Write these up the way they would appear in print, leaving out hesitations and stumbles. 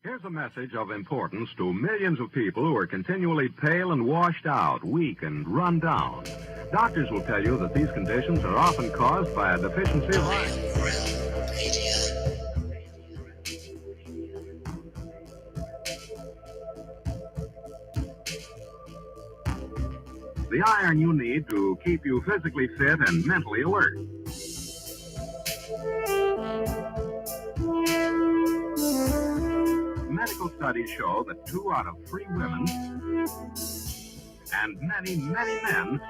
Here's a message of importance to millions of people who are continually pale and washed out, weak and run down. Doctors will tell you that these conditions are often caused by a deficiency of iron. The iron you need to keep you physically fit and mentally alert. Medical studies show that 2 out of 3 women and many, many men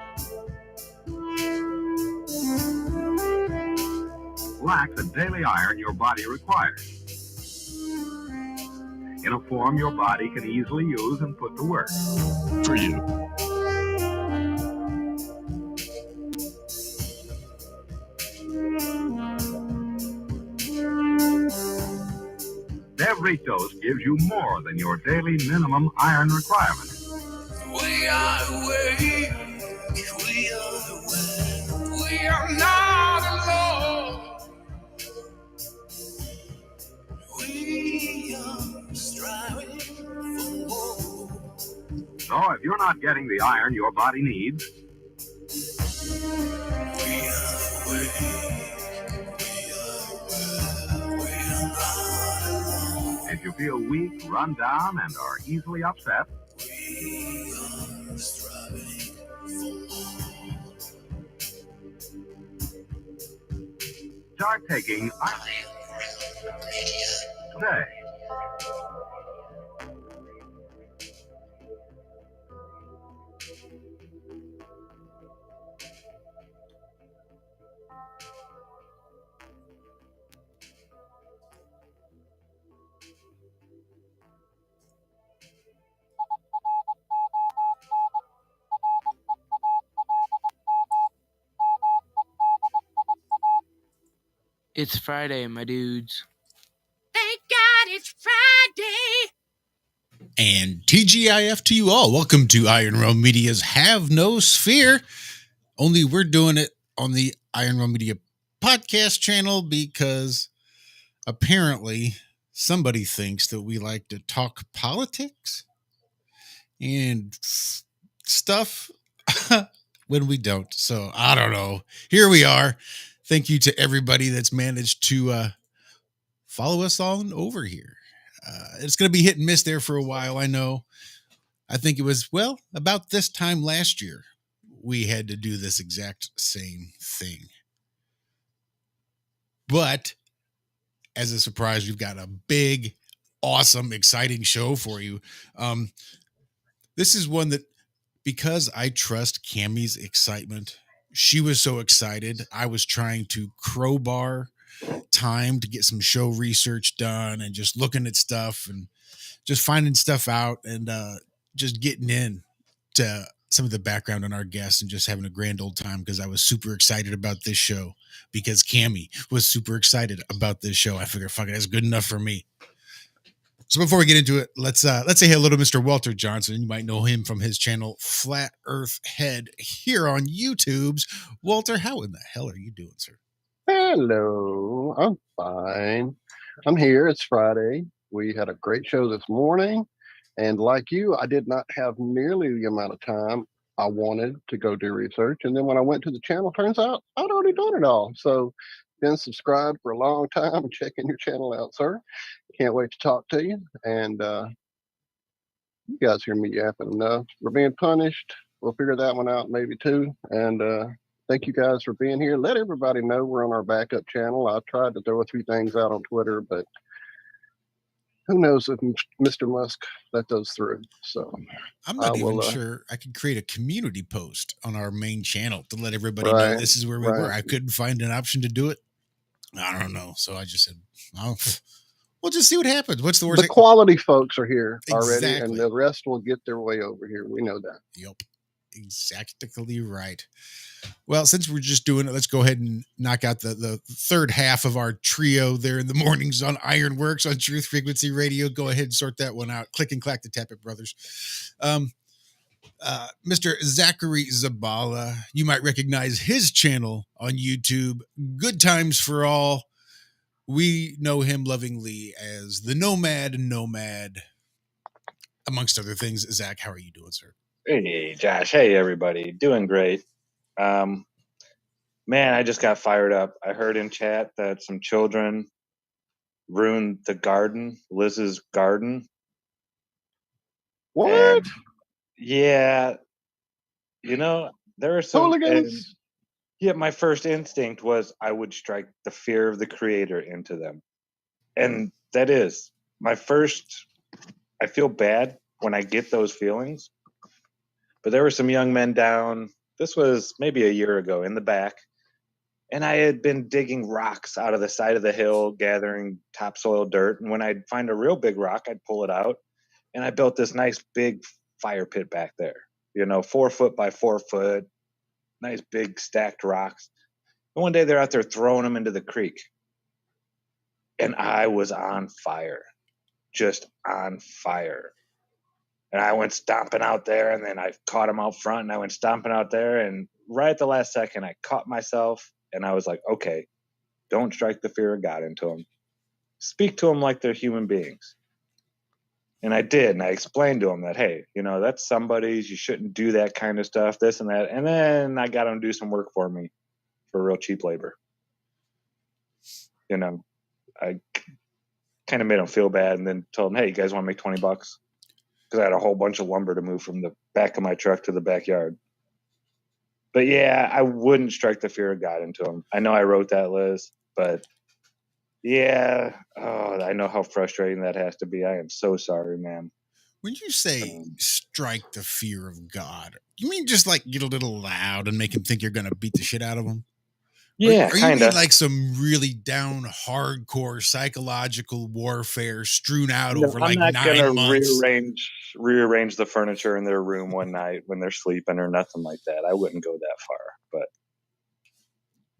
lack the daily iron your body requires in a form your body can easily use and put to work. For you. Every dose gives you more than your daily minimum iron requirement. We are awake, we are awake, we are not alone. We are striving for more. So if you're not getting the iron your body needs, We are awake, we are not alone. if you feel weak, run down, and are easily upset, We are striving for more. start taking iron today. It's Friday, my dudes. Thank God it's Friday. And TGIF to you all. Welcome to Iron Realm Media's Have No Sphere. Only we're doing it on the Iron Realm Media podcast channel because apparently somebody thinks that we like to talk politics and stuff when we don't. So I don't know. Here we are. Thank you to everybody that's managed to follow us on over here. It's going to be hit and miss there for a while, I know. I think it was, about this time last year, we had to do this exact same thing. But as a surprise, we've got a big, awesome, exciting show for you. This is one that, because I trust Cammie's excitement, she was so excited. I was trying to crowbar time to get some show research done and just looking at stuff and just finding stuff out and just getting in to some of the background on our guests and just having a grand old time because I was super excited about this show because Cammie was super excited about this show. I figured, fuck it, that's good enough for me. So before we get into it, let's say hello to Mr. Walter Johnson. You might know him from his channel Flat Earth Head here on YouTube's. Walter, how in the hell are you doing, sir? Hello, I'm fine. I'm here. It's Friday. We had a great show this morning. And like you, I did not have nearly the amount of time I wanted to go do research. And then when I went to the channel, turns out I'd already done it all. So been subscribed for a long time and checking your channel out, sir. Can't wait to talk to you. And you guys hear me yapping enough. We're being punished. We'll figure that one out maybe too. And thank you guys for being here. Let everybody know we're on our backup channel. I tried to throw a few things out on Twitter, but who knows if Mr. Musk let those through. So I'm not even sure I could create a community post on our main channel to let everybody know this is where we were. I couldn't find an option to do it. I don't know. So I just said, we'll just see what happens. What's the worst? The quality folks are here already, Exactly. and the rest will get their way over here. We know that. Yep. Exactly right. Well, since we're just doing it, let's go ahead and knock out the third half of our trio there in the mornings on Ironworks on Truth Frequency Radio. Go ahead and sort that one out. Click and clack the Tap It Brothers. Mr. Zachary Zabala, you might recognize his channel on YouTube, Good Times for All, We know him lovingly as the Nomad, amongst other things. Zach, how are you doing, sir? Hey, Josh. Hey, everybody. Doing great. Man, I just got fired up. I heard in chat that some children ruined the garden, Liz's garden. What? And yeah, there are some. Hooligans? Yeah, my first instinct was I would strike the fear of the creator into them. And that is my first. I feel bad when I get those feelings. But there were some young men down. This was maybe a year ago in the back. And I had been digging rocks out of the side of the hill, gathering topsoil dirt. And when I'd find a real big rock, I'd pull it out. And I built this nice big fire pit back there, 4 foot by 4 foot, nice big stacked rocks. And one day they're out there throwing them into the creek. And I was on fire, just on fire. And I went stomping out there, and then I caught them out front, and I went stomping out there. And right at the last second, I caught myself. And I was like, okay, don't strike the fear of God into them. Speak to them like they're human beings. And I did. And I explained to them that, hey, that's somebody's. You shouldn't do that kind of stuff, this and that. And then I got them to do some work for me for real cheap labor. I kind of made them feel bad and then told them, hey, you guys want to make $20? Because I had a whole bunch of lumber to move from the back of my truck to the backyard. But yeah, I wouldn't strike the fear of God into him. I know I wrote that, Liz, but yeah, I know how frustrating that has to be. I am so sorry, man. When you say strike the fear of God, you mean just like get a little loud and make him think you're going to beat the shit out of him? Yeah, or you kind mean of. like some really down hardcore psychological warfare strewn out over like 9 months? Rearrange the furniture in their room one night when they're sleeping or nothing like that. I wouldn't go that far, but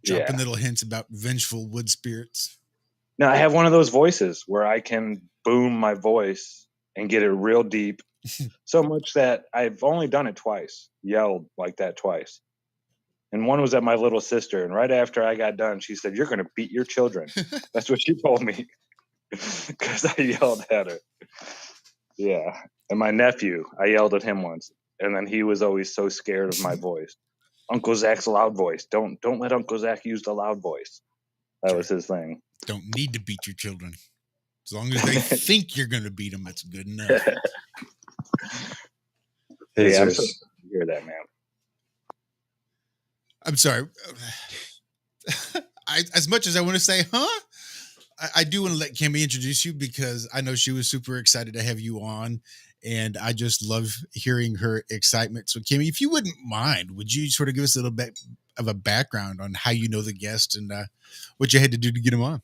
dropping little hints about vengeful wood spirits. Now I have one of those voices where I can boom my voice and get it real deep, so much that I've only done it twice, yelled like that twice. And one was at my little sister. And right after I got done, she said, "You're going to beat your children." That's what she told me because I yelled at her. Yeah. And my nephew, I yelled at him once. And then he was always so scared of my voice. Uncle Zach's loud voice. Don't let Uncle Zach use the loud voice. That was his thing. Don't need to beat your children. As long as they think you're going to beat them, it's good enough. Yeah, I'm so sorry to hear that, man. I'm sorry. As much as I want to say, I do want to let Kimmy introduce you because I know she was super excited to have you on, and I just love hearing her excitement. So, Kimmy, if you wouldn't mind, would you sort of give us a little bit of a background on how you know the guest and what you had to do to get him on?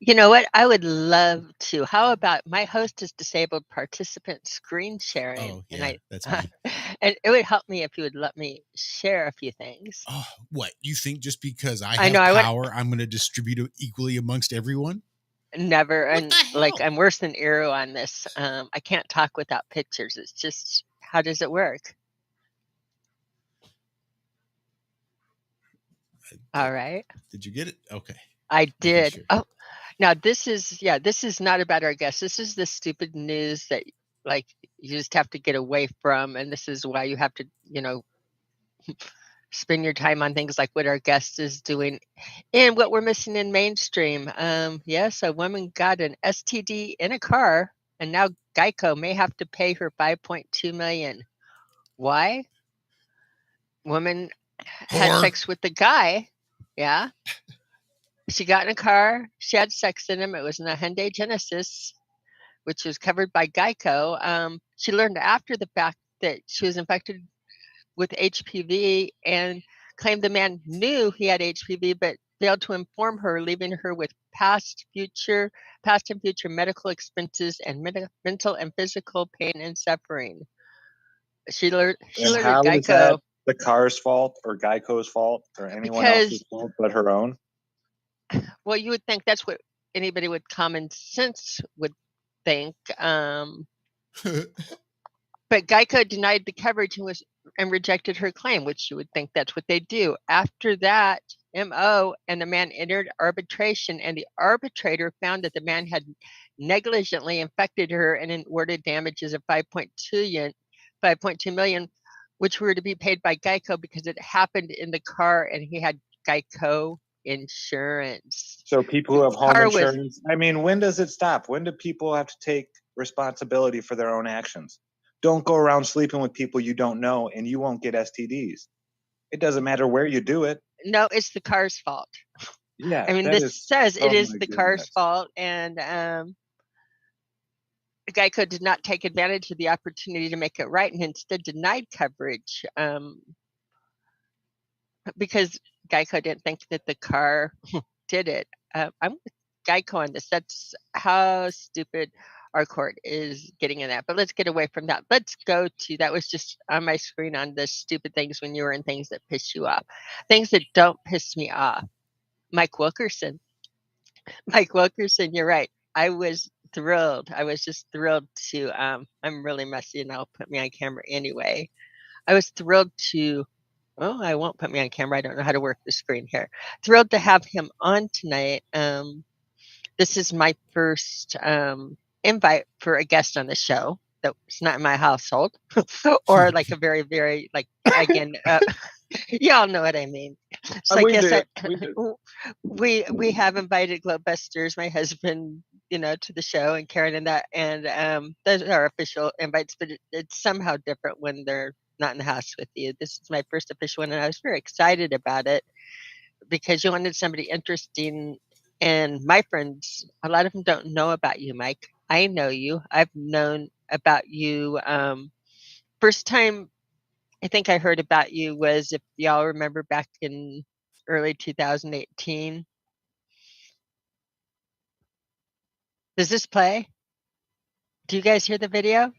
You know what? I would love to. How about my host is disabled participant screen sharing? Oh, yeah, that's me. And it would help me if you would let me share a few things. Oh, what? You think just because I have power, I'm going to distribute it equally amongst everyone? Never. And like, I'm worse than Eero on this. I can't talk without pictures. It's just, how does it work? All right. Did you get it? Okay. I did. Sure. Oh, now this is not about our guests. This is the stupid news that like you just have to get away from. And this is why you have to, spend your time on things like what our guest is doing and what we're missing in mainstream. Yes, a woman got an STD in a car and now Geico may have to pay her $5.2 million. Why? Woman had sex with the guy. Yeah. She got in a car. She had sex in him. It was in a Hyundai Genesis, which was covered by Geico. She learned after the fact that she was infected with HPV and claimed the man knew he had HPV, but failed to inform her, leaving her with past and future medical expenses and mental and physical pain and suffering. She learned how Geico. Is that the car's fault or Geico's fault or anyone else's fault but her own? Well, you would think that's what anybody with common sense would think. But Geico denied the coverage and was and rejected her claim, which you would think that's what they do. After that, MO and the man entered arbitration, and the arbitrator found that the man had negligently infected her and awarded damages of 5.2 million, which were to be paid by Geico because it happened in the car and he had Geico insurance. So people who have home Car was- insurance, I mean, when does it stop? When do people have to take responsibility for their own actions? Don't go around sleeping with people you don't know and you won't get STDs. It doesn't matter where you do it. No, it's the car's fault. Yeah. I mean, that this is- says it oh is my the car's goodness. fault, and Geico did not take advantage of the opportunity to make it right and instead denied coverage because Geico didn't think that the car did it. I'm with Geico on this. That's how stupid our court is getting in that. But let's get away from that. Let's go to, that was just on my screen on the stupid things when you were in things that piss you off. Things that don't piss me off. Mike Wilkerson. Mike Wilkerson, you're right. I was thrilled. I was just thrilled to, I'm really messy and I'll put me on camera anyway. I was thrilled to, oh, I won't put me on camera. I don't know how to work the screen here. Thrilled to have him on tonight. This is my first invite for a guest on the show that's not in my household or like a very, very, like, again, y'all know what I mean. So I guess we have invited Globebusters, my husband, you know, to the show, and Karen and that, and those are official invites, but it's somehow different when they're not in the house with you. This is my first official one, and I was very excited about it because you wanted somebody interesting. And my friends, a lot of them don't know about you, Mike. I know you. I've known about you. First time I think I heard about you was, if y'all remember, back in early 2018. Does this play? Do you guys hear the video?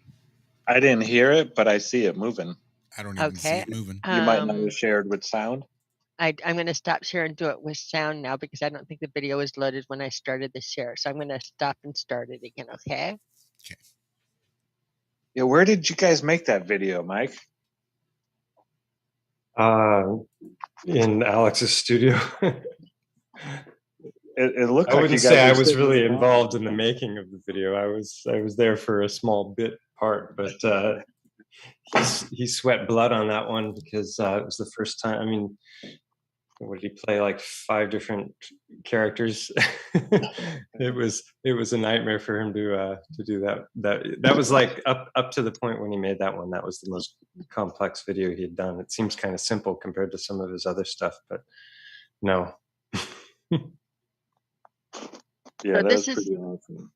I didn't hear it, but I see it moving. I don't even see it moving. You might not have shared with sound. I'm going to stop share and do it with sound now because I don't think the video was loaded when I started the share. So I'm going to stop and start it again, okay? Okay. Yeah, where did you guys make that video, Mike? In Alex's studio. It looked I like wouldn't you guys say I were was sitting really around. involved in the making of the video. I was there for a small bit part, but he sweat blood on that one because it was the first time. I mean, what did he play, like 5 different characters? It was a nightmare for him to do that. That was like up to the point when he made that one. That was the most complex video he had done. It seems kind of simple compared to some of his other stuff, but no. Yeah, So that this was is pretty awesome.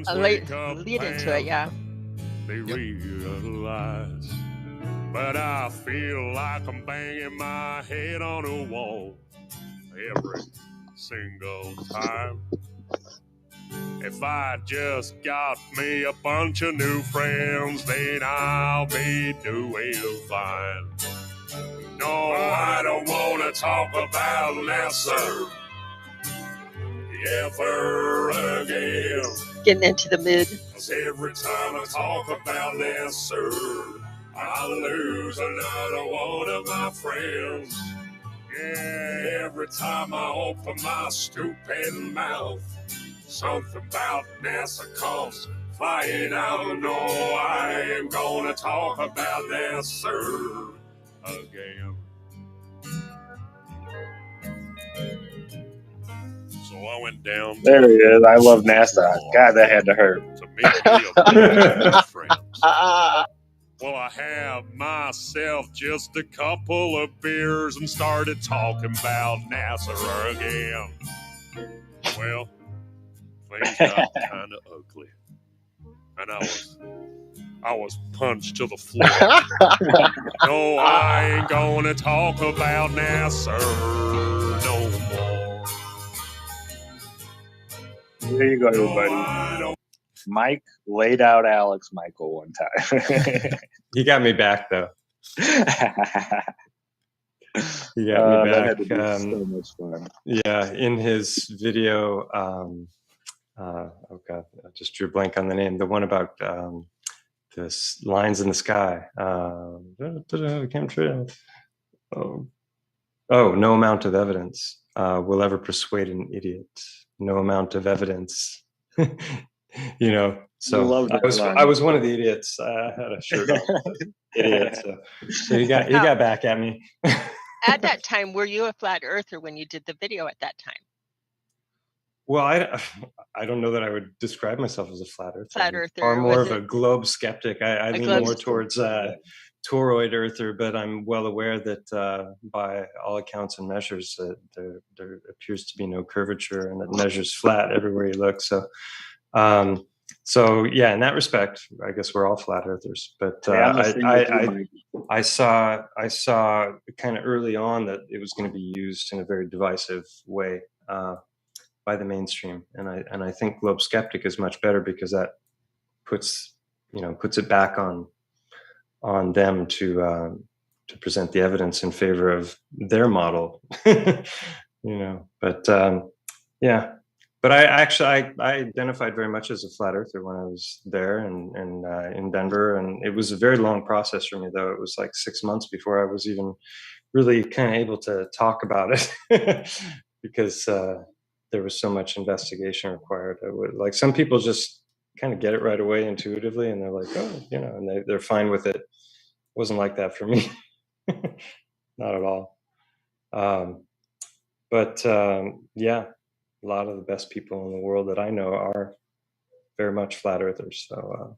a lead into it, yeah. They realize, but I feel like I'm banging my head on a wall every single time. If I just got me a bunch of new friends, then I'll be doing fine. No, I don't want to talk about lesser ever again. Getting into the mood. 'Cause every time I talk about lesser, I lose another one of my friends. Yeah, every time I open my stupid mouth, something about NASA comes flying out. No, I ain't gonna talk about NASA again. So I went down. There he is. I love NASA. God, that had to hurt. To meet me a bunch of friends. Well, I had myself just a couple of beers and started talking about NASA again. Well, things got kind of ugly, and I was punched to the floor. No, I ain't gonna talk about NASA no more. There you go, everybody. Mike laid out Alex Michael one time. He got me back though. He got me That back. had to be so much fun. Yeah, in his video, oh god, I just drew a blank on the name. The one about lines in the sky. Chemtrail. Oh, no amount of evidence will ever persuade an idiot. No amount of evidence. You know, so Love that I line. was one of the idiots. I had a shirt on, idiot. So he got back at me. At that time, were you a flat earther when you did the video at that time? Well, I don't know that I would describe myself as a flat earther. Flat earther. Or more was of a it- globe skeptic. I lean globe more skeptic. towards toroid earther, but I'm well aware that by all accounts and measures, there appears to be no curvature, and it measures flat everywhere you look. So, yeah, in that respect, I guess we're all flat earthers. But I saw kind of early on that it was going to be used in a very divisive way by the mainstream, and I think globe skeptic is much better, because that puts it back on them to present the evidence in favor of their model. But yeah. But I identified very much as a flat earther when I was there and in Denver, and it was a very long process for me, though. It was like 6 months before I was even really kind of able to talk about it, because there was so much investigation required. Like some people just kind of get it right away intuitively, and they're like, oh, and they're fine with it. It wasn't like that for me, not at all. Yeah. A lot of the best people in the world that I know are very much flat earthers. So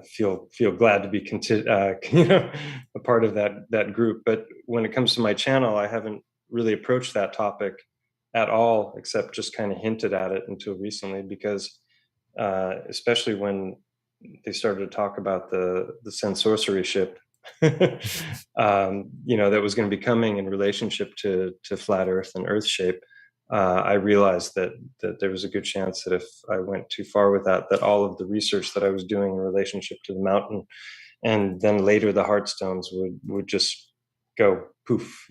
feel glad to be a part of that group. But when it comes to my channel, I haven't really approached that topic at all, except just kind of hinted at it until recently, because especially when they started to talk about the sensorcery ship, that was going to be coming in relationship to flat Earth and Earth shape. I realized that there was a good chance that if I went too far with that all of the research that I was doing in relationship to the mountain, and then later the Heartstones would just go poof,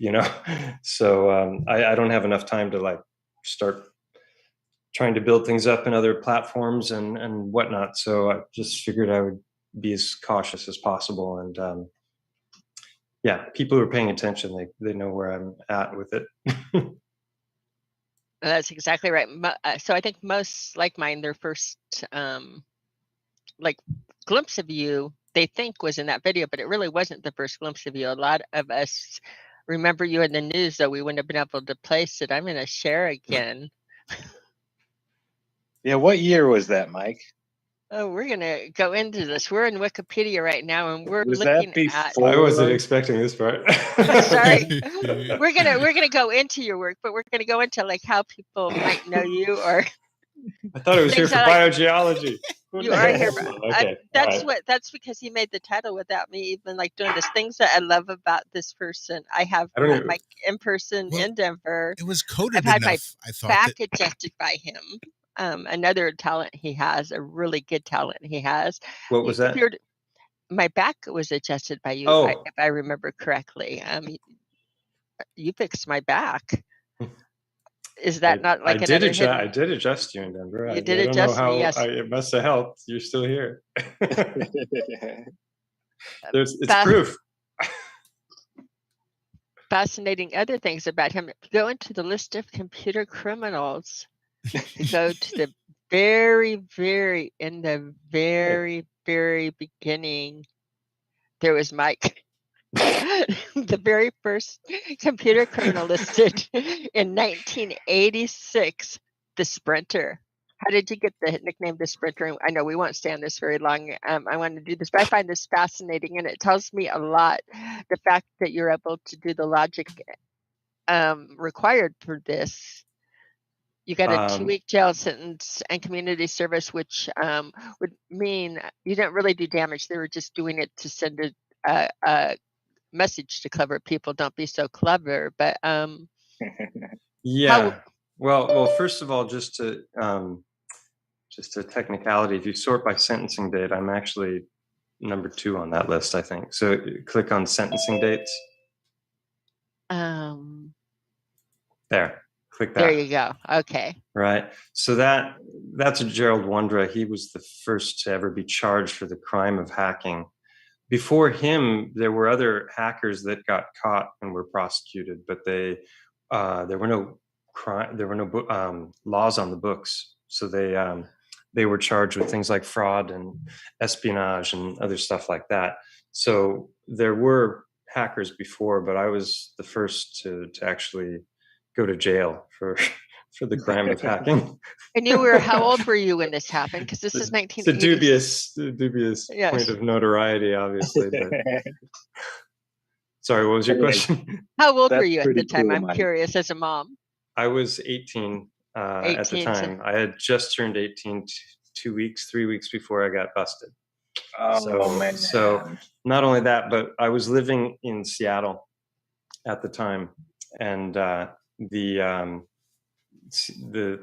So I don't have enough time to start trying to build things up in other platforms and whatnot. So I just figured I would be as cautious as possible. And yeah, people who are paying attention, they know where I'm at with it. That's exactly right. So I think most like mine, their first glimpse of you, they think was in that video, but it really wasn't the first glimpse of you. A lot of us remember you in the news, though we wouldn't have been able to place it. I'm going to share again. Yeah, what year was that, Mike? Oh, we're going to go into this. We're in Wikipedia right now, and we're Was looking that at. I wasn't expecting this part. Sorry, we're gonna go into your work, but we're gonna go into how people might know you, or I thought it was here for Bio-Geology. You are here. Okay, that's because he made the title without me even doing this. Things that I love about this person. I have met Mike in person in Denver. It was coded I've had enough. my I thought back adjusted by him. Another talent he has, a really good talent he has. What was that? My back was adjusted by you, if I remember correctly. You fixed my back. Is that not I did adjust you in Denver. You did adjust me, yes. It must have helped. You're still here. It's proof. Fascinating other things about him. If you go into the list of computer criminals, you go to the very beginning, there was Mike. The very first computer criminal listed in 1986, the Sprinter. How did you get the nickname the Sprinter? I know we won't stay on this very long. I want to do this, but I find this fascinating, and it tells me a lot. The fact that you're able to do the logic required for this. You got a 2-week jail sentence and community service, which would mean you didn't really do damage. They were just doing it to send a message to clever people. Don't be so clever. But yeah. Well, first of all, just a technicality. If you sort by sentencing date, I'm actually number 2 on that list, I think. So click on sentencing dates. There. Click that. There you go. Okay. Right. So that's Gerald Wondra. He was the first to ever be charged for the crime of hacking. Before him, there were other hackers that got caught and were prosecuted, but there were no laws on the books. So they were charged with things like fraud and espionage and other stuff like that. So there were hackers before, but I was the first to actually go to jail for the crime of hacking. And how old were you when this happened? Because this is 1980. It's a dubious Yes. point of notoriety, obviously. But... Sorry, what was your question? How old were That's you at the pretty time? cool, I'm Mike. curious as a mom. I was 18 at the 18, time. I had just turned 18 3 weeks before I got busted. Oh, man. So not only that, but I was living in Seattle at the time, and the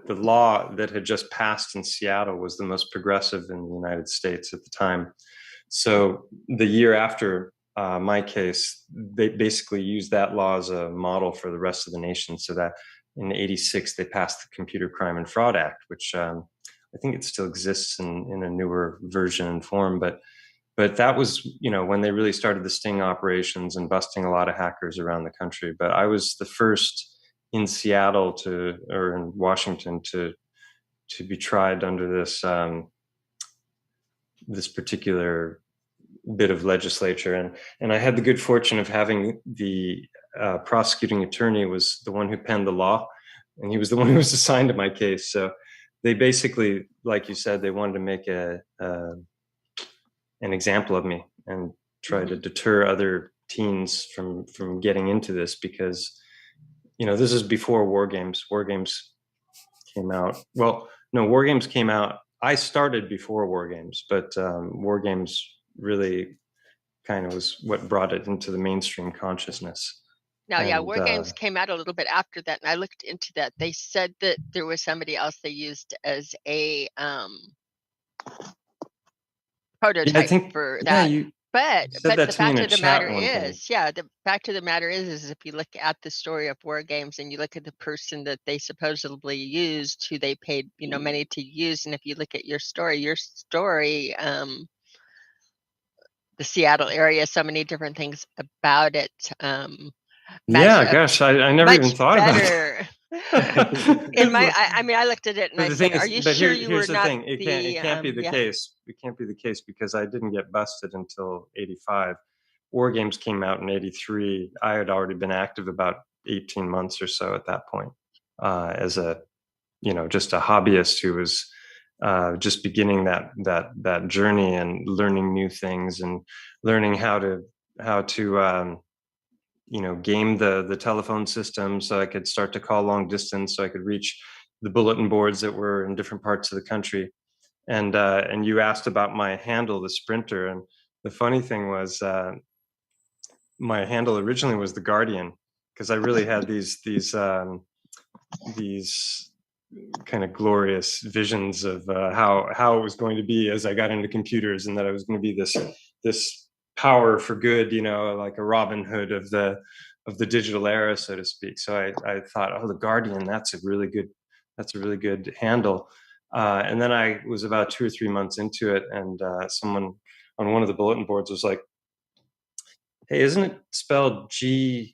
law that had just passed in Seattle was the most progressive in the United States at the time. So the year after my case, they basically used that law as a model for the rest of the nation. So that in '86 they passed the Computer Crime and Fraud Act, which I think it still exists in a newer version and form, but that was, when they really started the sting operations and busting a lot of hackers around the country. But I was the first in Seattle or in Washington to be tried under this this particular bit of legislature, and I had the good fortune of having the prosecuting attorney was the one who penned the law, and he was the one who was assigned to my case. So they basically, like you said, they wanted to make an example of me and try to deter other teens from getting into this, because this is before War Games. War Games came out. Well, no, War Games came out. I started before War Games, but War Games really kind of was what brought it into the mainstream consciousness. Now, War Games came out a little bit after that, and I looked into that. They said that there was somebody else they used as a prototype for that. But the fact of the matter is, the fact of the matter is if you look at the story of War Games and you look at the person that they supposedly used, who they paid, money to use, and if you look at your story, the Seattle area, so many different things about it. Gosh, I never even thought about it. I looked at it and I said, "Are you sure you were not?" It can't be the case. It can't be the case because I didn't get busted until '85. War Games came out in '83. I had already been active about 18 months or so at that point, as just a hobbyist who was just beginning that journey and learning new things and learning how to game the telephone system so I could start to call long distance, so I could reach the bulletin boards that were in different parts of the country. And you asked about my handle, the Sprinter, and the funny thing was my handle originally was the Guardian, because I really had these kind of glorious visions of how it was going to be as I got into computers, and that I was going to be this power for good, like a Robin Hood of the digital era, so to speak. So I thought, the Guardian, that's a really good handle. And then I was about 2 or 3 months into it, and someone on one of the bulletin boards was like, "Hey, isn't it spelled Guar?"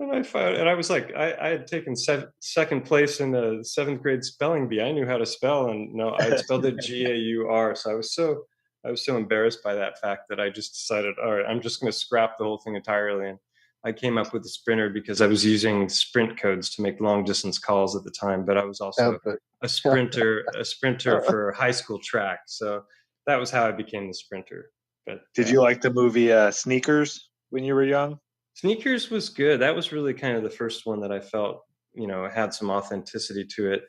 And I was like, I had taken second place in the 7th grade spelling bee. I knew how to spell, and no, I had spelled it Gaur. So I was so embarrassed by that fact that I just decided, all right, I'm just going to scrap the whole thing entirely. And I came up with the Sprinter because I was using Sprint codes to make long distance calls at the time, but I was also a sprinter for high school track. So that was how I became the Sprinter. But did you like the movie Sneakers when you were young? Sneakers was good. That was really kind of the first one that I felt, had some authenticity to it.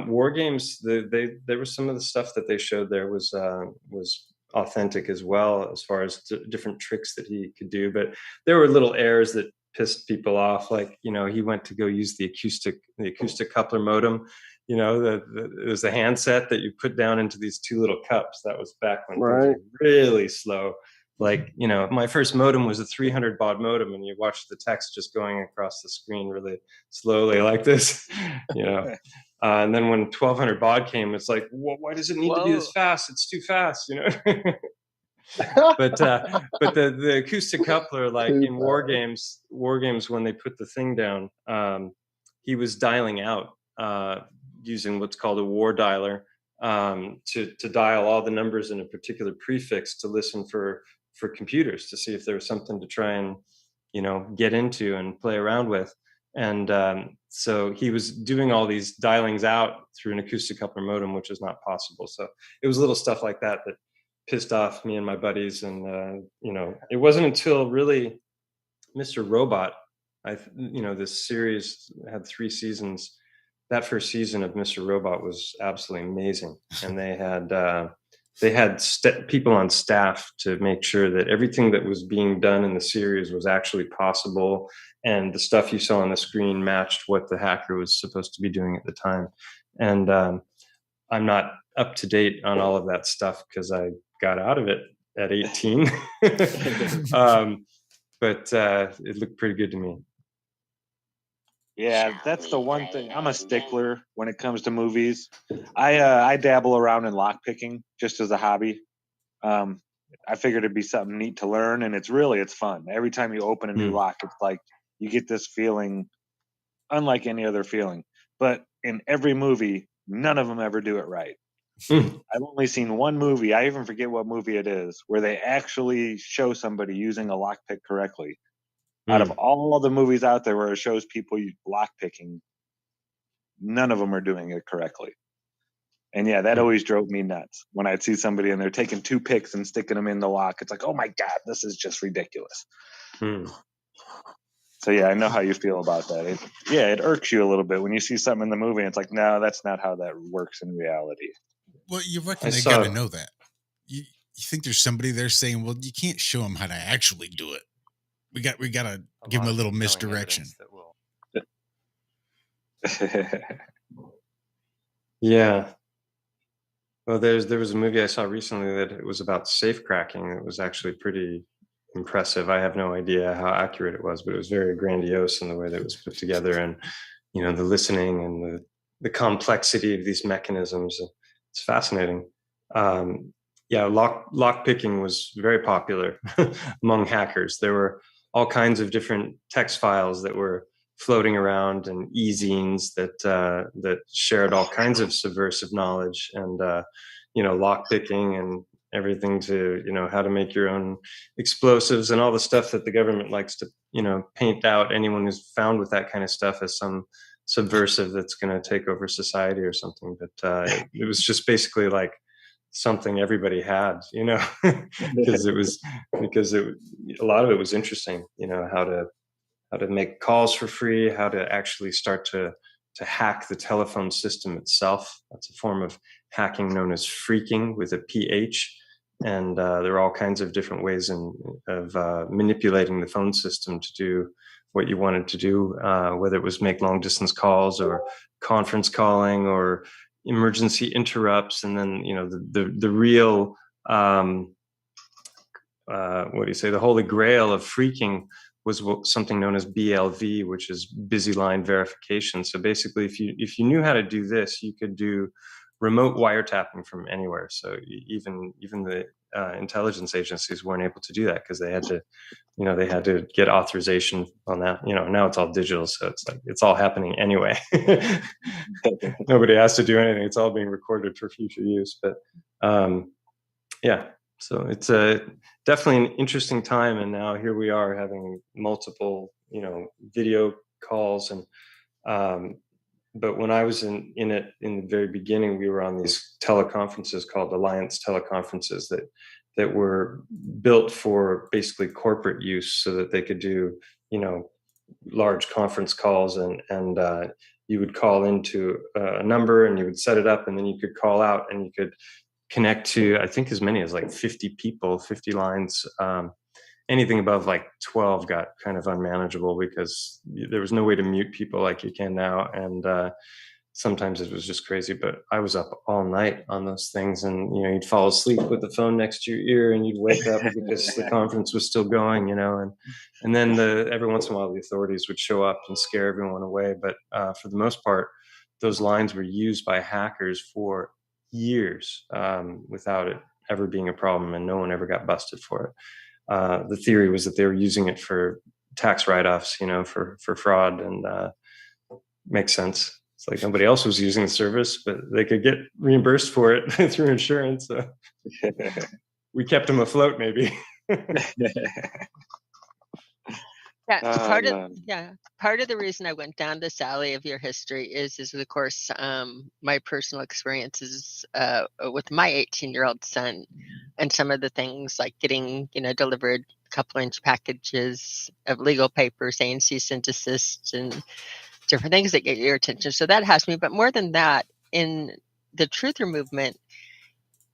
War Games, there was some of the stuff that they showed there was authentic as well, as far as different tricks that he could do. But there were little errors that pissed people off. Like, he went to go use the acoustic coupler modem. It was the handset that you put down into these 2 little cups. That was back when things were really slow. like, you know, my first modem was a 300 baud modem, and you watch the text just going across the screen really slowly like this, you know. And then when 1200 baud came, it's like, why does it need to be this fast? It's too fast, you know. But the acoustic coupler, like in war games, when they put the thing down, he was dialing out using what's called a war dialer, to dial all the numbers in a particular prefix to listen for computers, to see if there was something to try and, you know, get into and play around with. And so he was doing all these dialings out through an acoustic coupler modem, which is not possible. So it was little stuff like that that pissed off me and my buddies. And you know, it wasn't until really Mr. Robot, you know, this series had 3 seasons. That first season of Mr. Robot was absolutely amazing, and they had people on staff to make sure that everything that was being done in the series was actually possible, and the stuff you saw on the screen matched what the hacker was supposed to be doing at the time. And I'm not up to date on all of that stuff because I got out of it at 18. But it looked pretty good to me. Yeah, that's the one thing. I'm a stickler when it comes to movies. I dabble around in lockpicking just as a hobby. I figured it'd be something neat to learn, and it's fun. Every time you open a new lock, it's like you get this feeling unlike any other feeling. But in every movie, none of them ever do it right. I've only seen one movie, I even forget what movie it is, where they actually show somebody using a lockpick correctly. Out of all the movies out there where it shows people lockpicking, none of them are doing it correctly. And yeah, that always drove me nuts when I'd see somebody and they're taking 2 picks and sticking them in the lock. It's like, oh my God, this is just ridiculous. So yeah, I know how you feel about that. It irks you a little bit when you see something in the movie and it's like, no, that's not how that works in reality. Well, you reckon they got to know that. You think there's somebody there saying, well, you can't show them how to actually do it. We got to give them a little misdirection. Yeah. Well, there was a movie I saw recently that it was about safe cracking. It was actually pretty impressive. I have no idea how accurate it was, but it was very grandiose in the way that it was put together, and, you know, the listening and the complexity of these mechanisms. It's fascinating. Yeah, lock picking was very popular among hackers. There were all kinds of different text files that were floating around, and e-zines that shared all kinds of subversive knowledge, and you know, lock picking and everything to, you know, how to make your own explosives and all the stuff that the government likes to, you know, paint out anyone who's found with that kind of stuff as some subversive that's going to take over society or something. But it was just basically like something everybody had, you know, because a lot of it was interesting, you know, how to make calls for free, how to actually start to hack the telephone system itself. That's a form of hacking known as phreaking with a PH. And there are all kinds of different ways of manipulating the phone system to do what you wanted to do, whether it was make long distance calls or conference calling or emergency interrupts. And then, you know, the real, what do you say, the holy grail of phreaking was something known as BLV, which is busy line verification. So basically, if you knew how to do this, you could do remote wiretapping from anywhere. So even the intelligence agencies weren't able to do that because they had to get authorization on that. You know, now it's all digital, so it's like it's all happening anyway. Nobody has to do anything. It's all being recorded for future use. But yeah, so it's definitely an interesting time. And now here we are having multiple, you know, video calls. And but when I was in it in the very beginning, we were on these teleconferences called Alliance teleconferences that were built for basically corporate use, so that they could do, you know, large conference calls, and you would call into a number and you would set it up, and then you could call out and you could connect to, I think, as many as like 50 people, 50 lines. Anything above like 12 got kind of unmanageable because there was no way to mute people like you can now. And sometimes it was just crazy, but I was up all night on those things, and you'd fall asleep with the phone next to your ear, and you'd wake up because the conference was still going, and then every once in a while the authorities would show up and scare everyone away. But for the most part, those lines were used by hackers for years without it ever being a problem, and no one ever got busted for it. The theory was that they were using it for tax write-offs, for fraud, and makes sense. It's like nobody else was using the service, but they could get reimbursed for it through insurance. So we kept them afloat, maybe. Part of the reason I went down this alley of your history is of course my personal experiences with my 18-year-old son, and some of the things like getting delivered couple-inch packages of legal papers saying cease and desist and different things that get your attention. So that has me. But more than that, in the truther movement,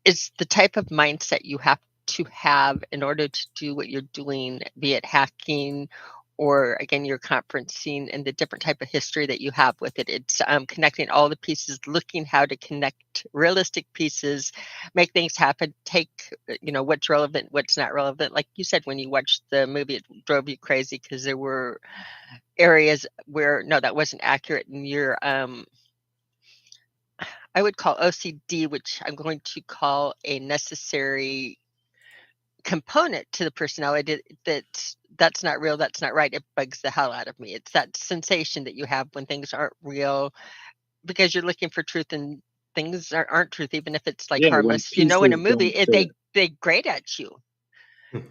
it's the type of mindset you have to have in order to do what you're doing, be it hacking or, again, your conferencing, and the different type of history that you have with it. It's connecting all the pieces, looking how to connect realistic pieces, make things happen, take, what's relevant, what's not relevant. Like you said, when you watched the movie, it drove you crazy because there were areas where, no, that wasn't accurate. And your, I would call OCD, which I'm going to call a necessary component to the personality, that's not real, that's not right. It bugs the hell out of me. It's that sensation that you have when things aren't real, because you're looking for truth and things aren't truth, even if it's like harmless. In a movie, they grate at you.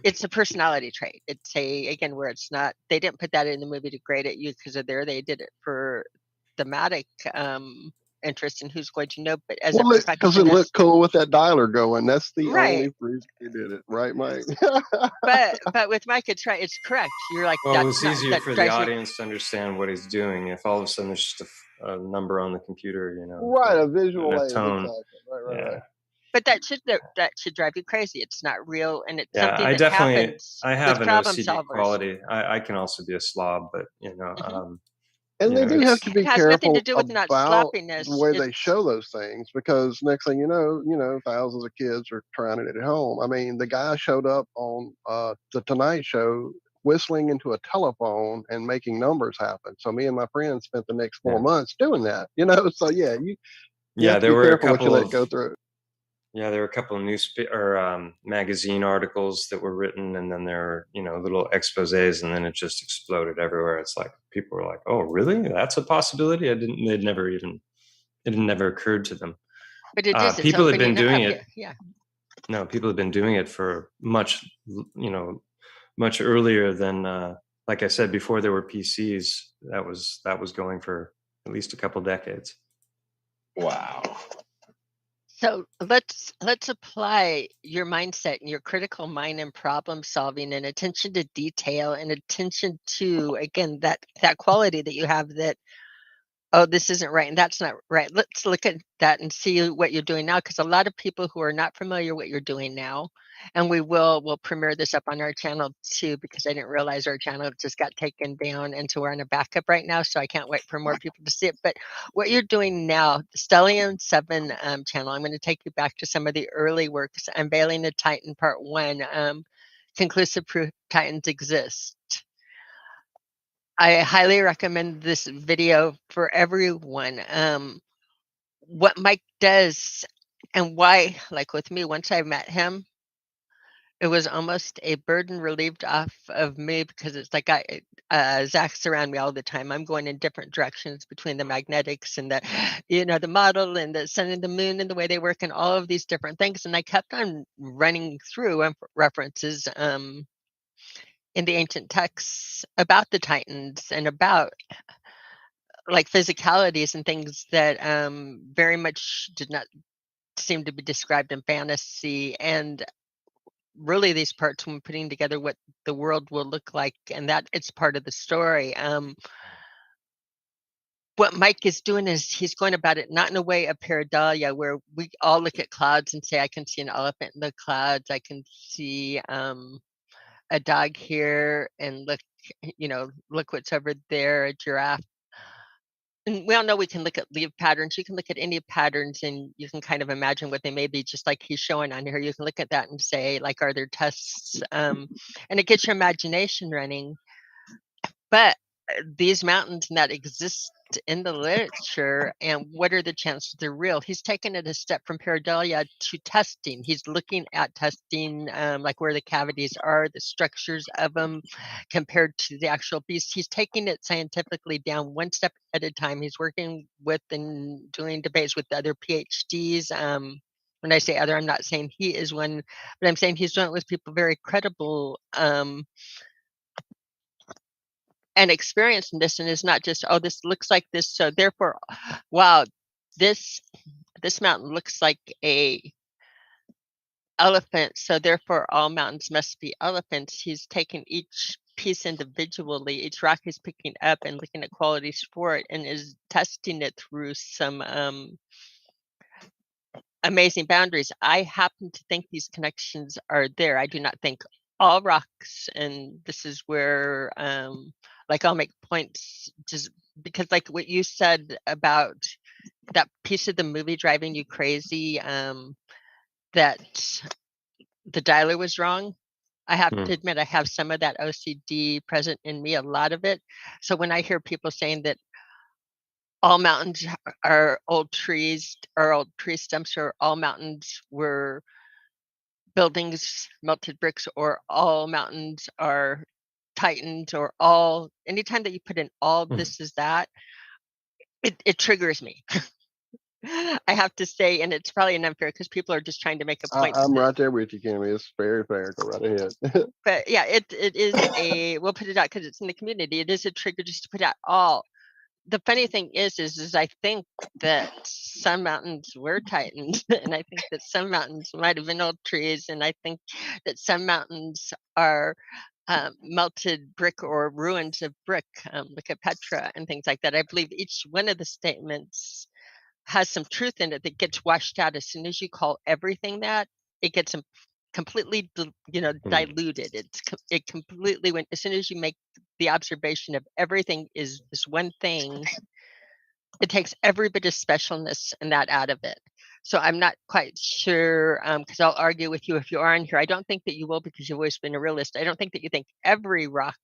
It's a personality trait. It's again, where it's not, they didn't put that in the movie to grade at you because they're there. They did it for thematic interest in who's going to know. But as because it looked cool with that dialer going. That's the only reason you did it, right, Mike? but with Mike, it's right. It's correct. You're like, well, it's easier for the audience to understand what he's doing if all of a sudden there's just a number on the computer, right, a visual and a aid, tone. Exactly. Right. But that should drive you crazy. It's not real, and it's something I that definitely happens. I have with an problem OCD solvers. quality. I can also be a slob, but and they do have to be careful to do with about sloppiness. The way they show those things, because next thing you know, thousands of kids are trying it at home. I mean, the guy showed up on the Tonight Show whistling into a telephone and making numbers happen. So me and my friends spent the next 4 months doing that. So you have to there be were careful a what you couple let go through. Yeah, there were a couple of magazine articles that were written, and then there were, little exposés, and then it just exploded everywhere. It's like people were like, "Oh, really? That's a possibility." It never occurred to them. But it is. People had been doing it. Yeah. No, people had been doing it for much earlier than, like I said, before there were PCs. That was going for at least a couple decades. Wow. So let's apply your mindset and your critical mind and problem solving and attention to detail and attention to, again, that quality that you have that, oh, this isn't right and that's not right. Let's look at that and see what you're doing now, because a lot of people who are not familiar what you're doing now, and we'll premiere this up on our channel too, because I didn't realize our channel just got taken down, and so we're on a backup right now, so I can't wait for more people to see it. But what you're doing now, the Stellium 7 channel, I'm going to take you back to some of the early works. Unveiling the Titan Part 1, conclusive proof Titans exist. I highly recommend this video for everyone. What Mike does and why, like with me, once I met him, it was almost a burden relieved off of me, because it's like Zach's around me all the time. I'm going in different directions between the magnetics and the model and the sun and the moon and the way they work and all of these different things. And I kept on running through references in the ancient texts about the Titans and about like physicalities and things that very much did not seem to be described in fantasy. And really these parts, when putting together what the world will look like, and that it's part of the story. What Mike is doing is he's going about it not in a way of pareidolia, where we all look at clouds and say, I can see an elephant in the clouds, I can see a dog here, and look what's over there, a giraffe. and we all know we can look at leaf patterns. You can look at any patterns and you can kind of imagine what they may be, just like he's showing on here. You can look at that and say, like, are there tests? And it gets your imagination running. But these mountains that exist in the literature, and what are the chances they're real? He's taken it a step from pareidolia to testing. He's looking at testing, like where the cavities are, the structures of them compared to the actual beast. He's taking it scientifically down one step at a time. He's working with and doing debates with other PhDs. When I say other, I'm not saying he is one, but I'm saying he's doing it with people very credible and experience in this, and is not just, oh, this looks like this, so therefore, wow, this mountain looks like a elephant, so therefore all mountains must be elephants. He's taken each piece individually, each rock he's picking up and looking at qualities for it, and is testing it through some amazing boundaries. I happen to think these connections are there. I do not think all rocks, and this is where like I'll make points just because, like what you said about that piece of the movie driving you crazy, that the dialer was wrong. I have to admit I have some of that OCD present in me, a lot of it. So when I hear people saying that all mountains are old trees or old tree stumps, or all mountains were buildings, melted bricks, or all mountains are titans, or all, anytime that you put in all this is that, it triggers me. I have to say, and it's probably an unfair because people are just trying to make a point. I'm right there with you, Kimmy. It's very fair. Go right ahead. But yeah, it is a, we'll put it out because it's in the community. It is a trigger just to put out all. The funny thing is I think that some mountains were titans, and I think that some mountains might have been old trees, and I think that some mountains are melted brick or ruins of brick. Look at Petra and things like that. I believe each one of the statements has some truth in it that gets washed out as soon as you call everything that. It gets completely diluted. It completely went, as soon as you make the observation of everything is this one thing, it takes every bit of specialness and that out of it. So I'm not quite sure, because I'll argue with you if you are on here. I don't think that you will, because you've always been a realist. I don't think that you think every rock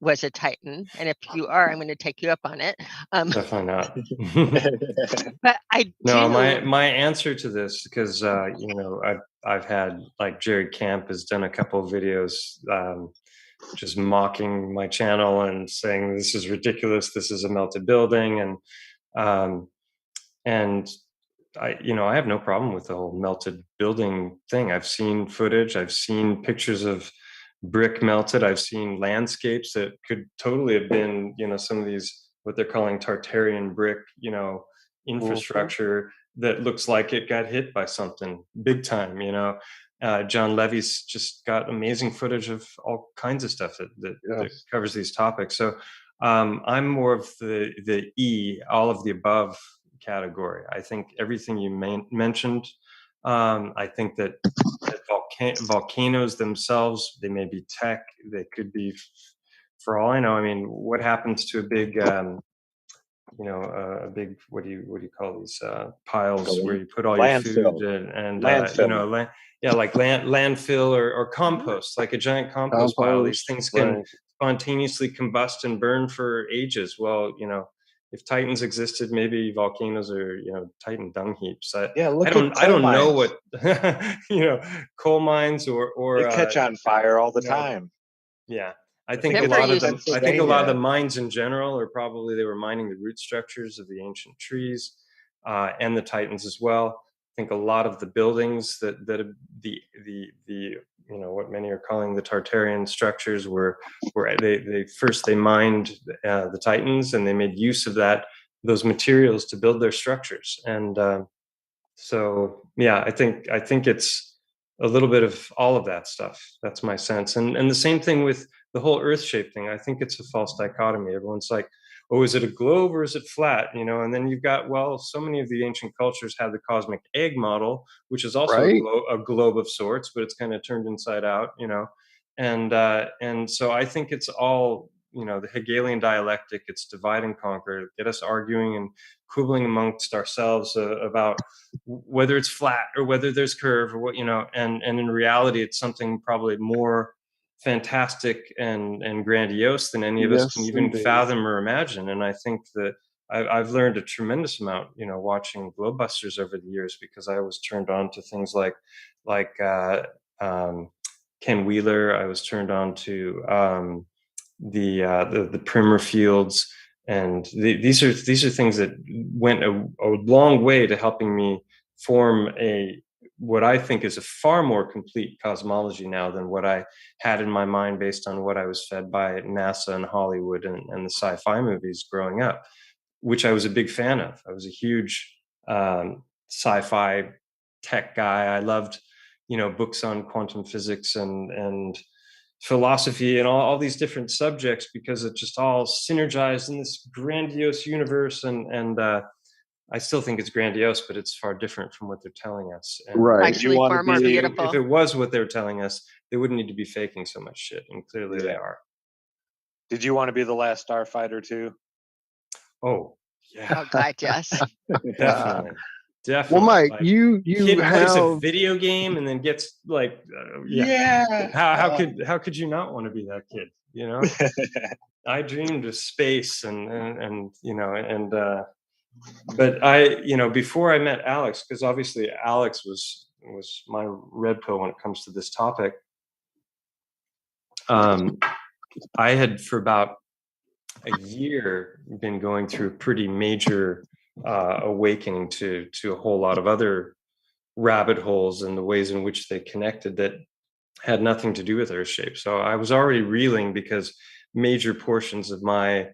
was a titan, and if you are, I'm going to take you up on it. Definitely not. But I No, do. my answer to this, because I've had, like, Jerry Camp has done a couple of videos just mocking my channel and saying this is ridiculous, this is a melted building, and I have no problem with the whole melted building thing. I've seen footage, I've seen pictures of brick melted, I've seen landscapes that could totally have been, some of these, what they're calling Tartarian brick, infrastructure that looks like it got hit by something big time. John Levy's just got amazing footage of all kinds of stuff that covers these topics. So I'm more of the E, all of the above category. I think everything you mentioned. I think that volcanoes themselves, they may be tech, they could be, for all I know. I mean, what happens to a big a big, what do you call these piles where you put all your food and landfill. like landfill or compost, like a giant compost pile. These things can spontaneously combust and burn for ages. Well, if titans existed, maybe volcanoes are titan dung heaps. I don't know what coal mines or they catch on fire all the time. Yeah. I think a lot of them. I think a lot of the mines in general are probably, they were mining the root structures of the ancient trees, and the titans as well. I think a lot of the buildings that the what many are calling the Tartarian structures were they mined the titans, and they made use of those materials to build their structures. And so yeah, I think it's a little bit of all of that stuff. That's my sense. And the same thing with the whole Earth shape thing. I think it's a false dichotomy. Everyone's like, oh, is it a globe or is it flat? And then you've got, well, so many of the ancient cultures have the cosmic egg model, which is also a globe of sorts, but it's kind of turned inside out, and so I think it's all the Hegelian dialectic. It's divide and conquer, get us arguing and quibbling amongst ourselves about whether it's flat or whether there's curve or what, and in reality, it's something probably more fantastic and grandiose than any of us can Yes, even indeed. fathom or imagine. And I think that I've learned a tremendous amount, watching Globebusters over the years, because I was turned on to things like Ken Wheeler. I was turned on to the Primer Fields, and these are things that went a long way to helping me form what I think is a far more complete cosmology now than what I had in my mind based on what I was fed by NASA and Hollywood and the sci-fi movies growing up, which I was a big fan of. I was a huge sci-fi tech guy. I loved, books on quantum physics and philosophy and all these different subjects, because it just all synergized in this grandiose universe. And I still think it's grandiose, but it's far different from what they're telling us. And Right. Actually, far more beautiful. if it was what they're telling us, they wouldn't need to be faking so much shit. And clearly they are. Did you want to be the last starfighter too? Oh, yeah. Oh God, yes. Definitely. Well, Mike, Like, you kid plays a have video game and then gets like, Yeah. How could you not want to be that kid? I dreamed of space but I, before I met Alex, because obviously Alex was my red pill when it comes to this topic. I had for about a year been going through a pretty major awakening to a whole lot of other rabbit holes and the ways in which they connected that had nothing to do with Earth shape. So I was already reeling because major portions of my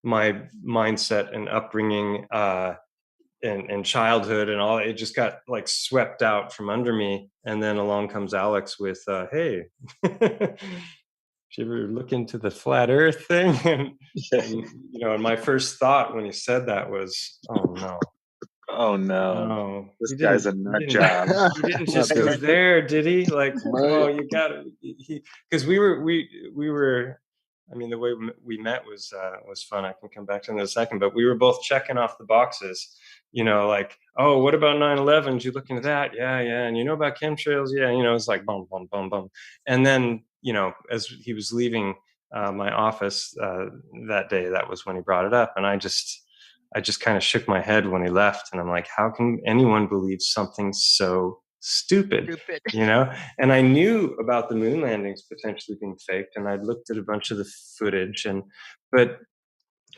mindset and upbringing and childhood and all, it just got like swept out from under me. And then along comes Alex with, hey, did you ever look into the flat Earth thing? And my first thought when he said that was, oh no. Oh no. This guy's a nut job. He didn't just go there, did he? Like, oh, you got it. Because we were. I mean, the way we met was fun. I can come back to it in a second, but we were both checking off the boxes. Like, oh, what about 9/11? Did you look into that? Yeah. And about chemtrails? Yeah. It's like boom, boom, boom, boom. And then, as he was leaving my office that day, that was when he brought it up, and I just kind of shook my head when he left, and I'm like, how can anyone believe something so stupid? And I knew about the moon landings potentially being faked, and I'd looked at a bunch of the footage, but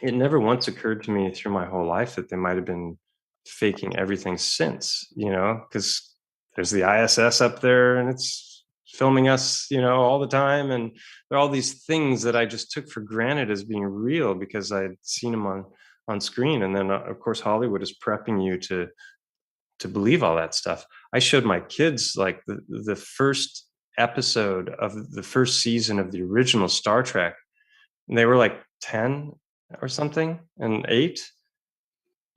it never once occurred to me through my whole life that they might have been faking everything since, because there's the ISS up there and it's filming us, all the time, and there are all these things that I just took for granted as being real because I had seen them on screen. And then of course Hollywood is prepping you to believe all that stuff. I showed my kids like the first episode of the first season of the original Star Trek, and they were like 10 or something, and 8,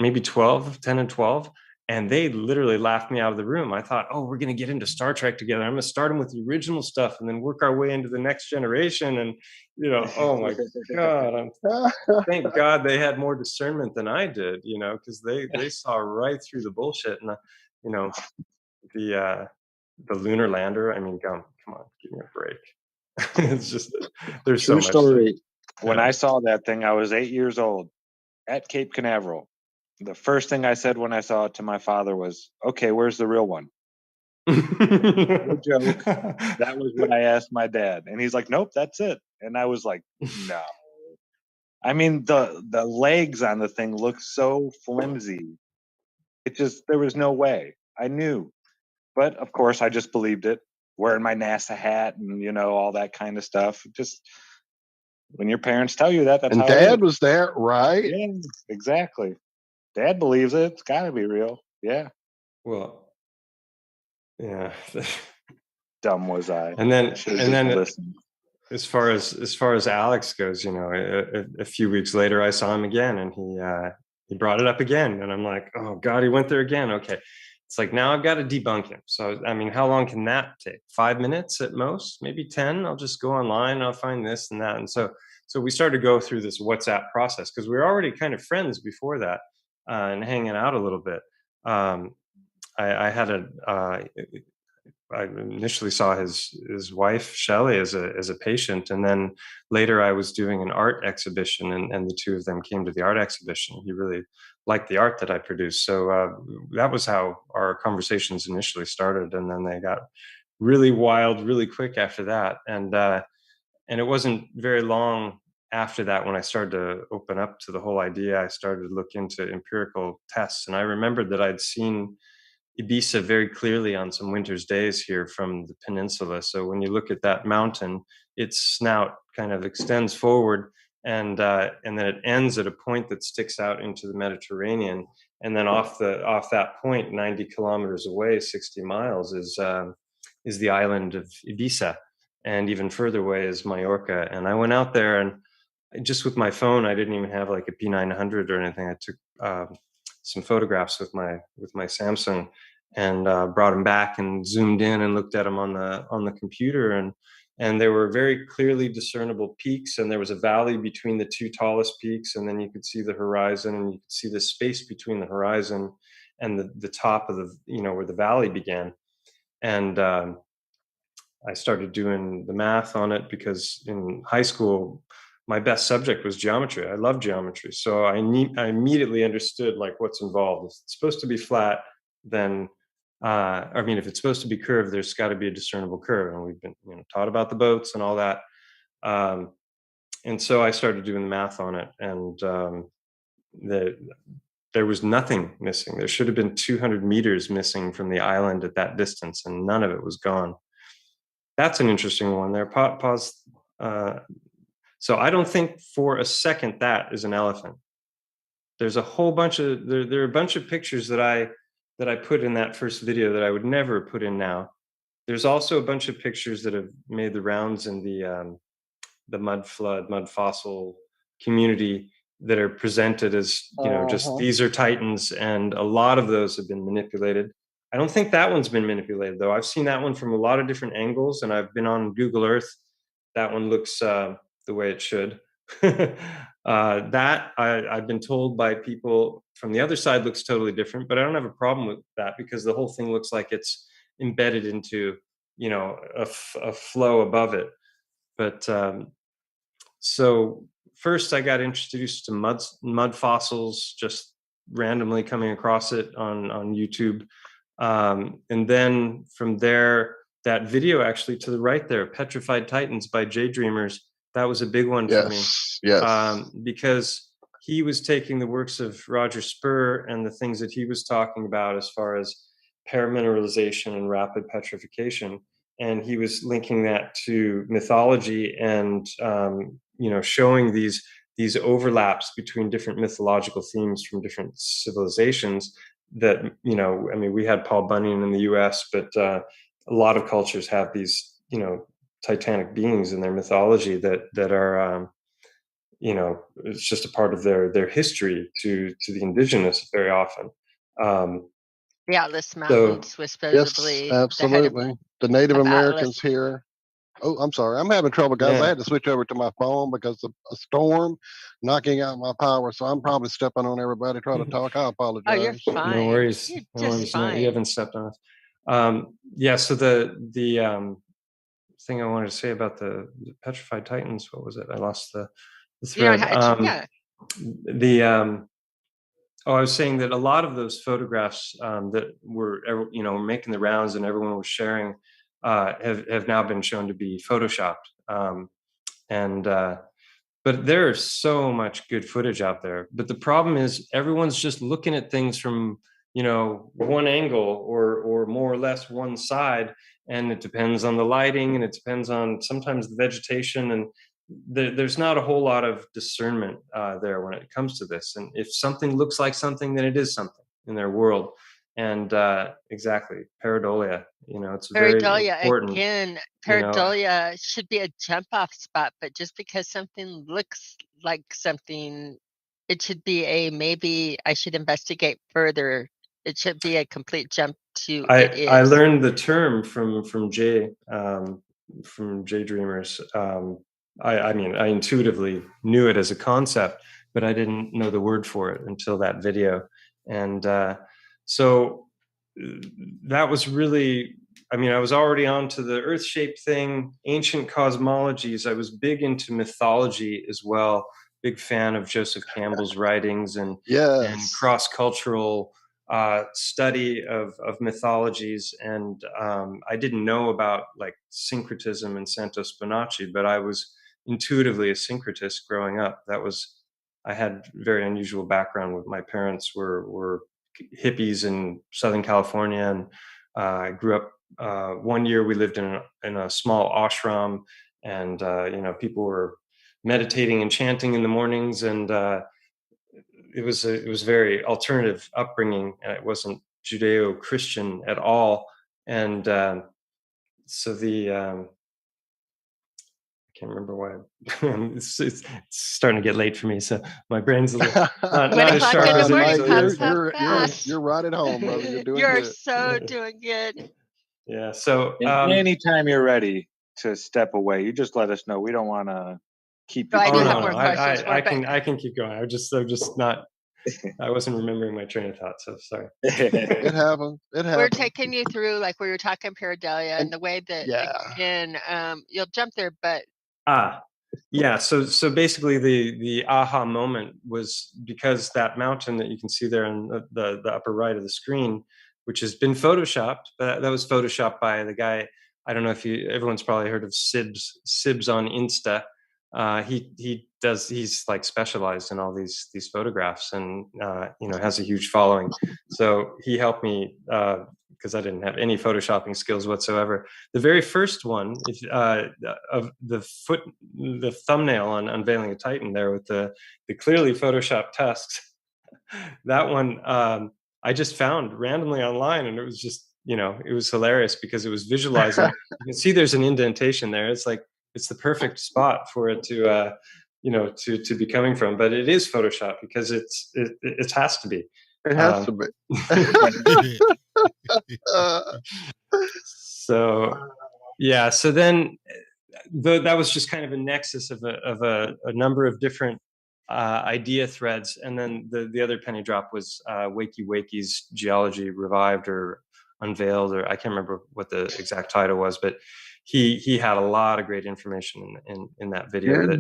maybe 12, 10 and 12. And they literally laughed me out of the room. I thought, oh, we're going to get into Star Trek together. I'm going to start them with the original stuff and then work our way into the next generation. And, oh my God. Thank God they had more discernment than I did, because they saw right through the bullshit. And, the lunar lander, I mean, come on, give me a break. It's just, there's so much. Story. When I saw that thing, I was 8 years old at Cape Canaveral. The first thing I said when I saw it to my father was, okay, where's the real one? No joke. That was when I asked my dad. And he's like, nope, that's it. And I was like, no. I mean, the legs on the thing look so flimsy. There was no way. I knew. But of course, I just believed it. Wearing my NASA hat and, all that kind of stuff. Just when your parents tell you that, that's and how Dad was there, right? Yeah, exactly. Dad believes it. It's got to be real. Yeah. Well, yeah. Dumb was I. And then listen. as far as Alex goes, a few weeks later, I saw him again, and he brought it up again, and I'm like, oh God, he went there again. Okay, it's like now I've got to debunk him. So I mean, how long can that take? 5 minutes at most, maybe 10. I'll just go online, I'll find this and that, and so So we started to go through this WhatsApp process because we were already kind of friends before that, and hanging out a little bit. Um, I had I initially saw his wife Shelley as a patient, and then later I was doing an art exhibition, and the two of them came to the art exhibition. He really liked the art that I produced, so that was how our conversations initially started, and then they got really wild really quick after that, and it wasn't very long after that when I started to open up to the whole idea. I started to look into empirical tests, and I remembered that I'd seen Ibiza very clearly on some winter's days here from the peninsula. So when you look at that mountain, its snout kind of extends forward, and then it ends at a point that sticks out into the Mediterranean. And then off that point, 90 kilometers away, 60 miles, is the island of Ibiza, and even further away is Majorca. And I went out there, and just with my phone, I didn't even have like a P900 or anything. I took some photographs with my Samsung, and brought them back and zoomed in and looked at them on the computer, and there were very clearly discernible peaks, and there was a valley between the two tallest peaks, and then you could see the horizon, and you could see the space between the horizon and the top of the, where the valley began. And I started doing the math on it because in high school my best subject was geometry. I love geometry, so I immediately understood like what's involved. If it's supposed to be flat, then if it's supposed to be curved, there's got to be a discernible curve, and we've been taught about the boats and all that. And so I started doing the math on it, and there was nothing missing. There should have been 200 meters missing from the island at that distance, and none of it was gone. That's an interesting one there. Pause. So I don't think for a second that is an elephant. There's a whole bunch of there are a bunch of pictures that I put in that first video that I would never put in now. There's also a bunch of pictures that have made the rounds in the mud fossil community that are presented as just these are titans, and a lot of those have been manipulated. I don't think that one's been manipulated though. I've seen that one from a lot of different angles, and I've been on Google Earth. That one looks the way it should. That I've been told by people from the other side looks totally different, but I don't have a problem with that because the whole thing looks like it's embedded into a flow above it. But so first I got introduced to mud fossils, just randomly coming across it on YouTube, and then from there, that video actually to the right there, Petrified Titans by J Dreamers, that was a big one for me. Yes. Because he was taking the works of Roger Spur and the things that he was talking about as far as paramineralization and rapid petrification, and he was linking that to mythology and showing these overlaps between different mythological themes from different civilizations that we had Paul Bunyan in the US, but a lot of cultures have these titanic beings in their mythology that are it's just a part of their history to the indigenous very often. The Atlas Mountains was supposedly Yes, absolutely. The Native Americans here. Oh, I'm sorry. I'm having trouble, guys. Yeah. I had to switch over to my phone because of a storm knocking out my power. So I'm probably stepping on everybody trying to talk. I apologize. Oh, you're fine. No worries. You're No just worries. fine. No, you haven't stepped on us. Yeah. So the thing I wanted to say about the Petrified Titans, what was it? I lost the thread. I was saying that a lot of those photographs that were making the rounds and everyone was sharing have now been shown to be photoshopped. But there is so much good footage out there. But the problem is everyone's just looking at things from one angle or more or less one side, and it depends on the lighting, and it depends on sometimes the vegetation, and there's not a whole lot of discernment there when it comes to this. And if something looks like something, then it is something in their world. And exactly, pareidolia, it's very important. Again, pareidolia should be a jump off spot, but just because something looks like something, it should be maybe I should investigate further. It should be a complete jump to I learned the term from Jay Dreamers. I mean, I intuitively knew it as a concept, but I didn't know the word for it until that video. And so that was really, I mean, I was already onto the earth-shaped thing, ancient cosmologies. I was big into mythology as well. Big fan of Joseph Campbell's writings and Yes. cross-cultural study of mythologies. And I didn't know about like syncretism and Santo Spinaci, but I was intuitively a syncretist growing up. I had very unusual background with my parents were hippies in Southern California, and I grew up. One year we lived in a small ashram, and people were meditating and chanting in the mornings, and it was very alternative upbringing, and it wasn't Judeo-Christian at all. And so I can't remember why. It's starting to get late for me, so my brain's a little not as sharp as it usually is. You're right at home, brother. You're doing You're good. so doing good. Yeah. So anytime you're ready to step away, you just let us know. We don't want to keep you. I do oh have no, more questions. I can keep going. I'm just not. I wasn't remembering my train of thought, so sorry. It happens. We're taking you through, like, where you're talking pareidolia and the way that, Yeah. again, you'll jump there, but yeah. So basically, the aha moment was because that mountain that you can see there in the upper right of the screen, which has been photoshopped, but that was photoshopped by the guy. I don't know if everyone's probably heard of Sibs on Insta. He's like specialized in all these photographs, and has a huge following. So he helped me because I didn't have any photoshopping skills whatsoever. The very first one of the thumbnail on Unveiling a Titan there with the clearly photoshopped tusks, that one I just found randomly online, and it was just, it was hilarious because it was visualizing. You can see there's an indentation there. It's like, it's the perfect spot for it to to be coming from, but it is Photoshop because it has to be. It has to be. So yeah, so then that was just kind of a nexus of a number of different idea threads, and then the other penny drop was Wakey's Geology Revived or Unveiled, or I can't remember what the exact title was, but he had a lot of great information in that video that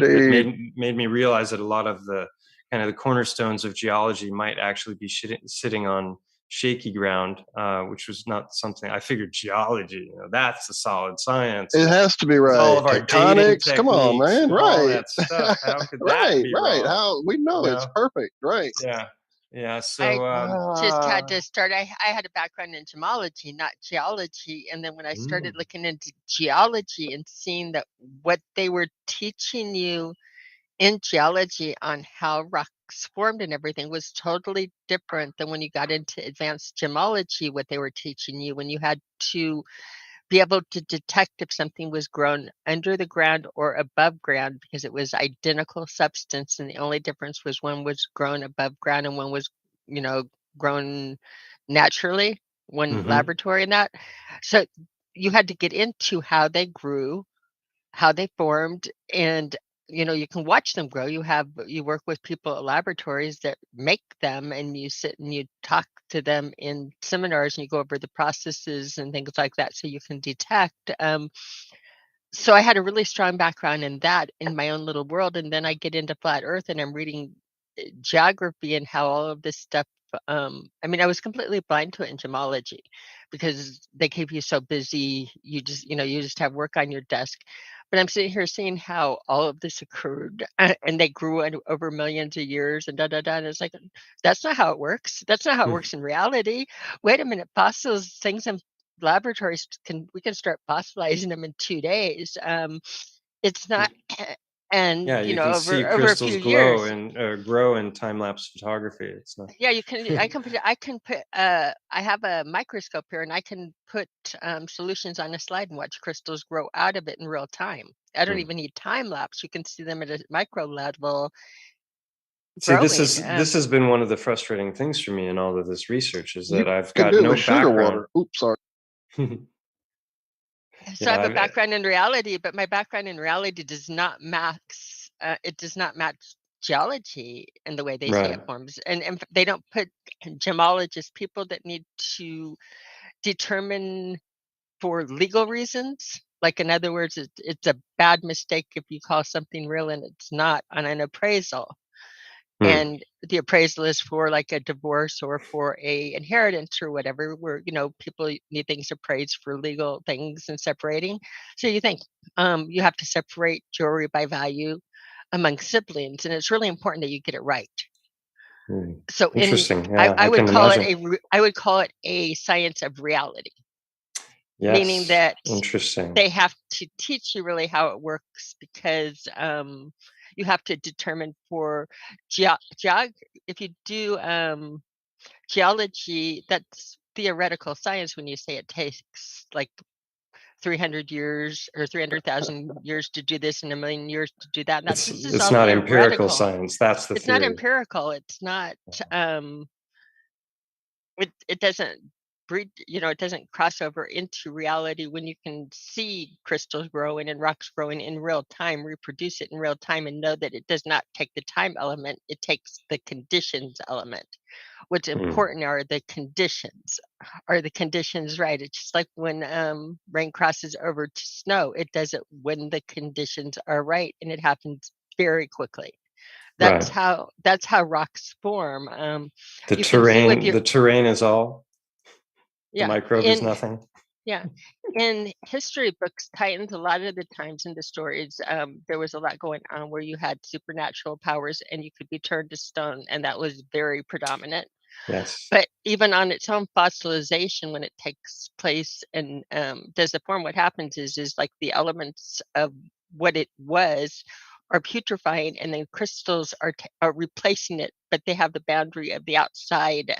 made me realize that a lot of the kind of the cornerstones of geology might actually be sitting on shaky ground, which was not something I figured. Geology, that's a solid science. It has to be right. All of our tectonics, come on, man, right? All that stuff. How could that be right? wrong? How we know it's perfect, right? Yeah. So I just had to start. I had a background in gemology, not geology, and then when I started looking into geology and seeing that what they were teaching you in geology on how rocks formed and everything was totally different than when you got into advanced gemology. What they were teaching you, when you had to be able to detect if something was grown under the ground or above ground, because it was identical substance, and the only difference was one was grown above ground and one was, grown naturally, one laboratory and that. So you had to get into how they grew, how they formed, and you can watch them grow. You work with people at laboratories that make them, and you sit and you talk to them in seminars, and you go over the processes and things like that so you can detect. So I had a really strong background in that in my own little world, and then I get into flat earth and I'm reading geography and how all of this stuff, I was completely blind to it in gemology because they keep you so busy. You just have work on your desk. But I'm sitting here seeing how all of this occurred, and they grew over millions of years, and and it's like, that's not how it works. That's not how it works in reality. Wait a minute, fossils, things in laboratories, we can start fossilizing them in 2 days. It's not, and you can see over a crystals few glow years. and grow in time-lapse photography. It's not. Yeah, you can. I can put. I have a microscope here, and I can put solutions on a slide and watch crystals grow out of it in real time. I don't even need time lapse. You can see them at a micro level. See, this has been one of the frustrating things for me in all of this research is that I've got no sugar background. water. Oops, sorry. So I have a Yeah, background in reality, but my background in reality does not match. It does not match geology in the way they say right. it forms, and they don't put gemologists, people that need to determine for legal reasons. Like, in other words, it's a bad mistake if you call something real and it's not on an appraisal. Hmm. And the appraisal is for like a divorce or for a inheritance or whatever, where, you know, people need things appraised for legal things and separating. So you think you have to separate jewelry by value among siblings, and it's really important that you get it right. Hmm. So Interesting. Yeah, I I would can call imagine. I would call it a science of reality, meaning Yes. that Interesting. they have to teach you really how it works, because you have to determine for if you do geology, that's theoretical science when you say it takes like 300 years or 300,000 years to do this and a million years to do that. And this is It's all not empirical theoretical. science. That's the It's not theory. empirical. It's not it doesn't breed, you know, it doesn't cross over into reality when you can see crystals growing and rocks growing in real time, reproduce it in real time, and know that it does not take the time element, it takes the conditions element. What's Hmm. important are the conditions. Are the conditions right? It's just like when rain crosses over to snow, it does it when the conditions are right, and it happens very quickly. Right. That's how rocks form. The You can see with your terrain is all. The yeah microbe is nothing. Yeah. In history books, Titans, a lot of the times in the stories, there was a lot going on where you had supernatural powers and you could be turned to stone, and that was very predominant. Yes. But even on its own fossilization, when it takes place and does the form, what happens is like the elements of what it was are putrefying, and then crystals are replacing it, but they have the boundary of the outside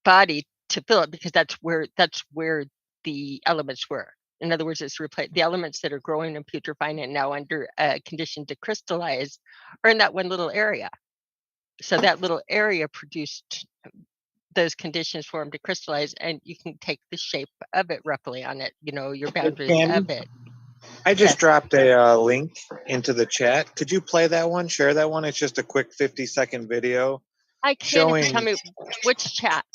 body to fill it, because that's where the elements were. In other words, it's the elements that are growing and putrefying and now under a condition to crystallize are in that one little area. So that little area produced those conditions for them to crystallize, and you can take the shape of it roughly on it, you know, your boundaries of it. I just Yes. dropped a link into the chat. Could you play that one? Share that one? It's just a quick 50-second video I can if you showing tell me which chat.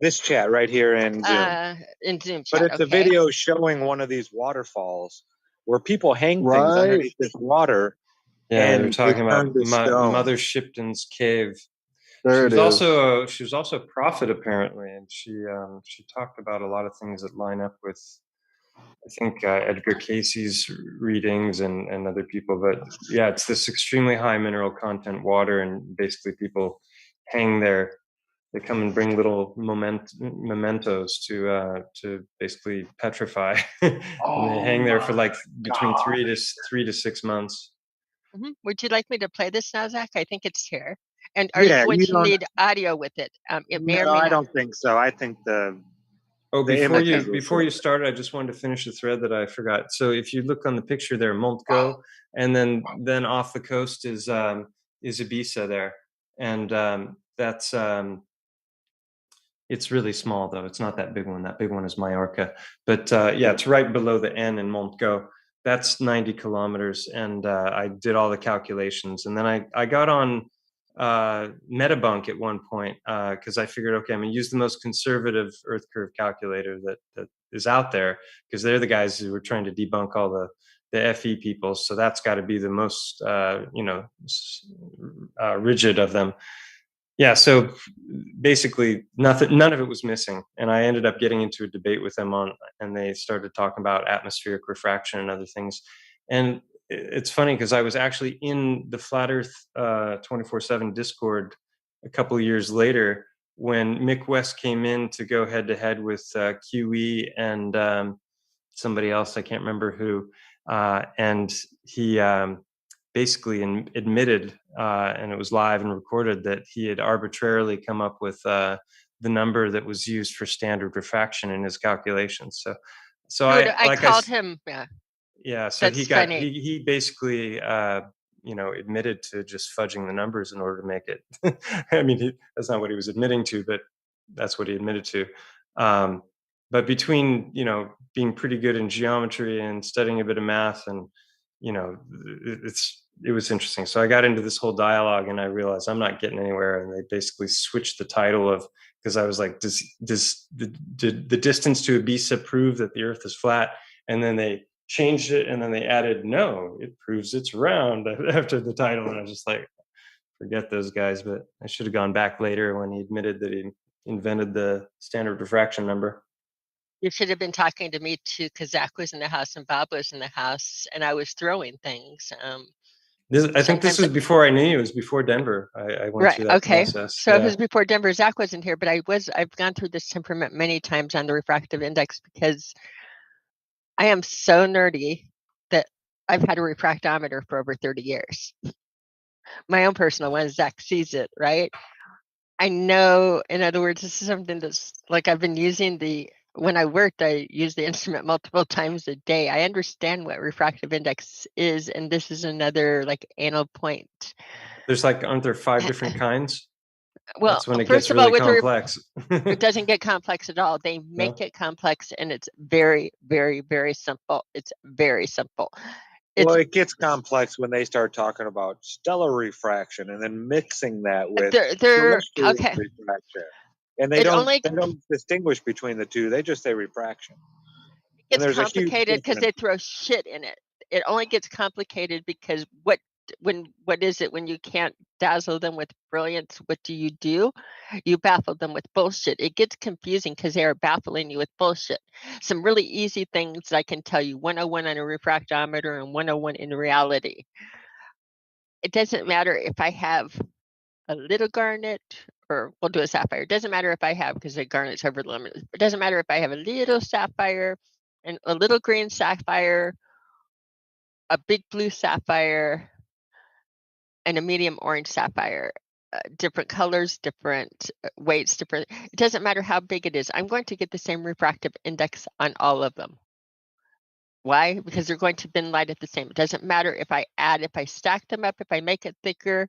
this chat right here in Zoom. In Zoom But chat. it's a Okay. video showing one of these waterfalls where people hang things Right. underneath this water. Yeah, they were And talking they about turned to stone. Mother Shipton's cave. There it is. She was also a prophet apparently, and she talked about a lot of things that line up with, I think, Edgar Casey's readings and other people. But yeah, it's this extremely high mineral content water, and basically people hang there. They come and bring little mementos to basically petrify, and they hang there for like between 3 to 6 months. Would you like me to play this now, Zach? I think it's here. And Yeah, would you you don't. need audio with it? It may or No, may I not. don't think so. I think the Before images you started, I just wanted to finish the thread that I forgot. So if you look on the picture there, Montgo, and then off the coast is Ibiza there, and that's it's really small though. It's not that big one. That big one is Mallorca. But yeah, it's right below the N in Montgo. That's 90 kilometers, and I did all the calculations, and then I got on Metabunk at one point because I figured, okay, I'm gonna use the most conservative Earth curve calculator that is out there, because they're the guys who were trying to debunk all the FE people. So that's got to be the most rigid of them. Yeah, so basically none of it was missing, and I ended up getting into a debate with them and they started talking about atmospheric refraction and other things. And it's funny because I was actually in the Flat Earth 24/7 Discord a couple of years later when Mick West came in to go head to head with QE and somebody else, I can't remember who, and he basically admitted, and it was live and recorded, that he had arbitrarily come up with the number that was used for standard refraction in his calculations. So I called him. Yeah, so That's funny. he basically admitted to just fudging the numbers in order to make it. I mean, that's not what he was admitting to, but that's what he admitted to. but between, being pretty good in geometry and studying a bit of math, and it was interesting. So I got into this whole dialogue, and I realized I'm not getting anywhere. And they basically switched the title of, because I was like, does the distance to Ibiza prove that the Earth is flat? And then they changed it, and then they added, no, it proves it's round after the title. And I was just like, forget those guys. But I should have gone back later when he admitted that he invented the standard refraction number. You should have been talking to me too, because Zach was in the house and Bob was in the house, and I was throwing things. I think this was before I knew you. It was before Denver. I went through that process. So it was before Denver. Zach wasn't here, but I've gone through this temperament many times on the refractive index, because I am so nerdy that I've had a refractometer for over 30 years. My own personal one. Zach sees it, right? I know, in other words, this is something that's like I've been using when I worked, I used the instrument multiple times a day. I understand what refractive index is, and this is another like anal point. There's aren't there 5 different kinds? Well, that's when it first gets of all, really complex. It doesn't get complex at all. They make it complex, and it's very, very, very simple. It's very simple. It gets complex when they start talking about stellar refraction and then mixing that with terrestrial refraction. And they don't distinguish between the two. They just say refraction. It gets complicated because they throw shit in it. It only gets complicated because what is it when you can't dazzle them with brilliance? What do? You baffle them with bullshit. It gets confusing because they are baffling you with bullshit. Some really easy things I can tell you: 101 on a refractometer and 101 in reality. It doesn't matter if I have a little garnet, or we'll do a sapphire. It doesn't matter if I have, because the garnet's over the limit. It doesn't matter if I have a little sapphire and a little green sapphire, a big blue sapphire, and a medium orange sapphire. Different colors, different weights, different. It doesn't matter how big it is. I'm going to get the same refractive index on all of them. Why? Because they're going to bend light at the same. It doesn't matter if I stack them up, if I make it thicker,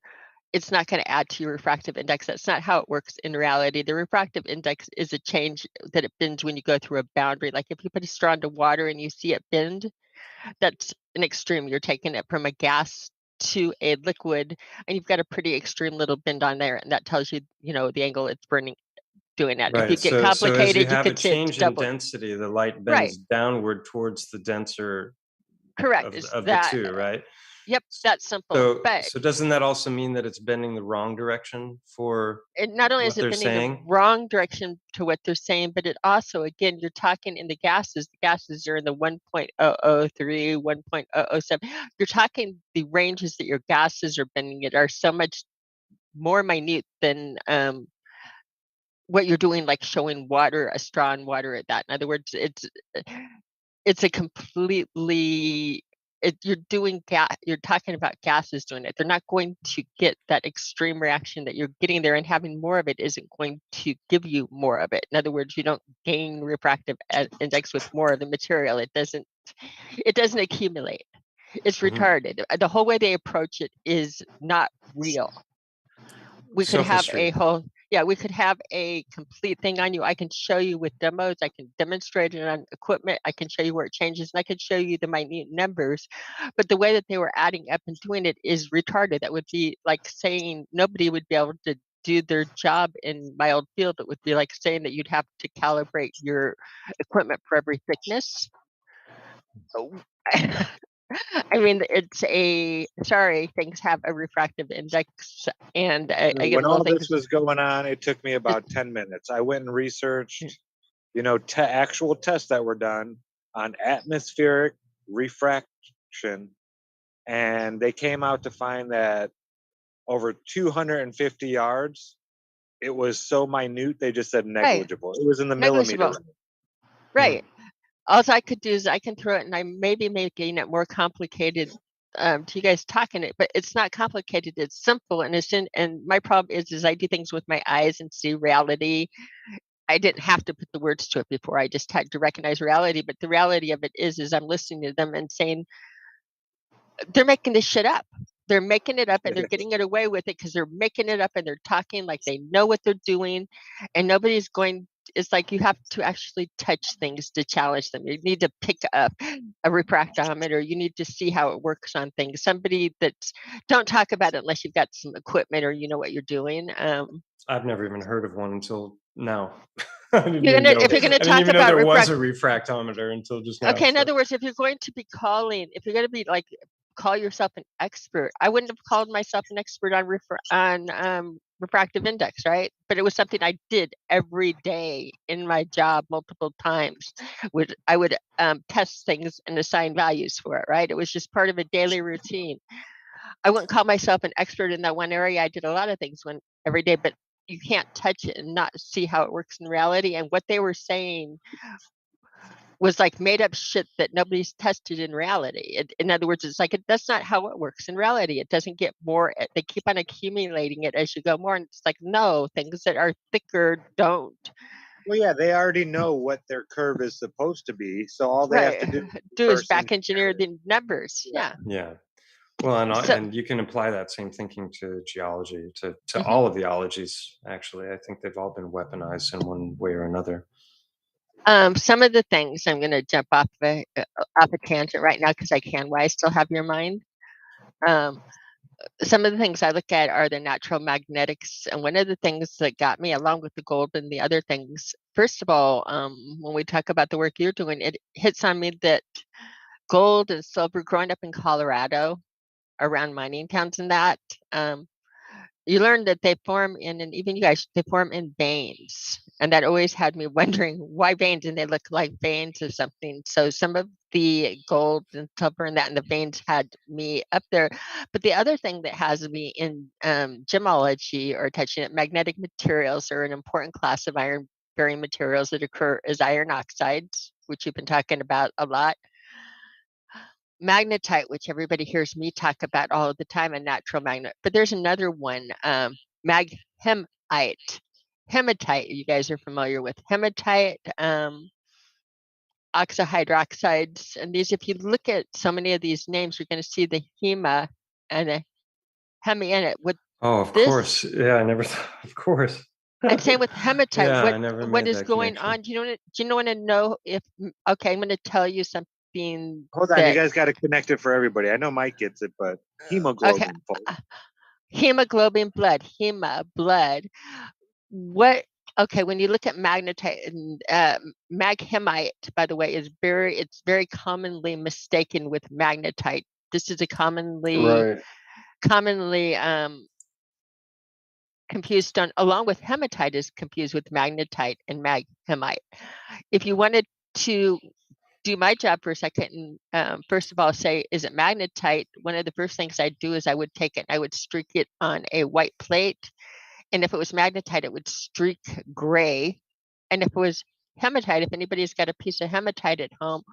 it's not going to add to your refractive index. That's not how it works in reality. The refractive index is a change that it bends when you go through a boundary. Like if you put a straw into water and you see it bend, that's an extreme. You're taking it from a gas to a liquid, and you've got a pretty extreme little bend on there, and that tells you, the angle it's burning, doing that. Right. If you get complicated, so as you have could a change in density, the light bends downward towards the denser correct of the two, right? Yep, that's simple. So doesn't that also mean that it's bending the wrong direction for it? Not only is it bending the wrong direction to what they're saying, but it also, again, you're talking in the gases. The gases are in the 1.003, 1.007. You're talking the ranges that your gases are bending it are so much more minute than what you're doing, like showing a straw in water at that. In other words, it's a completely you're talking about gases doing it. They're not going to get that extreme reaction that you're getting there, and having more of it isn't going to give you more of it. In other words, you don't gain refractive index with more of the material. It doesn't accumulate. It's retarded. The whole way they approach it is not real. We could have we could have a complete thing on you. I can show you with demos. I can demonstrate it on equipment. I can show you where it changes, and I can show you the minute numbers. But the way that they were adding up and doing it is retarded. That would be like saying nobody would be able to do their job in my old field. It would be like saying that you'd have to calibrate your equipment for every thickness. I mean, things have a refractive index, and I get when all this was going on, it took me about 10 minutes. I went and researched, actual tests that were done on atmospheric refraction, and they came out to find that over 250 yards, it was so minute, they just said negligible. It was in the millimeter. Right. All I could do is I can throw it, and I may be making it more complicated to you guys talking it, but it's not complicated. It's simple, and and my problem is I do things with my eyes and see reality. I didn't have to put the words to it before. I just had to recognize reality. But the reality of it is I'm listening to them and saying they're making this shit up. They're making it up, and they're getting it away with it because they're making it up, and they're talking like they know what they're doing, and nobody's going it's like you have to actually touch things to challenge them. You need to pick up a refractometer. You need to see how it works on things. Somebody that's don't talk about it unless you've got some equipment or you know what you're doing. I've never even heard of one until now. I didn't You're even gonna know, if you're gonna I didn't talk even know about there was a refractometer until just now. Okay, in so. other words, if you're going to be calling, if you're going to be like call yourself an expert, I wouldn't have called myself an expert on refractive index, right? But it was something I did every day in my job multiple times. I would test things and assign values for it, right? It was just part of a daily routine. I wouldn't call myself an expert in that one area. I did a lot of things every day, but you can't touch it and not see how it works in reality. And what they were saying was like made up shit that nobody's tested in reality. In other words, it's like that's not how it works in reality. It doesn't get more. They keep on accumulating it as you go more, and it's like no, things that are thicker don't. Well, yeah, they already know what their curve is supposed to be, so all they have to do is back engineer the numbers. Yeah. Yeah. Well, and you can apply that same thinking to geology, to all of the ologies. Actually, I think they've all been weaponized in one way or another. Some of the things I'm going to jump off a tangent right now because I can. Why I still have your mind. Some of the things I look at are the natural magnetics, and one of the things that got me, along with the gold and the other things. First of all, when we talk about the work you're doing, it hits on me that gold and silver, growing up in Colorado, around mining towns, and that. You learn that they form and even you guys, they form in veins. And that always had me wondering why veins, and they look like veins or something. So some of the gold and silver and that and the veins had me up there. But the other thing that has me in gemology or touching it, magnetic materials are an important class of iron bearing materials that occur as iron oxides, which you've been talking about a lot. Magnetite, which everybody hears me talk about all the time, a natural magnet. But there's another one, hematite. Hematite, you guys are familiar with hematite, oxyhydroxides. And these, if you look at so many of these names, you're going to see the hema and the hemi in it. Of course. Yeah, I never thought, of course. And same with hematite. Yeah, what is going on? Do you want to know if, okay, I'm going to tell you something. Hold on, you guys got to connect it for everybody. I know Mike gets it, but hemoglobin. Okay. Hemoglobin, blood, blood. Okay, when you look at magnetite and maghemite, by the way, it's very commonly mistaken with magnetite. This is a commonly confused along with hematite is confused with magnetite and maghemite. If you wanted to do my job for a second and first of all say, is it magnetite? One of the first things I'd do is I would take it, I would streak it on a white plate. And if it was magnetite, it would streak gray. And if it was hematite, if anybody's got a piece of hematite at home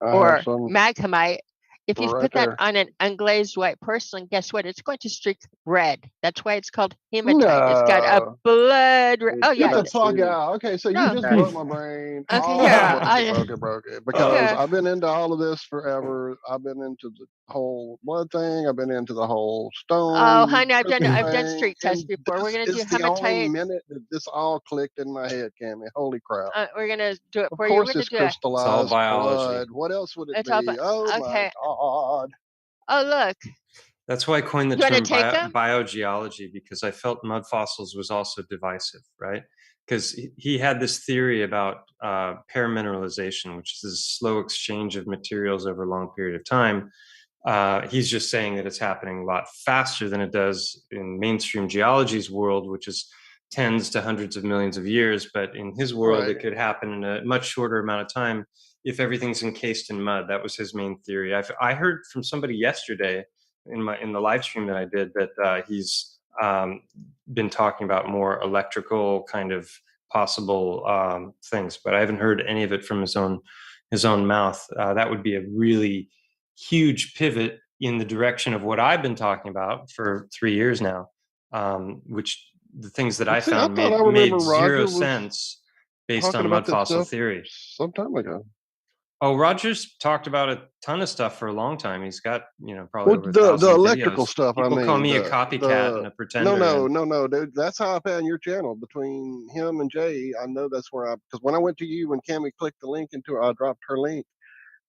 or maghemite, if you put that on an unglazed white porcelain, guess what? It's going to streak red. That's why it's called hematite. No. It's got a blood. Oh, yeah. Get the fuck out. Okay, so you just broke my brain. Okay, broke it. Because I've been into all of this forever. I've been into the whole blood thing. I've been into the whole stone. Oh, honey, I've done streak tests before. We're going to do hematite. The only minute that this all clicked in my head, Cammy. Holy crap. We're going to do it for you. Of course it's crystallized it's all biology. blood. What else would it be? Oh, my God. Oh, look. That's why I coined the term bio-geology, because I felt mud fossils was also divisive, right? Because he had this theory about paramineralization, which is this slow exchange of materials over a long period of time. He's just saying that it's happening a lot faster than it does in mainstream geology's world, which is tens to hundreds of millions of years. But in his world, it could happen in a much shorter amount of time if everything's encased in mud. That was his main theory. I heard from somebody yesterday in the live stream that I did that he's been talking about more electrical kind of possible things, but I haven't heard any of it from his own mouth. That would be a really huge pivot in the direction of what I've been talking about for 3 years now, which the things that I found made zero sense based on mud fossil theory. Some time ago. Oh, Roger's talked about a ton of stuff for a long time. He's got, probably Well, over the 1,000 electrical videos. stuff. People I call mean, me a copycat and a pretender. no, dude. That's how I found your channel. Between him and Jay, I know that's where because when I went to you, when Cammy clicked the link into her, I dropped her link,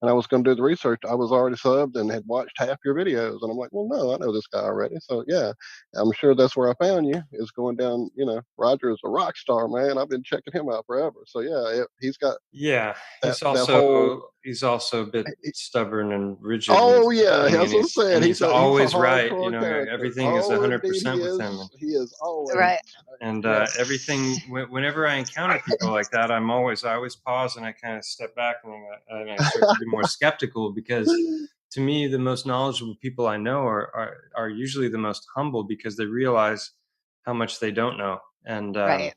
and I was going to do the research. I was already subbed and had watched half your videos, and I'm like, well, no, I know this guy already. So yeah, I'm sure that's where I found you. Is going down. Roger is a rock star, man. I've been checking him out forever. So yeah, he's got Yeah, that he's whole. also a bit stubborn and rigid. Oh yeah, I that's mean, what I'm saying. and He's he's a always right. hardcore character. Everything is Oh, indeed, 100% with him. he is always Right. And yes. everything, whenever I encounter people like that, I always pause and I kind of step back and I start to be more skeptical, because to me, the most knowledgeable people I know are usually the most humble, because they realize how much they don't know. And, Right.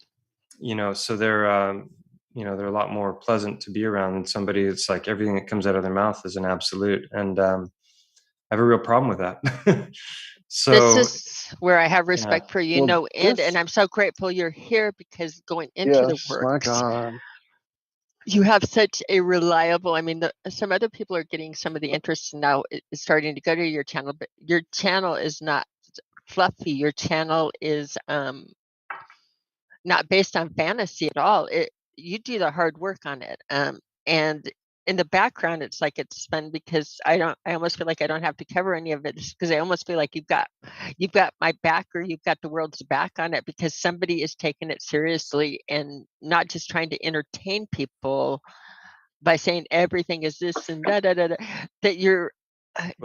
so they're a lot more pleasant to be around than somebody that's like everything that comes out of their mouth is an absolute. And I have a real problem with that. So this is where I have respect for you, Well, and this- I'm so grateful you're here, because going into the yes, my works, God. you have such a reliable. I mean, some other people are getting some of the interest now is starting to go to your channel, but your channel is not fluffy. Your channel is not based on fantasy at all. You do the hard work on it, and in the background it's like it's fun, because I almost feel like I don't have to cover any of it, because I almost feel like you've got my back, or you've got the world's back on it, because somebody is taking it seriously and not just trying to entertain people by saying everything is this and that you're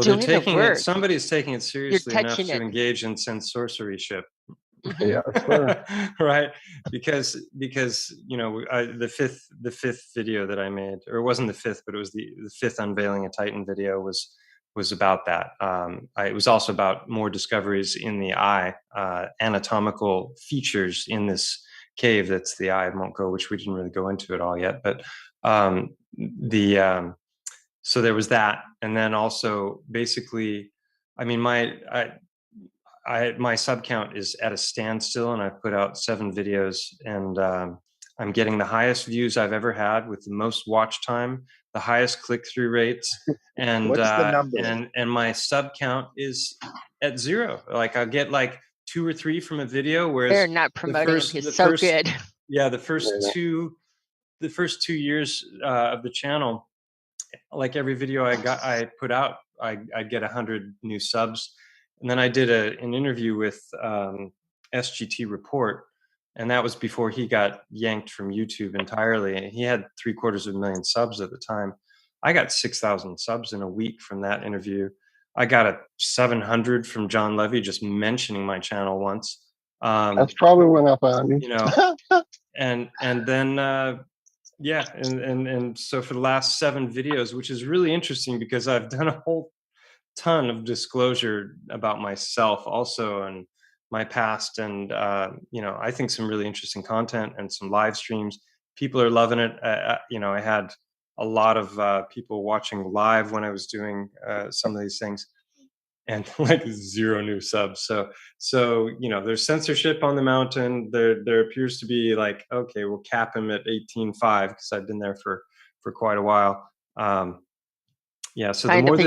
doing the work. Somebody's taking it seriously enough touching to it. engage in sense sorceryship. Yeah, sure. Right, because the fifth video that I made, or it wasn't the fifth, but it was the fifth unveiling a Titan video, was about that. It was also about more discoveries in the eye, anatomical features in this cave that's the eye of Mount Go, which we didn't really go into at all yet. But so there was that, and then also basically, I mean, my sub count is at a standstill, and I put out 7 videos, and I'm getting the highest views I've ever had, with the most watch time, the highest click-through rates, and What's the number? and my sub count is at 0. Like I'll get like 2 or 3 from a video, whereas They're not promoting him. He's so good. Yeah, the first 2 years of the channel, like every video I put out, I'd get 100 new subs. And then I did an interview with SGT Report, and that was before he got yanked from YouTube entirely. And he had 750,000 subs at the time. I got 6,000 subs in a week from that interview. I got a 700 from John Levy just mentioning my channel once. That's probably when I found you. And then yeah, and so for the last 7 videos, which is really interesting, because I've done a whole ton of disclosure about myself also, and my past, and I think some really interesting content and some live streams. People are loving it. I had a lot of people watching live when I was doing some of these things, and like 0 new subs. So there's censorship on the mountain. There appears to be like, okay, we'll cap him at 18.5, because I've been there for quite a while. Yeah, so the more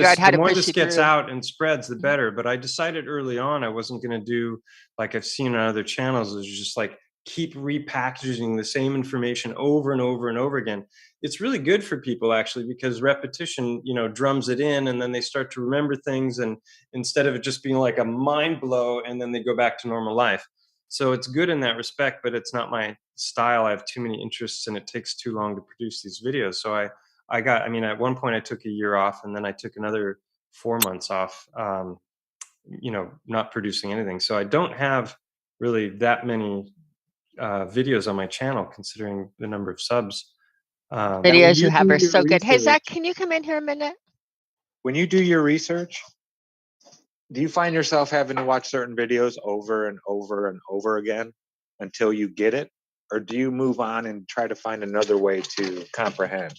this gets out and spreads, the better. But I decided early on I wasn't going to do like I've seen on other channels, is just like keep repackaging the same information over and over and over again. It's really good for people, actually, because repetition, drums it in, and then they start to remember things, and instead of it just being like a mind blow, and then they go back to normal life. So it's good in that respect, but it's not my style. I have too many interests, and it takes too long to produce these videos. So at one point I took a year off, and then I took another 4 months off, not producing anything. So I don't have really that many videos on my channel, considering the number of subs. Videos you have are so good. Hey, Zach, can you come in here a minute? When you do your research, do you find yourself having to watch certain videos over and over and over again until you get it? Or do you move on and try to find another way to comprehend?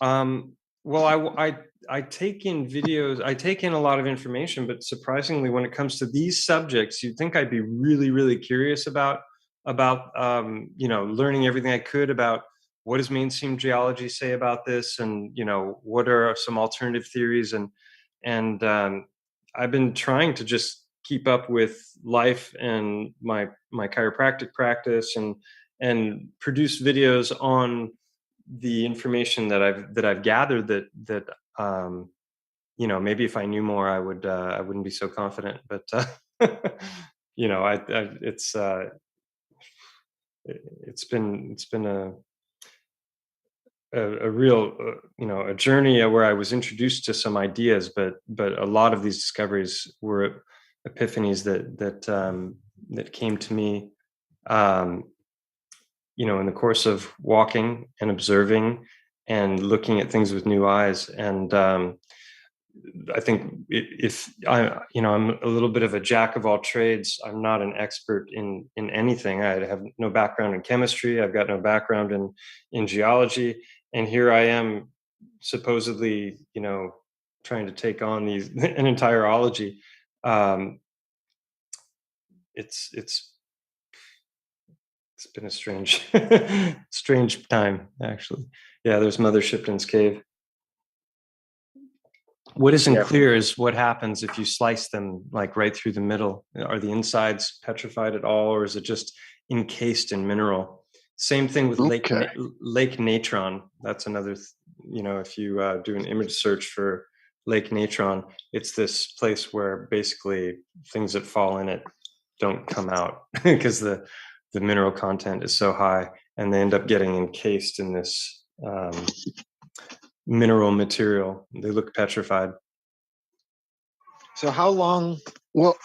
Well, I take in videos, I take in a lot of information, but surprisingly, when it comes to these subjects, you'd think I'd be really, really curious about learning everything I could about what does mainstream geology say about this, and what are some alternative theories, and I've been trying to just keep up with life and my chiropractic practice, and produce videos on the information that I've gathered, that maybe if I knew more, I wouldn't be so confident, but it's been a real a journey where I was introduced to some ideas, but a lot of these discoveries were epiphanies that came to me in the course of walking and observing and looking at things with new eyes. And I think if I'm a little bit of a jack of all trades. I'm not an expert in anything. I have no background in chemistry. I've got no background in geology. And here I am, supposedly, trying to take on an entire ology. It's been a strange time, actually. Yeah, there's Mother Shipton's cave. What isn't clear is what happens if you slice them like right through the middle. Are the insides petrified at all, or is it just encased in mineral? Same thing with Lake Natron. That's another, if you do an image search for Lake Natron, it's this place where basically things that fall in it don't come out because the mineral content is so high, and they end up getting encased in this mineral material. They look petrified. So how long? Well,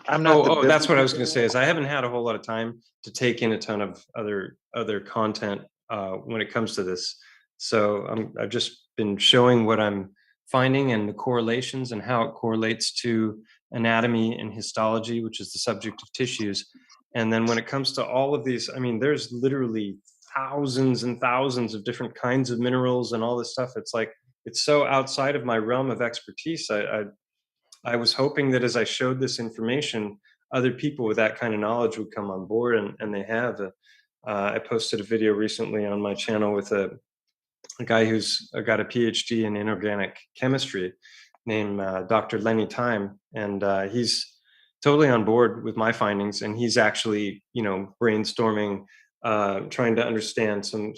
I'm not. That's what I was going to say. Is I haven't had a whole lot of time to take in a ton of other content when it comes to this. So I've just been showing what I'm finding and the correlations and how it correlates to anatomy and histology, which is the subject of tissues. And then when it comes to all of these, I mean, there's literally thousands and thousands of different kinds of minerals and all this stuff. It's like, it's so outside of my realm of expertise. I was hoping that as I showed this information, other people with that kind of knowledge would come on board, and they have. I posted a video recently on my channel with a guy who's got a PhD in inorganic chemistry named Dr. Lenny Time, and he's totally on board with my findings, and he's actually, brainstorming, trying to understand some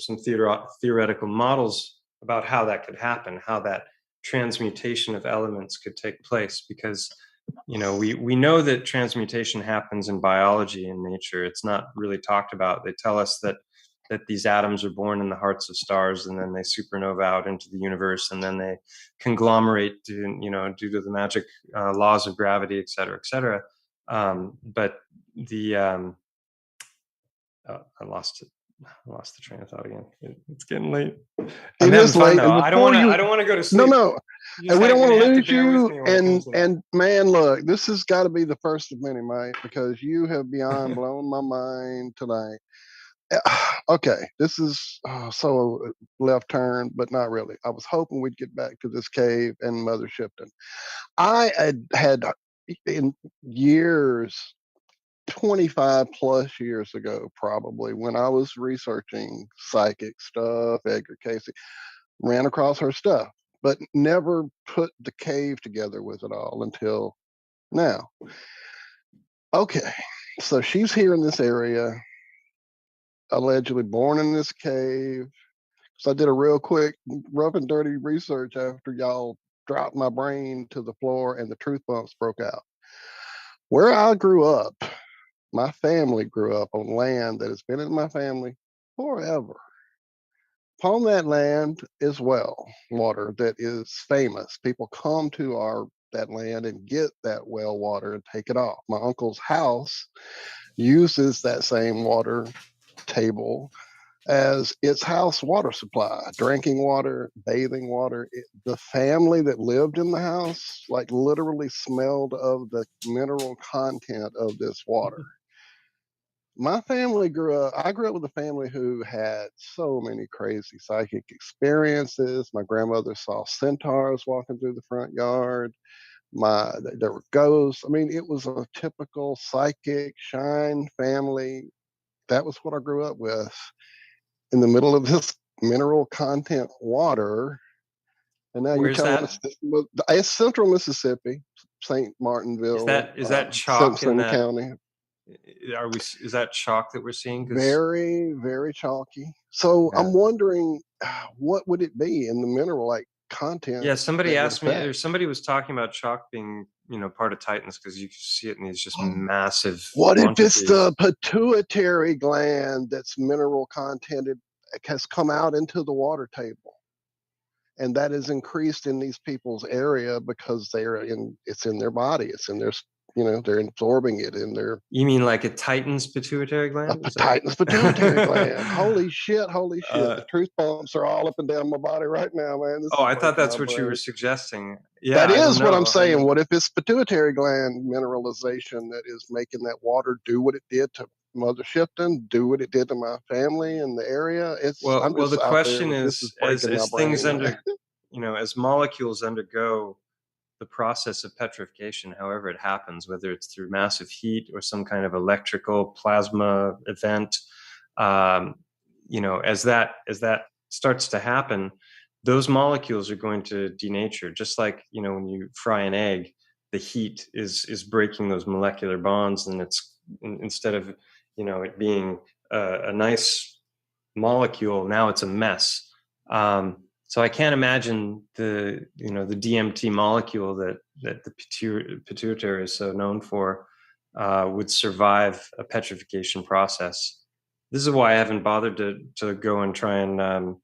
theoretical models about how that could happen, how that transmutation of elements could take place, because we know that transmutation happens in biology and nature. It's not really talked about. They tell us that these atoms are born in the hearts of stars, and then they supernova out into the universe, and then they conglomerate due to the magic laws of gravity, et cetera, et cetera. But I lost the train of thought again. It's getting late. It is late. And I don't want to go to sleep. No. And we don't want to lose you. And man, look, this has got to be the first of many, Mike, because you have beyond blown my mind tonight. Okay, this is so left turn, but not really. I was hoping we'd get back to this cave and Mother Shipton. I had in years, 25 plus years ago, probably, when I was researching psychic stuff, Edgar Casey, ran across her stuff, but never put the cave together with it all until now. Okay, so she's here in this area, allegedly born in this cave. So I did a real quick rough and dirty research after y'all dropped my brain to the floor and the truth bumps broke out. Where I grew up, my family grew up on land that has been in my family forever. Upon that land is well water that is famous. People come to that land and get that well water and take it off. My uncle's house uses that same water table as its house water supply, drinking water, bathing water. The family that lived in the house, like, literally smelled of the mineral content of this water. My family I grew up with a family who had so many crazy psychic experiences. My grandmother saw centaurs walking through the front yard. There were ghosts. I mean, it was a typical psychic shine family. That was what I grew up with in the middle of this mineral content water. And now you're Where's telling that? us it's central Mississippi, St. Martinville, Is that chalk in Simpson that? County. Is that chalk that we're seeing? Very, very chalky. So Yeah. I'm wondering, what would it be in the mineral like content? Yeah, somebody that would asked me, or affect? somebody was talking about chalk being, part of Titans because you can see it in these just massive What if it's quantities. the pituitary gland that's mineral contented has come out into the water table? And that is increased in these people's area because it's in their body. It's in their, they're absorbing it in their. You mean like a Titan's pituitary gland? Titan's pituitary gland. Holy shit. The truth bumps are all up and down my body right now, man. I thought that's what you were suggesting. Yeah, that is what I'm saying. What if it's pituitary gland mineralization that is making that water do what it did to Mother Shipton, do what it did to my family in the area? The question is, as things as molecules undergo the process of petrification, however it happens, whether it's through massive heat or some kind of electrical plasma event, as that starts to happen, those molecules are going to denature. Just like when you fry an egg, the heat is breaking those molecular bonds, and it's instead of it being a nice molecule, now it's a mess. So I can't imagine the DMT molecule that the pituitary is so known for would survive a petrification process. This is why I haven't bothered to go and try and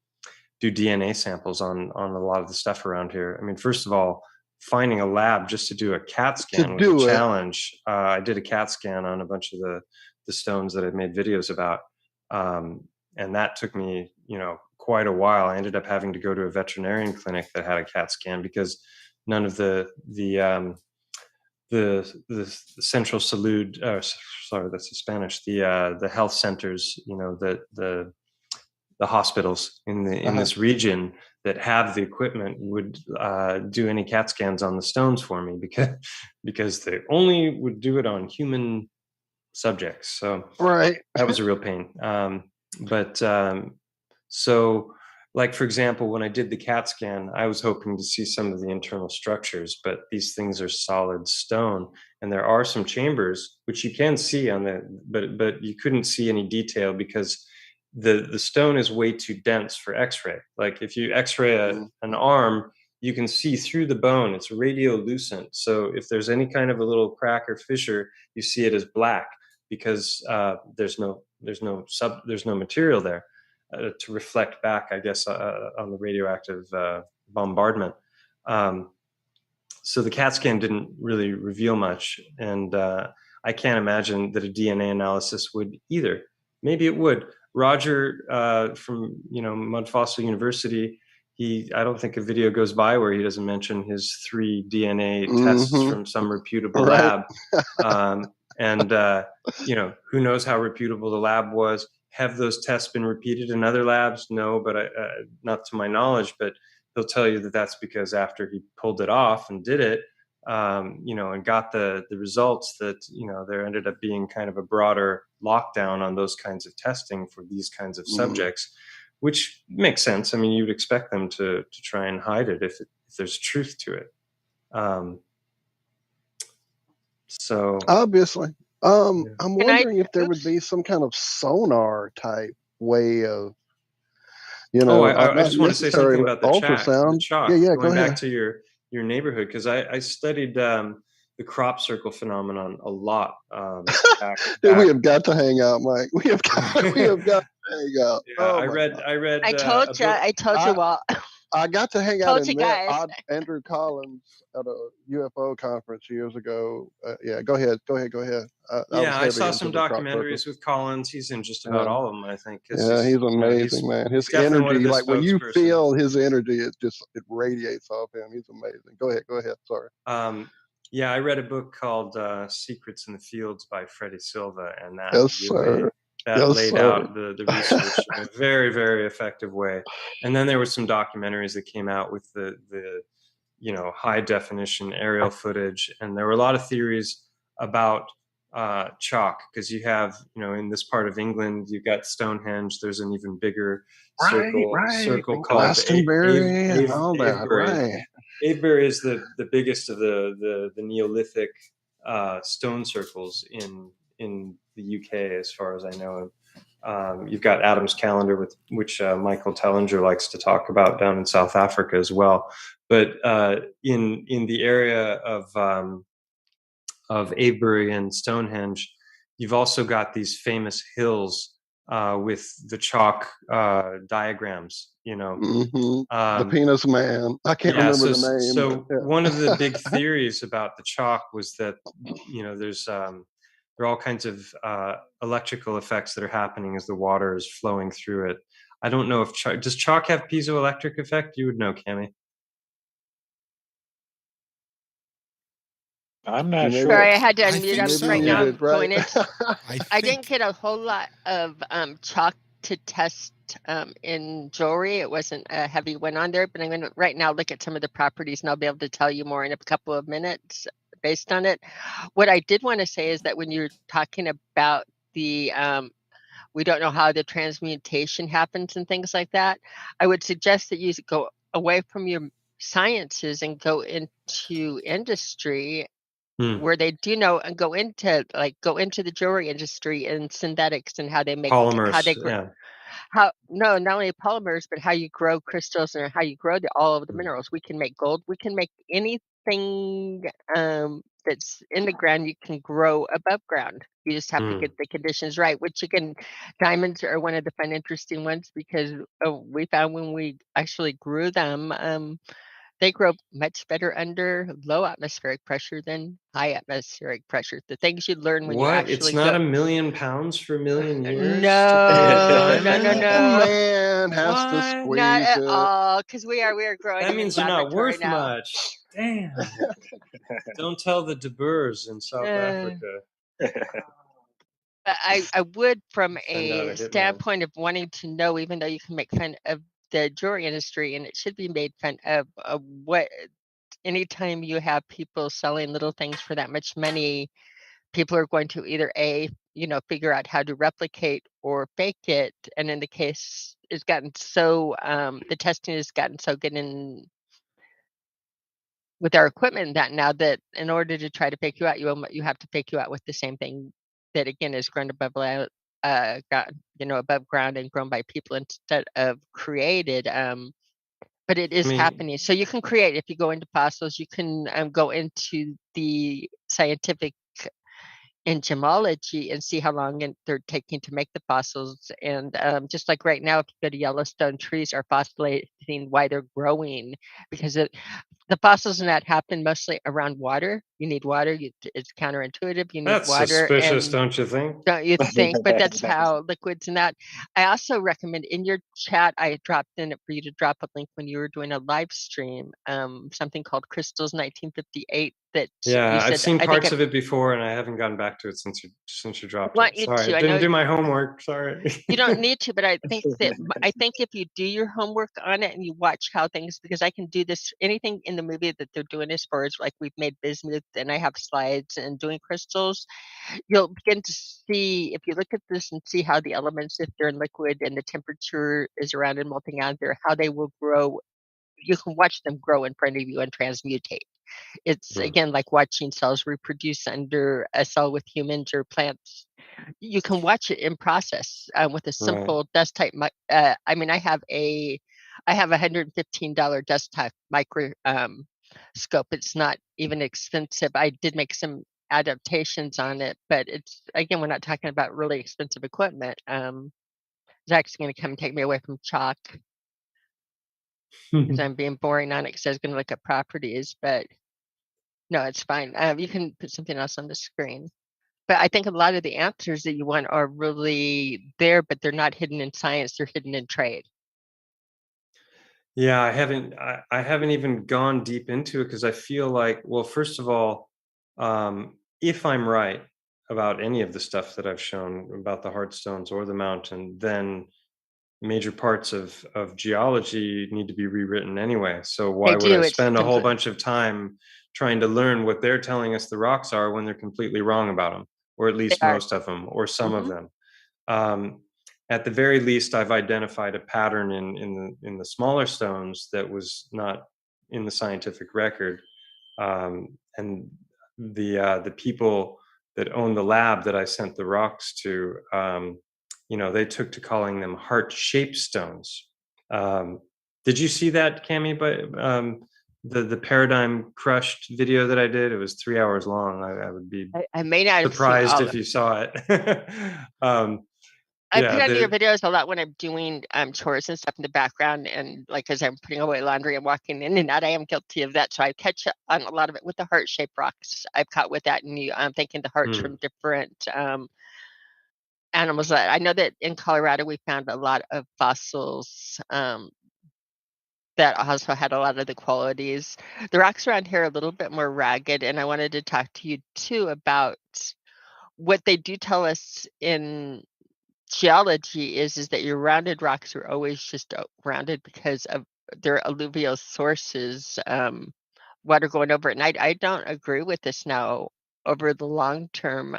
do DNA samples on a lot of the stuff around here. I mean, first of all, finding a lab just to do a CAT scan was a challenge. I did a CAT scan on a bunch of the stones that I've made videos about, and that took me quite a while. I ended up having to go to a veterinarian clinic that had a CAT scan because none of the central salud, sorry, that's the Spanish, the health centers, the hospitals in this region that have the equipment would do any CAT scans on the stones for me because they only would do it on human subjects. So that was a real pain. So, like, for example, when I did the CAT scan, I was hoping to see some of the internal structures, but these things are solid stone. And there are some chambers, which you can see but you couldn't see any detail because the stone is way too dense for X-ray. Like if you X-ray an arm, you can see through the bone. It's radiolucent. So if there's any kind of a little crack or fissure, you see it as black because there's no material there. To reflect back, I guess, on the radioactive bombardment. So the CAT scan didn't really reveal much, and I can't imagine that a DNA analysis would either. Maybe it would. Roger from Mud Fossil University, I don't think a video goes by where he doesn't mention his 3 DNA tests from some reputable lab. And who knows how reputable the lab was. Have those tests been repeated in other labs? No, but not to my knowledge. But he'll tell you that that's because after he pulled it off and did it, and got the results, that there ended up being kind of a broader lockdown on those kinds of testing for these kinds of subjects, which makes sense. I mean, you'd expect them to try and hide it if there's truth to it. So obviously. I'm wondering if there would be some kind of sonar type way of, I just want to say something about the ultrasound. chalk. Yeah, going back to your neighborhood, because I studied the crop circle phenomenon a lot. Dude, we have got to hang out, Mike. We have got to hang out. Yeah, I read. I told you all. I got to hang out and met Andrew Collins at a UFO conference years ago. Go ahead. I saw some documentaries with Collins. He's in just about all of them, I think. Yeah, he's amazing, man. His energy, like when you feel his energy, it radiates off him. He's amazing. Go ahead. Sorry. I read a book called Secrets in the Fields by Freddie Silva, and that laid out the research in a very, very effective way. And then there were some documentaries that came out with the high definition aerial footage, and there were a lot of theories about chalk, because you have, in this part of England, you've got Stonehenge. There's an even bigger circle Right. And called Glastonbury and all that. Avebury. Right. Avebury is the biggest of the Neolithic stone circles in the UK, as far as I know. You've got Adam's Calendar, which Michael Tellinger likes to talk about, down in South Africa as well. But in the area of Avebury and Stonehenge, you've also got these famous hills with the chalk diagrams. The Penis Man. I can't Yeah, remember so the name. so Yeah. one of the big theories about the chalk was that there's there are all kinds of electrical effects that are happening as the water is flowing through it. I don't know if does chalk have piezoelectric effect? You would know, Cami. I'm not You sure. Sorry, I had to I unmute. think I'm so. right now Muted, right? going into. I I think didn't get a whole lot of chalk to test in jewelry. It wasn't a heavy one on there, but I'm going to right now look at some of the properties, and I'll be able to tell you more in a couple of minutes based on it. What I did want to say is that when you're talking about the we don't know how the transmutation happens and things like that, I would suggest that you go away from your sciences and go into industry where they do know, and go into the jewelry industry and synthetics and how they make Polymers, grow, yeah. not only polymers, but how you grow crystals and how you grow all of the minerals. We can make gold. We can make anything that's in the ground. You can grow above ground. You just have to get the conditions right. Which again, diamonds are one of the fun, interesting ones, because we found when we actually grew them, they grow much better under low atmospheric pressure than high atmospheric pressure. The things you learn when you What? It's actually not go. £1 million for a million years? No, no, The no. man has to What? squeeze Not at it. all, because we are growing That them in means they're not laboratory worth now. much. Damn. Don't tell the De Boers in South Africa. But I would, from Send out a a hitman. standpoint of wanting to know, even though you can make fun of the jewelry industry, and it should be made fun of, what anytime you have people selling little things for that much money, people are going to either figure out how to replicate or fake it. And in the case, it's gotten so the testing has gotten so good in with our equipment that now that in order to try to fake you out, you have to fake you out with the same thing that again is grown above above ground and grown by people instead of created. But it is happening. So you can create, if you go into fossils, you can go into the scientific entomology and see how long they're taking to make the fossils. And just like right now, if you go to Yellowstone, trees are fossilizating while they're growing, because the fossils in that happen mostly around water. You need water. It's counterintuitive. You need That's water. suspicious, And don't you think? don't you think? But that's how liquids and that. I also recommend in your chat, I dropped in it for you to drop a link when you were doing a live stream, something called Crystals 1958 that Yeah, you I've said, seen I think parts of it before, and I haven't gotten back to it since you dropped want it. you Sorry, to. I I didn't know do my homework. Sorry. you don't need to, but I think if you do your homework on it and you watch how things, because I can do this, anything in the movie that they're doing as far as like we've made bismuth and I have slides and doing crystals, you'll begin to see, if you look at this and see how the elements, if they're in liquid and the temperature is around and melting out there, how they will grow. You can watch them grow in front of you and transmutate. It's again like watching cells reproduce under a cell with humans or plants. You can watch it in process with a simple desktop. I mean, I have a $115 desktop micro scope. It's not even expensive. I did make some adaptations on it, but it's again, we're not talking about really expensive equipment. Zach's going to come take me away from chalk because I'm being boring on it because I was going to look at properties, but no, it's fine. You can put something else on the screen. But I think a lot of the answers that you want are really there, but they're not hidden in science, they're hidden in trade. Yeah, I haven't even gone deep into it because I feel like, well, first of all, if I'm right about any of the stuff that I've shown about the hard stones or the mountain, then major parts of geology need to be rewritten anyway. So why They would I do. It's spend a whole bunch of time trying to learn what they're telling us the rocks are when they're completely wrong about them? or at least They are. most of them, or some of Mhm. them. At the very least, I've identified a pattern in the smaller stones that was not in the scientific record, and the people that own the lab that I sent the rocks to, they took to calling them heart-shaped stones. Um, did you see that, Cami? But the paradigm crushed video that I did, it was 3 hours long. I would be I may not have seen surprised all if of you saw it. um, I put yeah, on your the videos a lot when I'm doing chores and stuff in the background, and like as I'm putting away laundry and walking in and out, I am guilty of that. So I catch on a lot of it with the heart-shaped rocks. I've caught with that, and I'm thinking the hearts hmm. from different animals. I know that in Colorado we found a lot of fossils that also had a lot of the qualities. The rocks around here are a little bit more ragged, and I wanted to talk to you too about what they do tell us in geology is that your rounded rocks are always just rounded because of their alluvial sources, water going over it. And I don't agree with this now over the long term.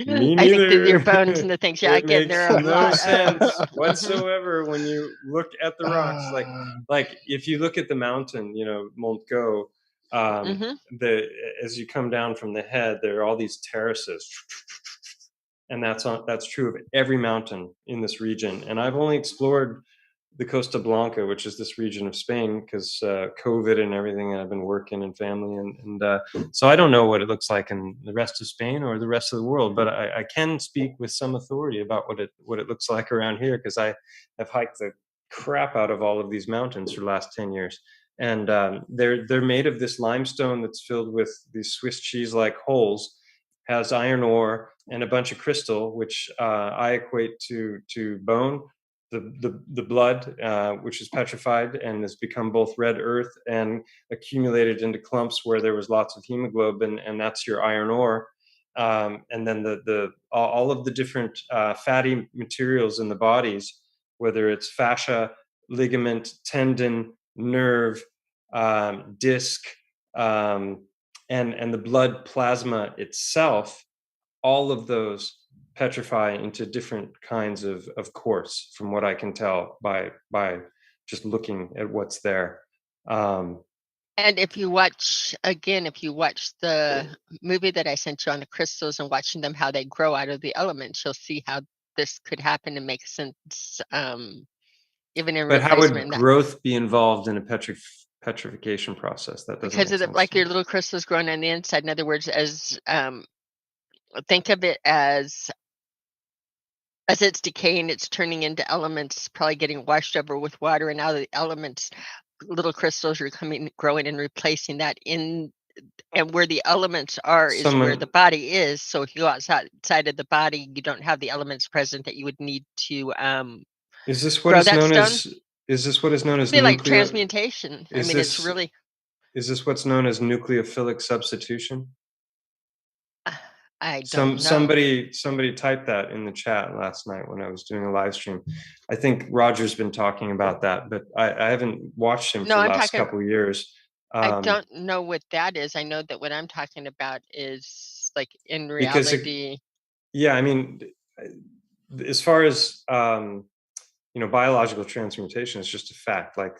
Me I think that your neither. bones and the things, yeah, It again, there makes are a no lot of. sense Mhm, whatsoever when you look at the rocks. Like if you look at the mountain, Mont Go, mhm. the as you come down from the head, there are all these terraces, and that's true of every mountain in this region. And I've only explored the Costa Blanca, which is this region of Spain, because COVID and everything, and I've been working and family, and so I don't know what it looks like in the rest of Spain or the rest of the world, but I can speak with some authority about what it looks like around here, because I have hiked the crap out of all of these mountains for the last 10 years, and they're made of this limestone that's filled with these Swiss cheese like holes, has iron ore and a bunch of crystal, which I equate to bone, the blood, which is petrified and has become both red earth and accumulated into clumps where there was lots of hemoglobin, and that's your iron ore. And then all of the different fatty materials in the bodies, whether it's fascia, ligament, tendon, nerve, disc, and the blood plasma itself, all of those petrify into different kinds of quartz, from what I can tell by just looking at what's there. Um, And if you watch the movie that I sent you on the crystals and watching them how they grow out of the elements, you'll see how this could happen and make sense, even in but how would replacement. And that growth be involved in a petrification process? That doesn't because make of the, sense like to me. your little crystals growing on the inside. In other words, as think of it as it's decaying, it's turning into elements, probably getting washed over with water, and now the elements, little crystals are growing and replacing that in. And where the elements are is where the Someone body is. So if you go outside of the body, you don't have the elements present that you would need to is this what grow is that known stone. as is this what is known It'd as be like nucleo transmutation. I is mean, it's this really. is this what's known as nucleophilic substitution? I don't know. Somebody typed that in the chat last night when I was doing a live stream. I think Roger's been talking about that, but I haven't watched him No, for the I'm last talking. couple of years. I Um, don't know what that is. I know that what I'm talking about is like in because reality. yeah, I mean, as far as biological transmutation is just a fact. Like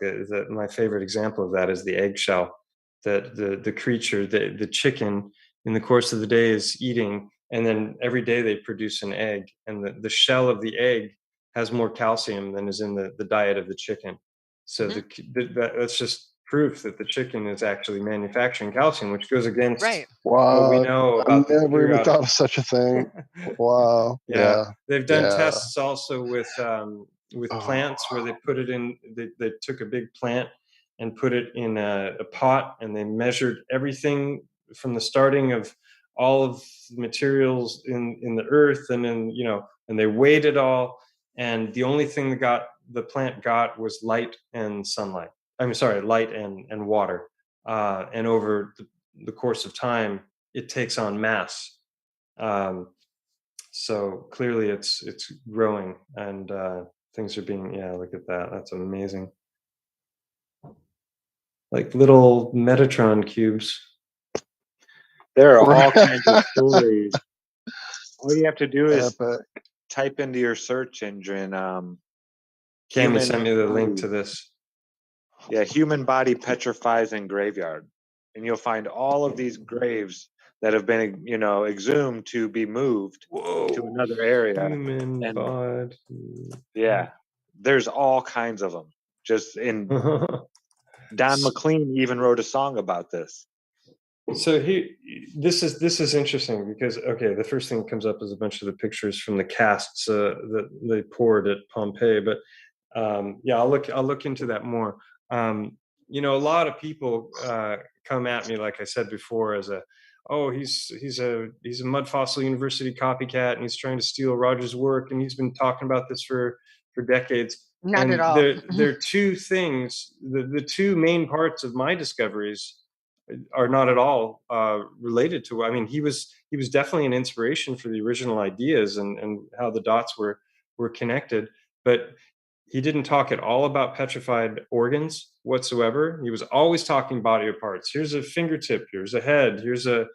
my favorite example of that is the eggshell, that the creature, the chicken, in the course of the day is eating, and then every day they produce an egg, and the shell of the egg has more calcium than is in the diet of the chicken. So Mhm. that's just proof that the chicken is actually manufacturing calcium, which goes against Right. what we Wow. know I about the never even periodic. thought of such a thing. Wow. Yeah, Yeah. they've done Yeah. tests also with Oh, plants where they put it in. They took a big plant and put it in a pot, and they measured everything from the starting of all of the materials in the earth, and then and they weighed it all, and the only thing the plant got was light and sunlight. I'm sorry, light and water. And over the course of time, it takes on mass. Um, so clearly it's growing, and things are being, yeah, look at that, that's amazing, like little Metatron cubes. There are all Right. kinds of stories. All you have to do is Epic. type into your search engine Cammy human sent me the link body. to this. Yeah, human body petrifies in graveyard. And you'll find all of these graves that have been, exhumed to be moved to Whoa. another area. Human And body. yeah, there's all kinds of them. Just in Don McLean even wrote a song about this. So this is interesting because the first thing that comes up is a bunch of the pictures from the casts that they poured at Pompeii. But I'll look into that more. A lot of people come at me, like I said before, as he's a Mud Fossil University copycat and he's trying to steal Roger's work and he's been talking about this for decades. Not And at all. there are two things. The two main parts of my discoveries are not at all related to. I mean, he was definitely an inspiration for the original ideas and how the dots were connected, but he didn't talk at all about petrified organs whatsoever. He was always talking body parts. Here's a fingertip. Here's a head. Here's a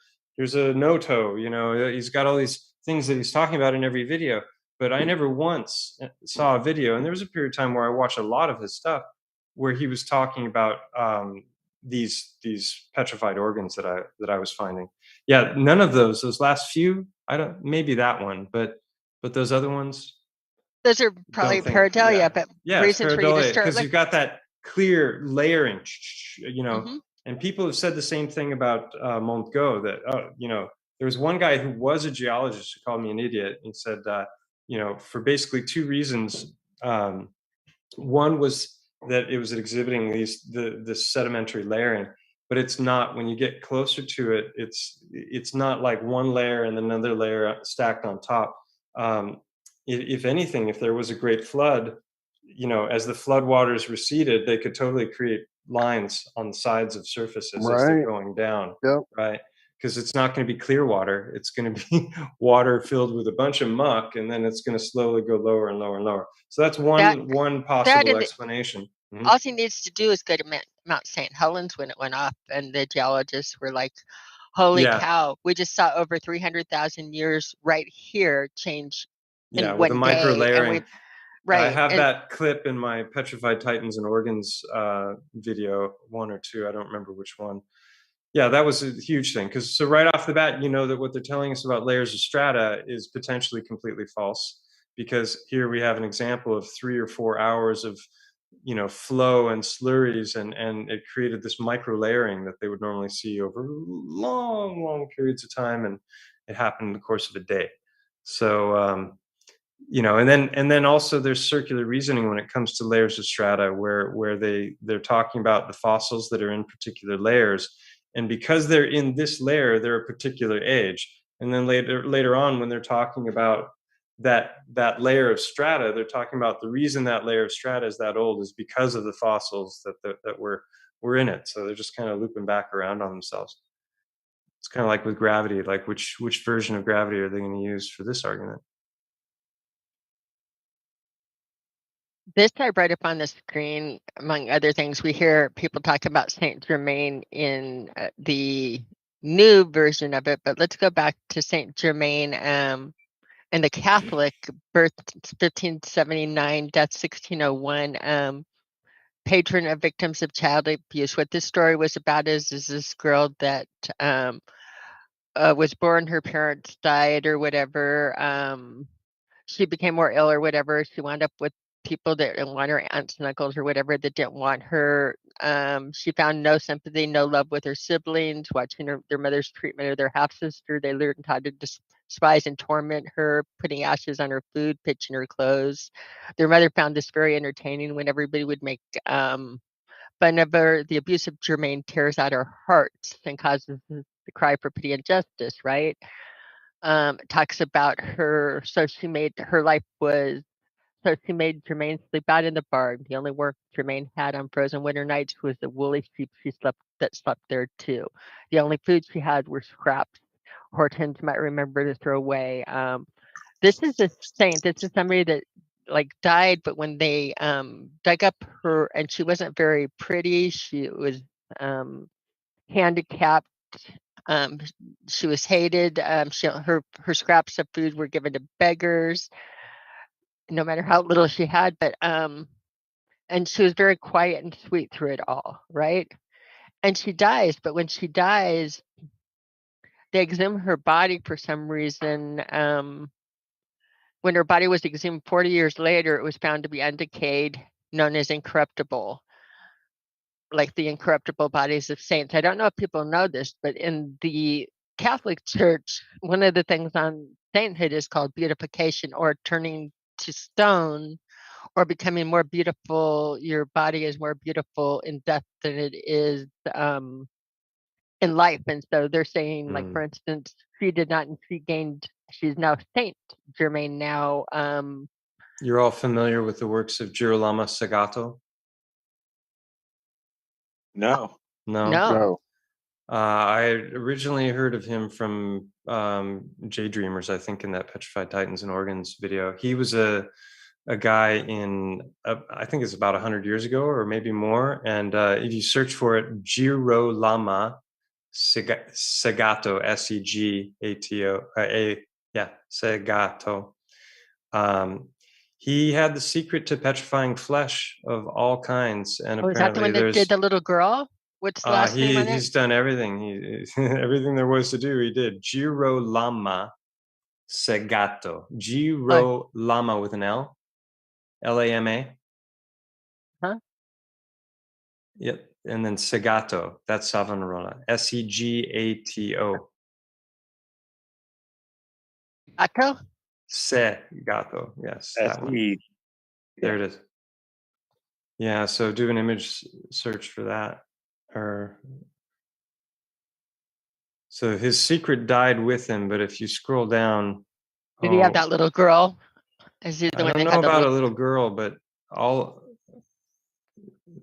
no toe. He's got all these things that he's talking about in every video. But I never once saw a video, and there was a period of time where I watched a lot of his stuff, where he was talking about these petrified organs that I was finding. Yeah, none of those last few. I don't. Maybe that one, but those other ones. Those are probably pareidolia, but reasons for you to start because you've got that clear layering, Mhm. and people have said the same thing about Montgo, that there was one guy who was a geologist who called me an idiot and said for basically two reasons. One was that it was exhibiting this sedimentary layering, but it's not. When you get closer to it, it's not like one layer and another layer stacked on top. If anything, if there was a great flood, as the flood waters receded, they could totally create lines on the sides of surfaces as they're Right. going down, Yep. right? Because it's not going to be clear water. It's going to be water filled with a bunch of muck, and then it's going to slowly go lower and lower and lower. So that's one possible explanation. All he needs to do is go to Mount St. Helens when it went off, and the geologists were like, holy cow, we just saw over 300,000 years right here change in with one the micro day. layering. Right. I have that clip in my Petrified Titans and Organs video, one or two. I don't remember which one. Yeah, that was a huge thing. So right off the bat, that what they're telling us about layers of strata is potentially completely false, because here we have an example of 3 or 4 hours of flow and slurries, and it created this micro layering that they would normally see over long periods of time, and it happened in the course of a day. So and then also there's circular reasoning when it comes to layers of strata, where they're talking about the fossils that are in particular layers, and because they're in this layer, they're a particular age. And then later on, when they're talking about that layer of strata, they're talking about the reason that layer of strata is that old is because of the fossils that were in it. So they're just kind of looping back around on themselves. It's kind of like with gravity, like which version of gravity are they going to use for this argument? This I brought up on the screen, among other things. We hear people talk about Saint Germain in the new version of it, but let's go back to Saint Germain and the Catholic, birth 1579, death 1601, patron of victims of child abuse. What this story was about is this girl that was born, her parents died or whatever. She became more ill or whatever. She wound up with people that didn't want her, aunts and uncles or whatever, that didn't want her. She found no sympathy, no love with her siblings. Watching their mother's treatment of their half-sister, they learned how to despise and torment her, putting ashes on her food, pitching her clothes. Their mother found this very entertaining when everybody would make fun of her. The abuse of Germain tears out her heart and causes the cry for pity and justice, right? It talks about her, so she made Germain sleep out in the barn. The only work Germain had on frozen winter nights was the woolly sheep that slept there too. The only food she had were scraps Hortense might remember to throw away. This is a saint. This is somebody that died, but when they dug up her, and she wasn't very pretty. She was handicapped. She was hated. Her scraps of food were given to beggars, no matter how little she had. But and she was very quiet and sweet through it all, right? And she dies. But when she dies, they exhumed her body for some reason. When her body was exhumed 40 years later, it was found to be undecayed, known as incorruptible, like the incorruptible bodies of saints. I don't know if people know this, but in the Catholic Church, one of the things on sainthood is called beatification, or turning to stone, or becoming more beautiful. Your body is more beautiful in death than it is in life. And so they're saying, like, for instance, she did not, and she's now Saint Germain now. You're all familiar with the works of Girolamo Segato? No. No. I originally heard of him from J Dreamers, I think, in that Petrified Titans and Organs video. He was a guy in, I think it's about 100 years ago or maybe more. And if you search for it, Girolamo Segato, Segato, Segato. He had the secret to petrifying flesh of all kinds, and is that the one that did the little girl? What's the last name on it? He's done everything. Everything there was to do, he did. Girolamo Segato. Girolamo with an L. Lama. Huh? Yep. And then Segato. That's Savonarola. Segato. Gato? Segato. Yes. That one. There it is. Yeah. So do an image search for that. So his secret died with him, but if you scroll down, did he have that little girl? Is he the I one don't that know had about a little girl, but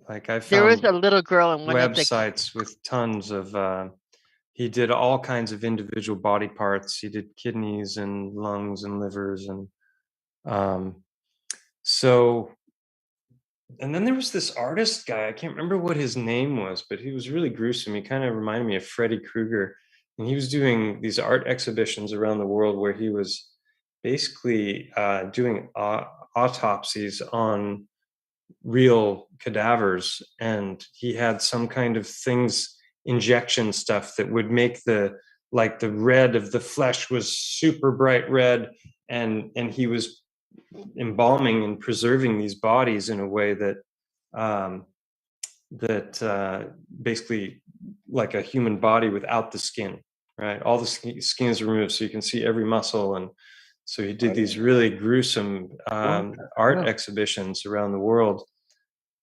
I found there was a little girl in one websites with tons of. He did all kinds of individual body parts. He did kidneys and lungs and livers, and and then there was this artist guy. I can't remember what his name was, but he was really gruesome. He kind of reminded me of Freddy Krueger, and he was doing these art exhibitions around the world where he was basically doing autopsies on real cadavers, and he had some kind of injection stuff that would make the red of the flesh was super bright red, and he was embalming and preserving these bodies in a way that basically like a human body without the skin, right? All the skin is removed so you can see every muscle, and so he did these really gruesome art exhibitions around the world.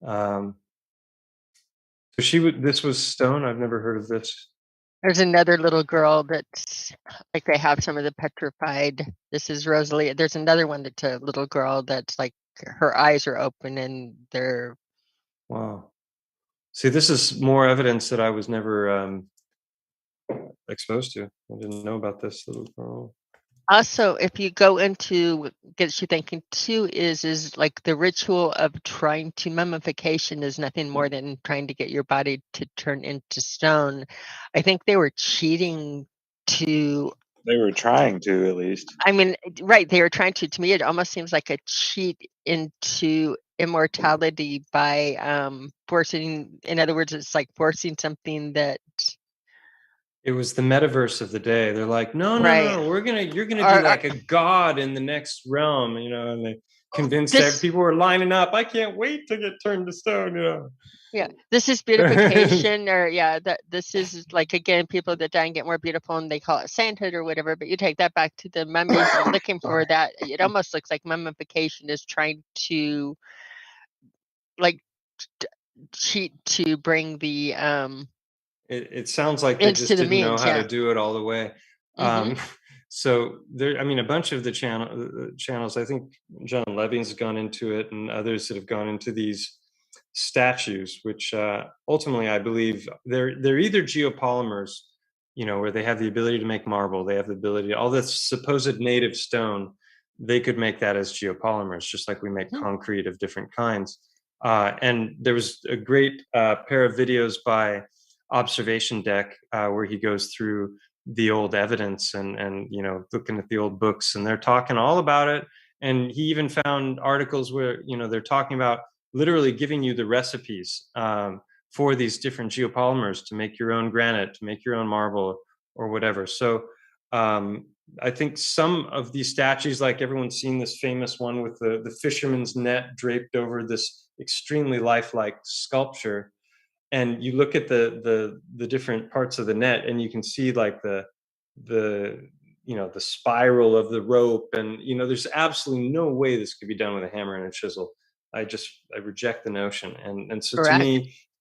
So this was stone. I've never heard of this. There's another little girl that's like, they have some of the petrified. This is Rosalie. There's another one that's a little girl that's like her eyes are open and they're. Wow. See, this is more evidence that I was never exposed to. I didn't know about this little girl. Also, if you go into what gets you thinking too, is like the ritual of trying to mummification is nothing more than trying to get your body to turn into stone. I think they were cheating to. They were trying to, at least. I mean, right? They were trying to. To me, it almost seems like a cheat into immortality by forcing. In other words, it's like forcing something that. It was the metaverse of the day. They're like, no, you're gonna be like a god in the next realm, and they convinced that people were lining up. I can't wait to get turned to stone, Yeah, this is beautification, or this is like, again, people that die and get more beautiful, and they call it sainthood or whatever. But you take that back to the mummies and looking for that. It almost looks like mummification is trying to like cheat to bring the It sounds like they just didn't know how to do it all the way. So there, a bunch of the channels, I think John Levin's gone into it, and others that have gone into these statues, which ultimately I believe they're either geopolymers, where they have the ability to make marble, they have the ability, all this supposed native stone, they could make that as geopolymers, just like we make concrete of different kinds. And there was a great pair of videos by observation deck where he goes through the old evidence and looking at the old books, and they're talking all about it. And he even found articles where they're talking about literally giving you the recipes for these different geopolymers to make your own granite, to make your own marble, or whatever. So I think some of these statues, like everyone's seen this famous one with the fisherman's net draped over this extremely lifelike sculpture, and you look at the different parts of the net, and you can see like the spiral of the rope, and there's absolutely no way this could be done with a hammer and a chisel. I reject the notion. And so Correct.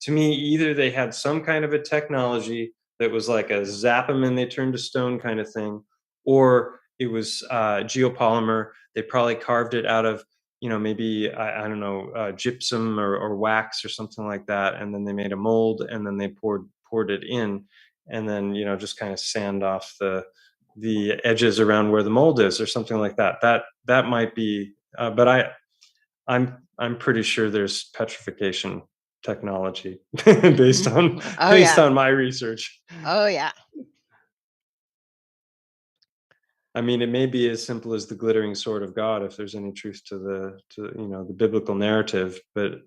to me, either they had some kind of a technology that was like a zap them and they turned to stone kind of thing, or it was geopolymer. They probably carved it out of maybe I don't know, gypsum or wax or something like that, and then they made a mold, and then they poured it in, and then just kind of sand off the edges around where the mold is or something like that. That might be, but I'm pretty sure there's petrification technology based on on my research. Oh yeah. I mean, it may be as simple as the glittering sword of God, if there's any truth to the biblical narrative. But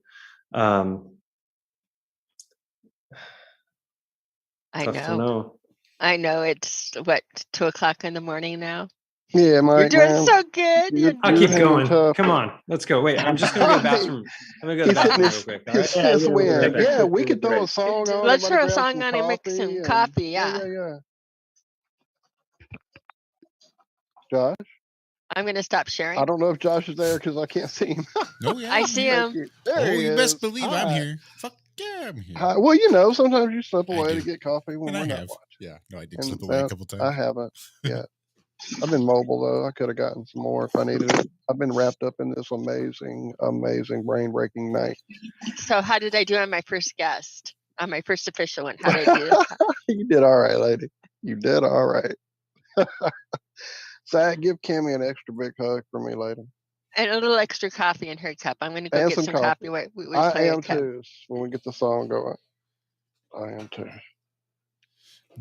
I tough to know. I know. It's what, 2:00 in the morning now. Yeah, Mike. You're doing so good. I'll keep going. Come on, let's go. Wait, I'm just gonna go to the bathroom. I'm gonna go to the bathroom real quick. All right? His win. Yeah, we could throw a song on. Let's throw a grab song some on and make some coffee. Yeah. Josh? I'm going to stop sharing. I don't know if Josh is there because I can't see him. Oh, yeah. I see him. There he you is. best believe I'm Hi. here. Fuck yeah, I'm here. Hi. Well, sometimes you slip away to get coffee when And we're I not have. watching. Yeah, no, I did slip away a couple times. I haven't yet. I've been mobile, though. I could have gotten some more if I needed it. I've been wrapped up in this amazing, brain-breaking night. So how did I do on my first guest? On my first official one? How did I do? You did all right, lady. You did all right. Zach, give Kimmy an extra big hug for me later. And a little extra coffee in her cup. I'm going to go get some coffee. I am too. When we get the song going, I am too.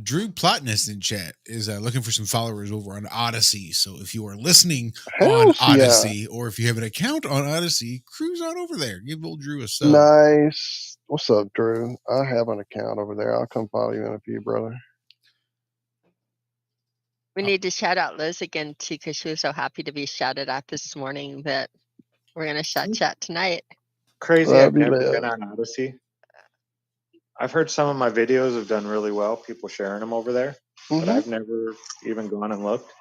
Drew Plotness in chat is looking for some followers over on Odyssey. So if you are listening Hell on Odyssey, or if you have an account on Odyssey, cruise on over there. Give old Drew a sub. Nice. What's up, Drew? I have an account over there. I'll come follow you in a few, brother. We need to shout out Liz again too, because she was so happy to be shouted out this morning that we're going to chat tonight. Crazy. I've never been on Odyssey. I've heard some of my videos have done really well, people sharing them over there, but I've never even gone and looked.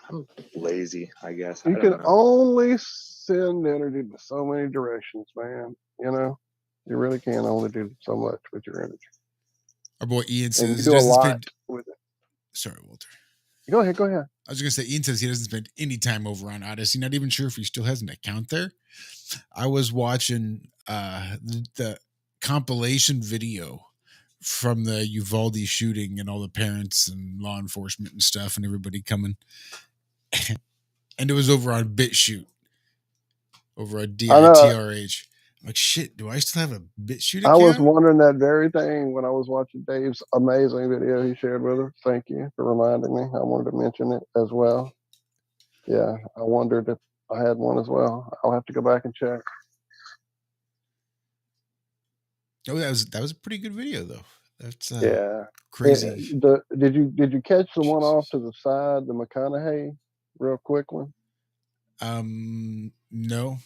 I'm lazy, I guess. You can only send energy to so many directions, man. You really can only do so much with your energy. Our boy Ian says and you do a lot with it. Sorry, Walter. Go ahead. I was going to say, Ian says he doesn't spend any time over on Odyssey. Not even sure if he still has an account there. I was watching the compilation video from the Uvalde shooting and all the parents and law enforcement and stuff and everybody coming. And it was over on BitChute. Over at DITRH. I'm like, shit, do I still have a BitChute account? I was wondering that very thing when I was watching Dave's amazing video he shared with us. Thank you for reminding me. I wanted to mention it as well. Yeah, I wondered if I had one as well. I'll have to go back and check. Oh, that was a pretty good video though. That's crazy. Did you catch the one off to the side, the McConaughey, real quick one? No.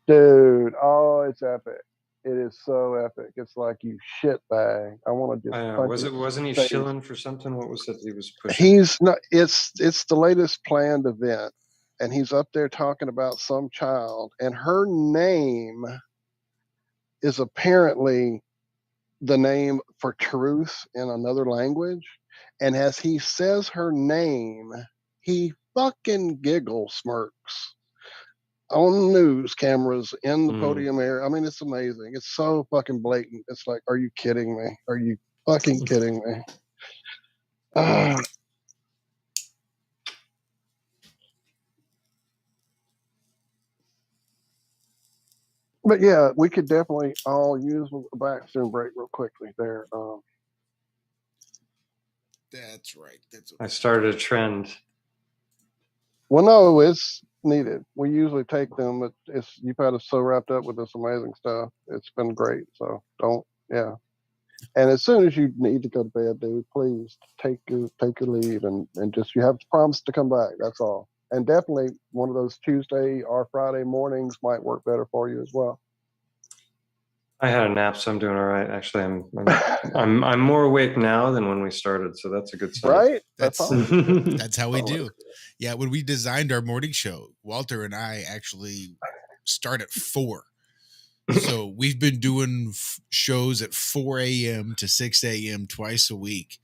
Dude, oh, it's epic. It is so epic. It's like you shit bag. I want to just wasn't he shilling for something? What was it he was pushing? He's not. It's the latest planned event, and he's up there talking about some child, and her name is apparently the name for truth in another language. And as he says her name, he fucking smirks on news cameras in the podium area. I mean, it's amazing. It's so fucking blatant. It's like, are you kidding me? Are you fucking kidding me? But yeah, we could definitely all use a bathroom break real quickly there. That's right. That's I started a trend. Well, no, it's needed. We usually take them, but you've had us so wrapped up with this amazing stuff. It's been great. So yeah. And as soon as you need to go to bed, dude, please take your leave and just you have to promise to come back. That's all. And definitely one of those Tuesday or Friday mornings might work better for you as well. I had a nap, so I'm doing all right. Actually, I'm more awake now than when we started, so that's a good sign. Right? That's awesome. That's how we do. Yeah, when we designed our morning show, Walter and I actually start at 4. So we've been doing shows at 4 a.m. to 6 a.m. twice a week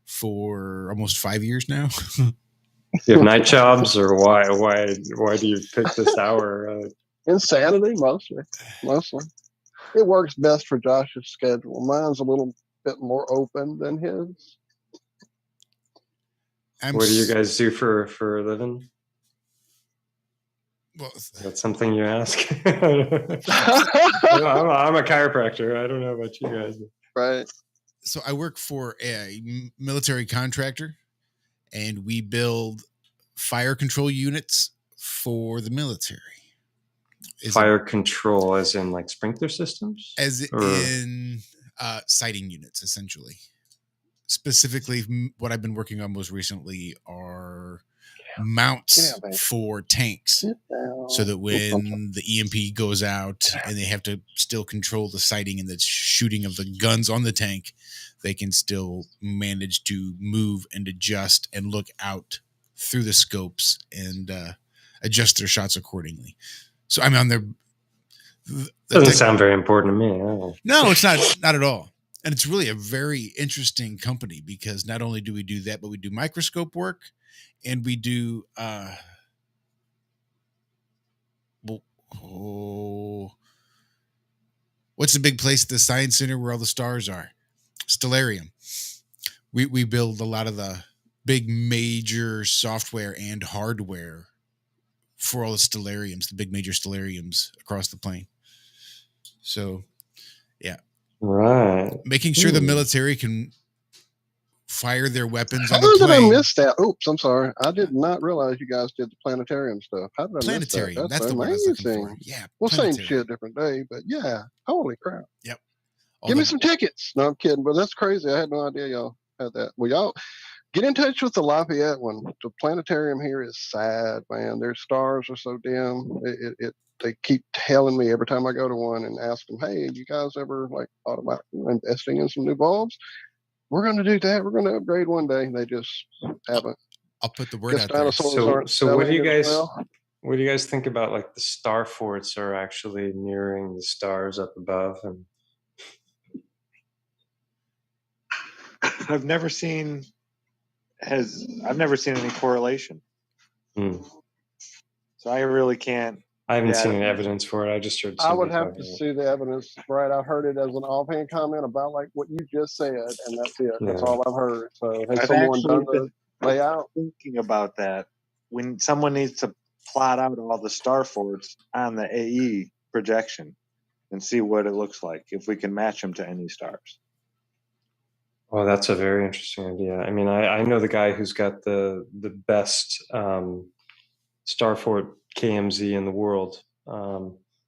for almost 5 years now. You have night jobs, or why do you pick this hour? Insanity, mostly. It works best for Josh's schedule. Mine's a little bit more open than his. What do you guys do for a living? Well, that's something you ask. I'm a chiropractor. I don't know about you guys. Right. So I work for a military contractor, and we build fire control units for the military. Fire control, as in like sprinkler systems? As in sighting units, essentially. Specifically, what I've been working on most recently are mounts for tanks, so that when the EMP goes out and they have to still control the sighting and the shooting of the guns on the tank, they can still manage to move and adjust and look out through the scopes and adjust their shots accordingly. So I'm on their. Doesn't sound very important to me. No, it's not at all. And it's really a very interesting company because not only do we do that, but we do microscope work, and we do what's the big place at the Science Center where all the stars are? Stellarium. We build a lot of the big major software and hardware for all the stellariums, the big major stellariums across the plane. So, yeah. Right. Making sure the military can fire their weapons on the How plane. did I miss that? Oops, I'm sorry. I did not realize you guys did the planetarium stuff. How did I miss that? That's the word I was looking for. Yeah. Well, same shit, different day, but yeah. Holy crap. Yep. Give me some tickets. No, I'm kidding, but that's crazy. I had no idea y'all had that. Well, y'all get in touch with the Lafayette one. The planetarium here is sad, man. Their stars are so dim. They keep telling me every time I go to one and ask them, hey, you guys ever like thought about investing in some new bulbs? We're going to do that. We're going to upgrade one day. They just haven't. I'll put the word out there. So what do you guys what do you guys think about like the star forts are actually mirroring the stars up above? And I've never seen any correlation. So I really can't. I haven't seen any evidence for it. I just heard. I would have to see the evidence, right? I've heard it as an offhand comment about like what you just said, and that's it. Yeah. That's all I've heard. So has I've someone done actually the layout? Thinking about that, when someone needs to plot out all the star forts on the AE projection and see what it looks like if we can match them to any stars. Well, that's a very interesting idea. I mean, I know the guy who's got the best Starfort KMZ in the world.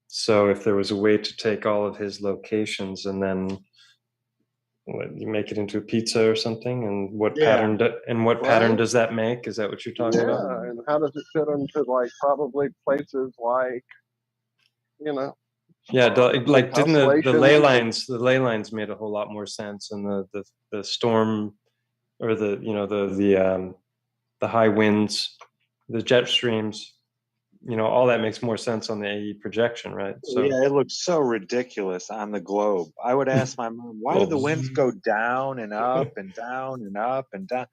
So if there was a way to take all of his locations and then you make it into a pizza or something, and what pattern pattern does that make? Is that what you're talking about? Yeah, and how does it fit into like probably places like, you know? Yeah, like didn't the ley lines made a whole lot more sense, and the storm or the high winds, the jet streams, all that makes more sense on the AE projection, right? So yeah, it looks so ridiculous on the globe. I would ask my mom, why do the winds go down and up and down and up and down?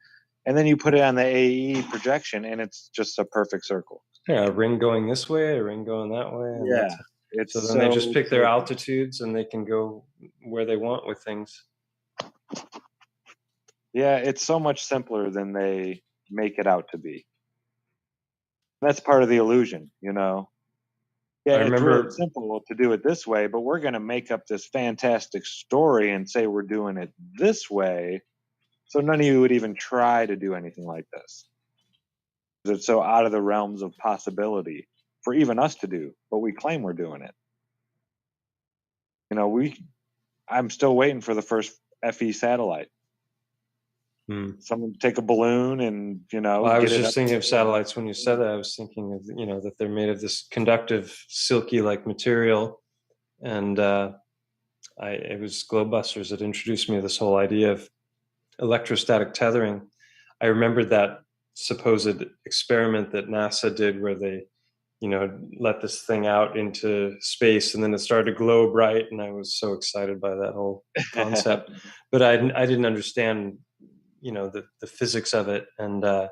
And then you put it on the AE projection and it's just a perfect circle. Yeah, a ring going this way, a ring going that way. Yeah. So then they just pick their altitudes and they can go where they want with things. Yeah, it's so much simpler than they make it out to be. That's part of the illusion, Yeah, I it's remember. really simple to do it this way, but we're going to make up this fantastic story and say we're doing it this way. So none of you would even try to do anything like this. It's so out of the realms of possibility for even us to do, but we claim we're doing it. You know, I'm still waiting for the first FE satellite. Someone take a balloon and, you know, Well, I was get it just up thinking to of satellites when you said that. I was thinking of, you know, that they're made of this conductive, silky-like material, and it was Globebusters that introduced me to this whole idea of electrostatic tethering. I remembered that supposed experiment that NASA did where they, you know, let this thing out into space and then it started to glow bright, and I was so excited by that whole concept. But I didn't understand, you know, the physics of it, and to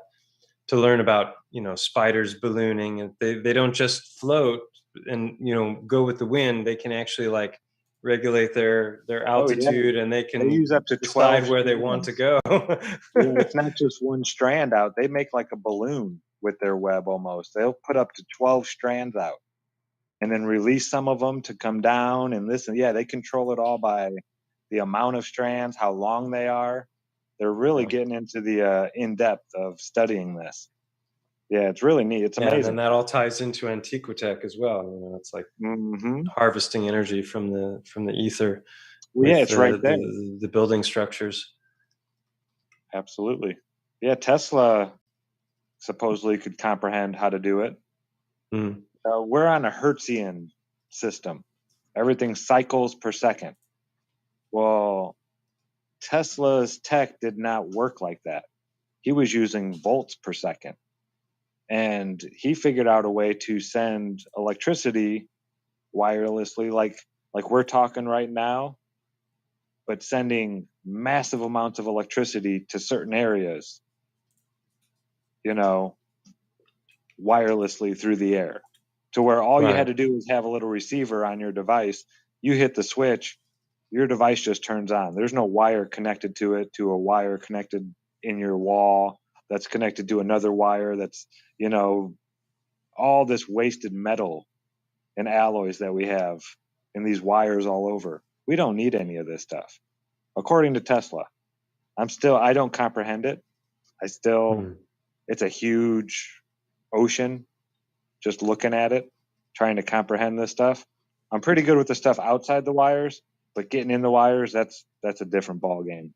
learn about, you know, spiders ballooning, and they don't just float and, you know, go with the wind. They can actually like regulate their Oh, yeah. altitude, and they They can use up to 12 decide where they want to strands. go. Yeah, it's not just one strand out. They make like a balloon with their web almost. They'll put up to 12 strands out and then release some of them to come down and this. And yeah, they control it all by the amount of strands, how long they are. They're really getting into the in depth of studying this. Yeah, it's really neat. It's Yeah, and then amazing. that all ties into Antiquitech as well. You know, it's like harvesting energy from the ether. Well, yeah, with it's right there. the building structures. Absolutely. Yeah, Tesla supposedly could comprehend how to do it. We're on a Hertzian system. Everything cycles per second. Well, Tesla's tech did not work like that. He was using volts per second. And he figured out a way to send electricity wirelessly, like we're talking right now, but sending massive amounts of electricity to certain areas, you know, wirelessly through the air, to where all you had to do was have a little receiver on your device. You hit the switch, your device just turns on. There's no wire connected to it, to a wire connected in your wall that's connected to another wire that's, you know, all this wasted metal and alloys that we have and these wires all over. We don't need any of this stuff. According to Tesla. I don't comprehend it. It's a huge ocean just looking at it, trying to comprehend this stuff. I'm pretty good with the stuff outside the wires, but getting in the wires, that's a different ball game.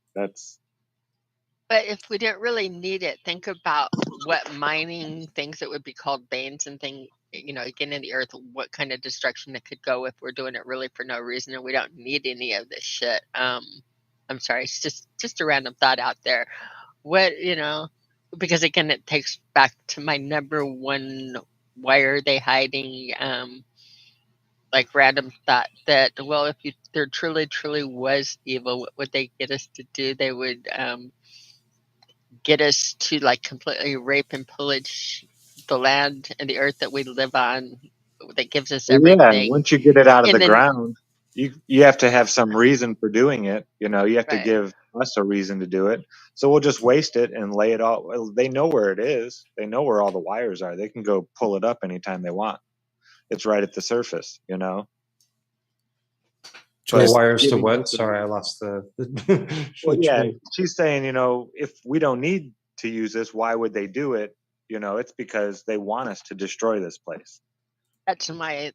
But if we didn't really need it, think about what mining things that would be called veins and things, you know, getting in the earth, what kind of destruction it could go if we're doing it really for no reason and we don't need any of this shit. I'm sorry, it's just a random thought out there. What, you know, because again, it takes back to my number one, why are they hiding, like random thought that, well, if there truly was evil, what would they get us to do? They would get us to like completely rape and pillage the land and the earth that we live on, that gives us everything. Yeah, and once you get it out of and the then, ground, you have to have some reason for doing it. You know, you have to Right. give us a reason to do it. So we'll just waste it and lay it all. Well, they know where it is. They know where all the wires are. They can go pull it up anytime they want. It's right at the surface, you know. But wires to giving what? us a- Sorry, I lost the Well, yeah, train. she's saying, you know, if we don't need to use this, why would they do it? You know, it's because they want us to destroy this place. that's my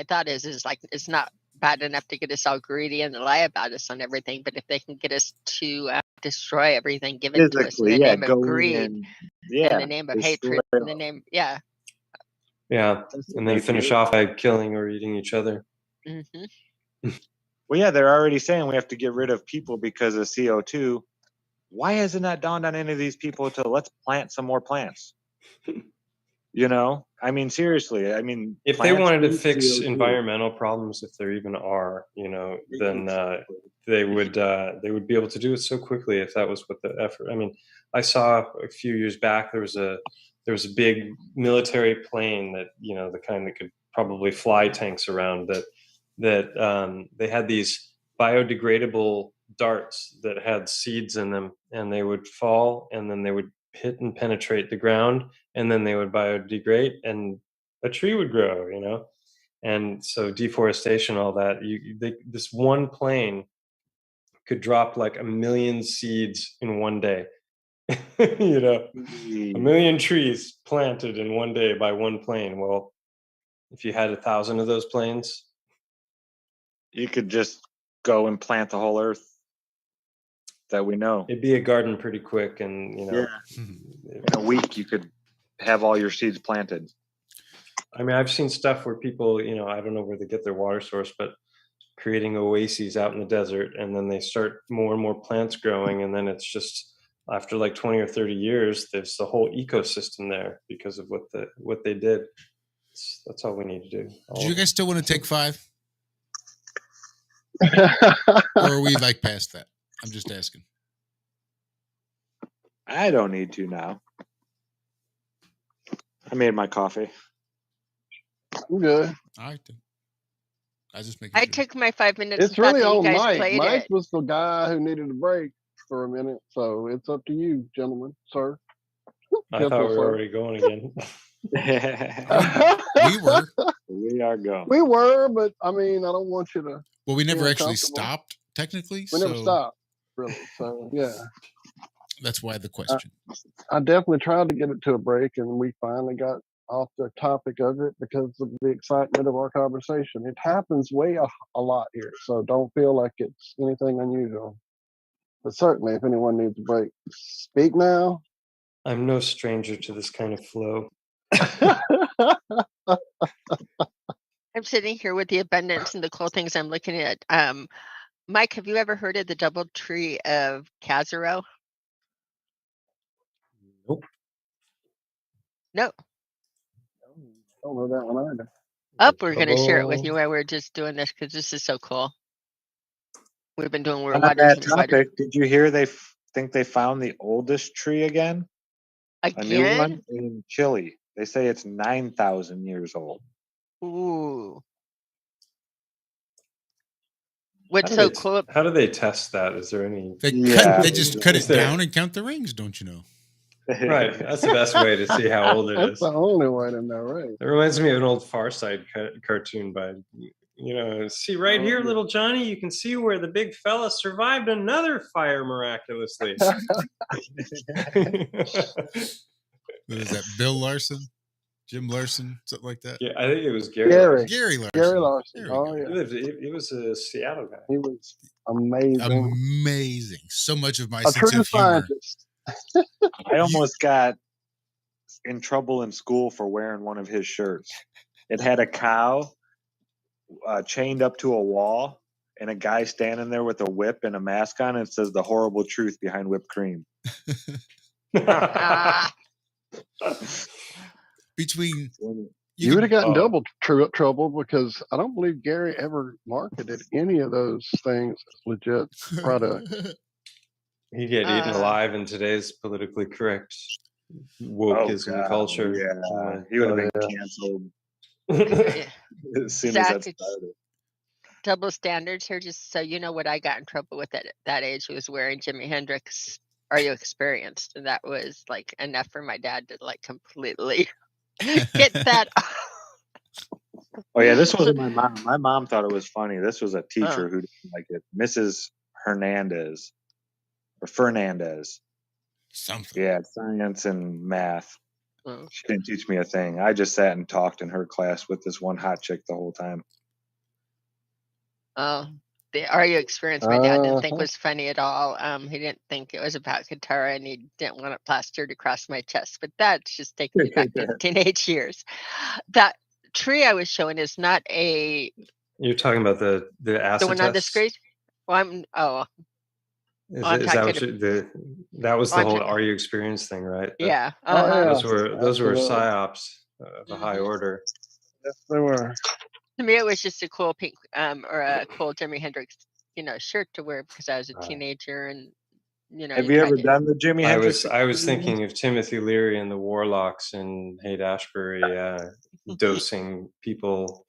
thought is like, it's not bad enough to get us all greedy and lie about us on everything, but if they can get us to destroy everything given to us in Physically, the yeah, name of go in greed, and yeah, in the name of destroy hatred, in the name, Yeah, That's what and then they finish do. off by killing or eating each other. Well, yeah, they're already saying we have to get rid of people because of CO2. Why hasn't that dawned on any of these people to let's plant some more plants? You know, I mean, seriously, I mean, If they plants wanted to use fix CO2. environmental problems, if there even are, you know, then they would be able to do it so quickly if that was what the effort. I mean, I saw a few years back there was a big military plane that, you know, the kind that could probably fly tanks around, that they had these biodegradable darts that had seeds in them, and they would fall and then they would hit and penetrate the ground, and then they would biodegrade and a tree would grow, you know. And so deforestation, all that, this one plane could drop like 1 million seeds in one day. You know, 1 million trees planted in one day by one plane. Well, if you had 1,000 of those planes, you could just go and plant the whole earth that we know. it'd be a garden pretty quick, and you know, In a week, you could have all your seeds planted. I mean, I've seen stuff where people, you know, I don't know where they get their water source, but creating oases out in the desert, and then they start more and more plants growing, and then it's just after like 20 or 30 years, there's the whole ecosystem there because of what they did. That's all we need to do. Do you guys still want to take 5? Or are we like past that? I'm just asking. I don't need to now. I made my coffee. I'm good. All right, then. I just make. I took my 5 minutes. It's really and thought on that you guys Mike. played Mike it. was the guy who needed a break for a minute, so it's up to you, gentlemen, sir. I thought we were already going again. We were. We are going. We were, but I mean, I don't want you to. Well, we never feel actually uncomfortable. stopped, technically. We never so stopped, really. So yeah, That's why the question. I definitely tried to get it to a break, and we finally got off the topic of it because of the excitement of our conversation. It happens a lot here, so don't feel like it's anything unusual. But certainly, if anyone needs a break, speak now. I'm no stranger to this kind of flow. I'm sitting here with the abundance and the cool things I'm looking at. Mike, have you ever heard of the double tree of Casero? Nope. No. Don't know that one either. Oh, we're going to share it with you while we're just doing this because this is so cool. We've been doing On that topic, did you hear they think they found the oldest tree again? A new one Again? in Chile. They say it's 9,000 years old. Ooh. What's so cool? How do they test that? Is there any? They just cut it down and count the rings, don't you know? Right. That's the best way to see how old it That's is. the only way to know, right? It reminds me of an old Far Side cartoon by, you know, see right here, little Johnny, you can see where the big fella survived another fire miraculously. Was that Bill Larson? Jim Larson? Something like that? Yeah, I think it was Gary. Gary Larson. Gary Larson. Oh, yeah. He was a Seattle guy. He was amazing. Amazing. So much of my A sense true of humor. scientist. I almost got in trouble in school for wearing one of his shirts. It had a cow chained up to a wall and a guy standing there with a whip and a mask on, and it says the horrible truth behind whipped cream. Between you would have gotten double trouble because I don't believe Gary ever marketed any of those things as legit product. He'd get eaten alive in today's politically correct wokeism culture. Yeah, he would have been canceled as soon as that started. Double standards here, just so you know what I got in trouble with at that age was wearing Jimi Hendrix Are You Experienced? And that was like enough for my dad to like completely get that off. Oh yeah, this wasn't my mom. My mom thought it was funny. This was a teacher who didn't like it. Mrs. Hernandez or Fernandez. Something. Yeah, science and math. Oh. She didn't teach me a thing. I just sat and talked in her class with this one hot chick the whole time. Oh, the Are You Experienced? My dad didn't think was funny at all. He did't think it was about guitar, and he didn't want it plastered across my chest. But that's just taking me back to teenage years. That tree I was showing is not a. You're talking about the acid the one on the test? screen. Well, That was the whole Are You Experienced thing, right? Yeah. Those were psyops of a high order. Yes, they were. To me, it was just a cool pink or a cool Jimi Hendrix, shirt to wear because I was a teenager, and Have you ever done the Jimi Hendrix? I was thinking of Timothy Leary and the Warlocks in Haight-Ashbury dosing people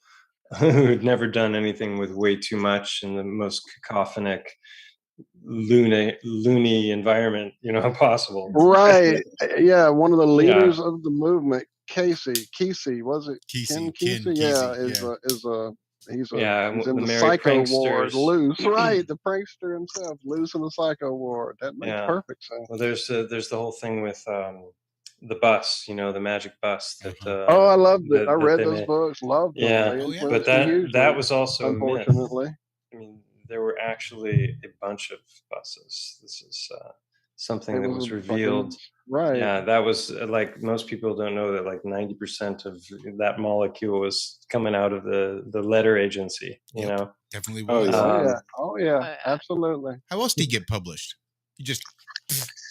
who'd never done anything with way too much in the most cacophonic, loony environment, possible. Right. Yeah, one of the leaders of the movement Kesey, was it Ken Ken Kesey? Yeah, Kesey, he's the in the merry psycho ward, pranksters. loose, right? The prankster himself, loose in the psycho ward. That makes Yeah. perfect sense. Well, there's the whole thing with the bus, the magic bus that Oh, I loved it. I that read they those made. books, loved them. Yeah, They Oh, yeah. but influenced me hugely. that was also a myth. unfortunately. I mean, there were actually a bunch of buses. This is something It that was was a revealed. right. Yeah, that was like most people don't know that like 90% of that molecule was coming out of the letter agency. You Yep. know, Definitely Oh, was. yeah. Oh yeah, absolutely. How else do you get published? You just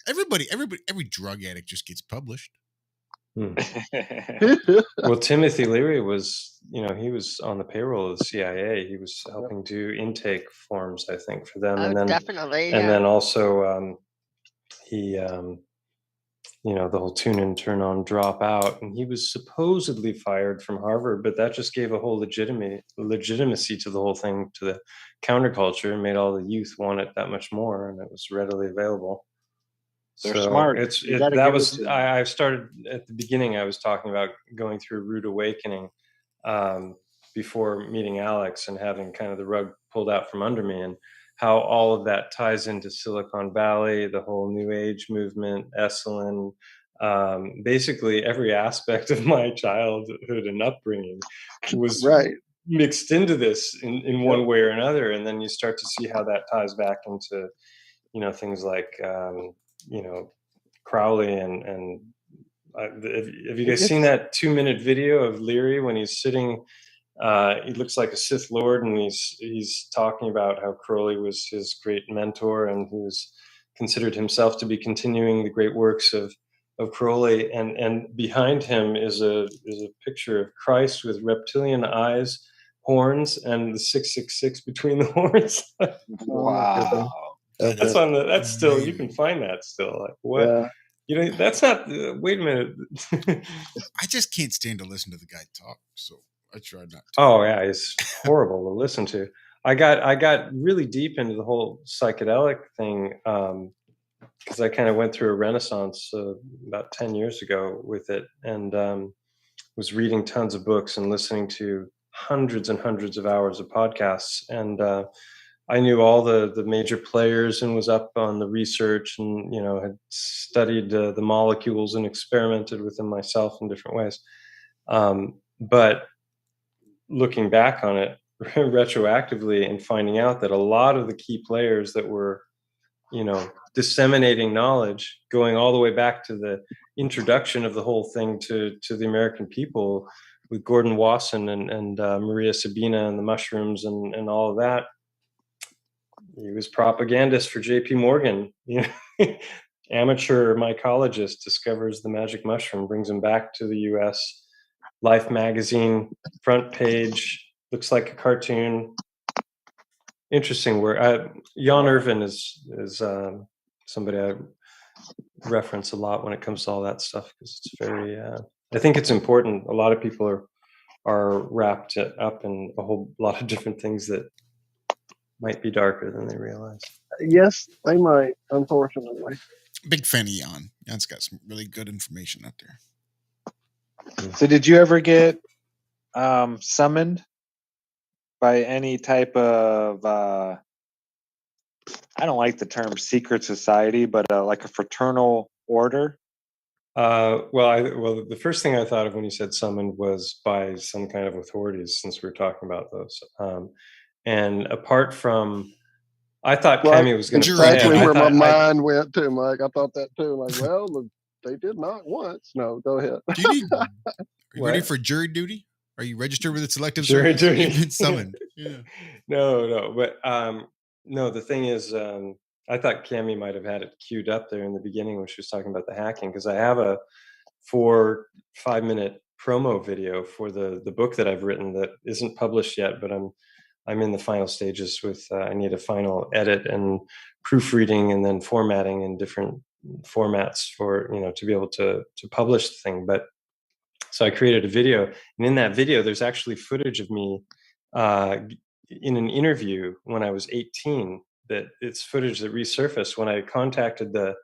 every drug addict just gets published. Well, Timothy Leary was, he was on the payroll of the CIA. He was helping do intake forms, I think, for them, and then Definitely. and Yeah. then also he, the whole tune in, turn on, drop out, and he was supposedly fired from Harvard, but that just gave a whole legitimacy to the whole thing, to the counterculture, and made all the youth want it that much more, and it was readily available. They're So smart. You gotta give it to them. I started at the beginning. I was talking about going through a rude awakening before meeting Alex and having kind of the rug pulled out from under me, and how all of that ties into Silicon Valley, the whole New Age movement, Esalen, basically every aspect of my childhood and upbringing was Right. mixed into this in one way or another, and then you start to see how that ties back into things like Crowley and have you guys seen that 2-minute video of Leary when he's sitting? He looks like a Sith Lord, and he's talking about how Crowley was his great mentor, and he was considered himself to be continuing the great works of Crowley. And behind him is a picture of Christ with reptilian eyes, horns, and the 666 between the horns. Wow. That's on the. That's still. You can find that still. Like what? Yeah. That's not. Wait a minute. I just can't stand to listen to the guy talk, so I try not to. Oh yeah, it's horrible to listen to. I got really deep into the whole psychedelic thing because I kind of went through a renaissance about 10 years ago with it, and was reading tons of books and listening to hundreds and hundreds of hours of podcasts, and I knew all the major players and was up on the research, and had studied the molecules and experimented with them myself in different ways. But looking back on it retroactively and finding out that a lot of the key players that were, disseminating knowledge, going all the way back to the introduction of the whole thing to the American people, with Gordon Wasson and Maria Sabina and the mushrooms and all of that. He was propagandist for J.P. Morgan. Amateur mycologist discovers the magic mushroom, brings him back to the U.S. Life magazine, front page, looks like a cartoon. Interesting work. Jan Irvin is somebody I reference a lot when it comes to all that stuff, because it's very. I think it's important. A lot of people are wrapped up in a whole lot of different things that might be darker than they realize. Yes, they might, unfortunately. Big fan of Jan. Jan's got some really good information out there. So did you ever get summoned by any type of I don't like the term secret society, but like a fraternal order? Well, the first thing I thought of when you said summoned was by some kind of authorities, since we were talking about those. And apart from, I thought Cammy was going to play. Exactly where my mind I, went to, Mike. I thought that too. Like, well, they did not once. No, go ahead. Do you need? Are you ready for jury duty? Are you registered with the Selective jury Service? duty? You've been summoned. Yeah. No, but no. The thing is, I thought Cammy might have had it queued up there in the beginning when she was talking about the hacking, because I have a 4-5 minute promo video for the book that I've written that isn't published yet, but I'm in the final stages with. I need a final edit and proofreading and then formatting in different formats for to be able to publish the thing. But so I created a video, and in that video, there's actually footage of me in an interview when I was 18. That it's footage that resurfaced when I contacted the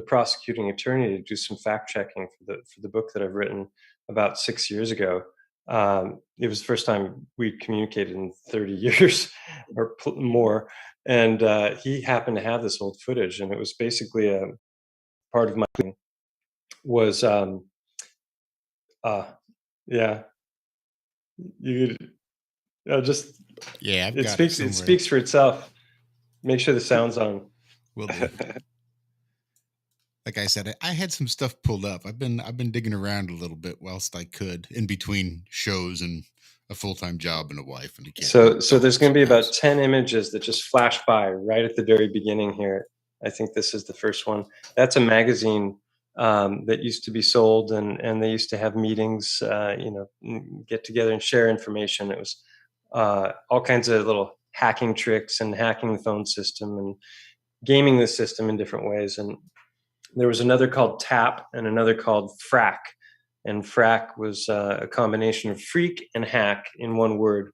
prosecuting attorney to do some fact checking for the book that I've written about 6 years ago. It was the first time we'd communicated in 30 years or more. And he happened to have this old footage, and it was basically a part of my was yeah, you just Yeah, I've it got it speaks somewhere. for itself. Make sure the sound's on. Will do. Like I said, I had some stuff pulled up. I've been digging around a little bit whilst I could in between shows and a full-time job and a wife and a kid. So there's going to be about 10 images that just flash by right at the very beginning here. I think this is the first one. That's a magazine that used to be sold, and they used to have meetings, get together and share information. It was all kinds of little hacking tricks and hacking the phone system and gaming the system in different ways. And there was another called TAP and another called FRAC. And FRAC was a combination of freak and hack in one word,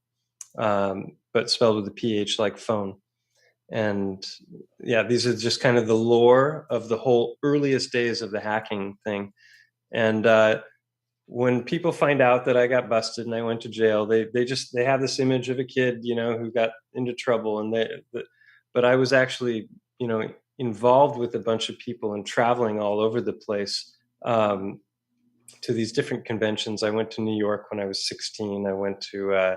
but spelled with a PH like phone. And yeah, these are just kind of the lore of the whole earliest days of the hacking thing. And when people find out that I got busted and I went to jail, they have this image of a kid, who got into trouble. But I was actually, involved with a bunch of people and traveling all over the place to these different conventions. I went to New York when I was 16. I went to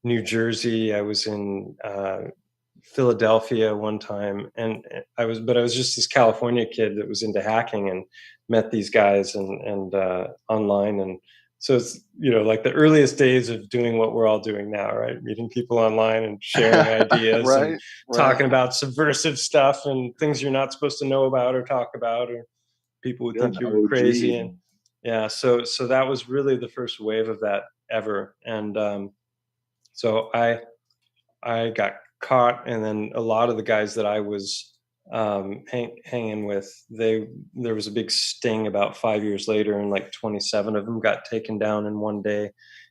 New Jersey. I was in Philadelphia one time, and I was just this California kid that was into hacking and met these guys and online. And so it's, like the earliest days of doing what we're all doing now, right? Meeting people online and sharing ideas Right, and talking about subversive stuff and things you're not supposed to know about or talk about, or people would think you were crazy. And yeah, so that was really the first wave of that ever. And so I got caught, and then a lot of the guys that I was hanging with, there was a big sting about 5 years later, and like 27 of them got taken down in one day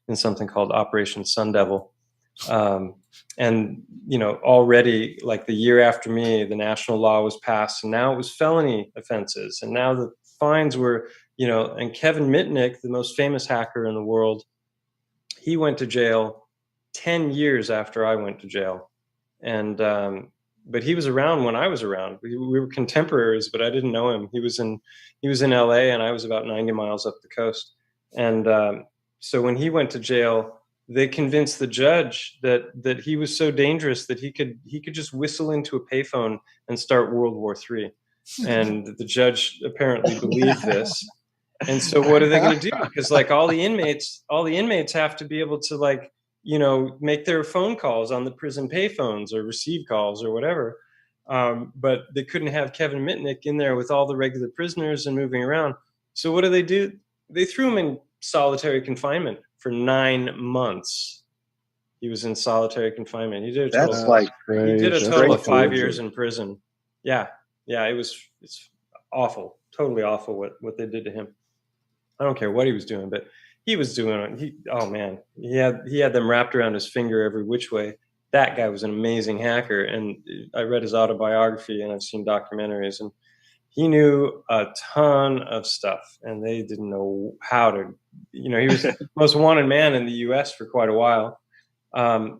in something called Operation Sun Devil. And already like the year after me, the national law was passed, and now it was felony offenses, and now the fines were, and Kevin Mitnick, the most famous hacker in the world, he went to jail 10 years after I went to jail. And but he was around when I was around. We were contemporaries, but I didn't know him. He was in LA, and I was about 90 miles up the coast. And so when he went to jail, they convinced the judge that he was so dangerous that he could just whistle into a payphone and start World War III. And the judge apparently believed this. And so what are they going to do? Because like all the inmates have to be able to like, make their phone calls on the prison payphones or receive calls or whatever. But they couldn't have Kevin Mitnick in there with all the regular prisoners and moving around. So what do? They threw him in solitary confinement for 9 months. He was in solitary confinement. He did a total of 5 years in prison. Yeah. It's awful, totally awful what they did to him. I don't care what he was doing, but he was doing it. He had them wrapped around his finger every which way. That guy was an amazing hacker, and I read his autobiography and I've seen documentaries, and he knew a ton of stuff, and they didn't know how to. He was the most wanted man in the U.S. for quite a while. The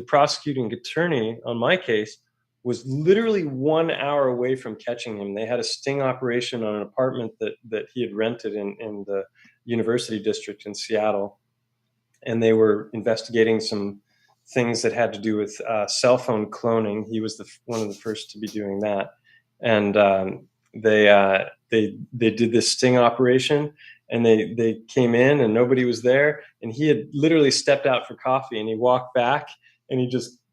prosecuting attorney on my case was literally 1 hour away from catching him. They had a sting operation on an apartment that he had rented in the University District in Seattle. And they were investigating some things that had to do with cell phone cloning. He was one of the first to be doing that. And they did this sting operation, and they came in and nobody was there. And he had literally stepped out for coffee, and he walked back, and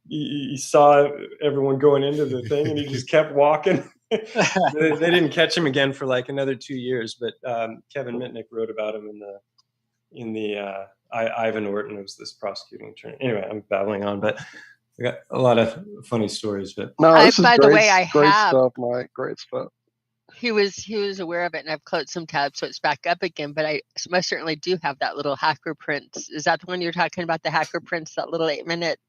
he saw everyone going into the thing, and he just kept walking. They didn't catch him again for like another 2 years, but Kevin Mitnick wrote about him in the Ivan Orton was this prosecuting attorney. Anyway, I'm babbling on, but I got a lot of funny stories. But no, this is by great, the way, I great have. stuff, Mike. Great stuff. He was aware of it, and I've closed some tabs, so it's back up again. But I most certainly do have that little hacker print. Is that the one you're talking about? The hacker prints, that little 8-minute.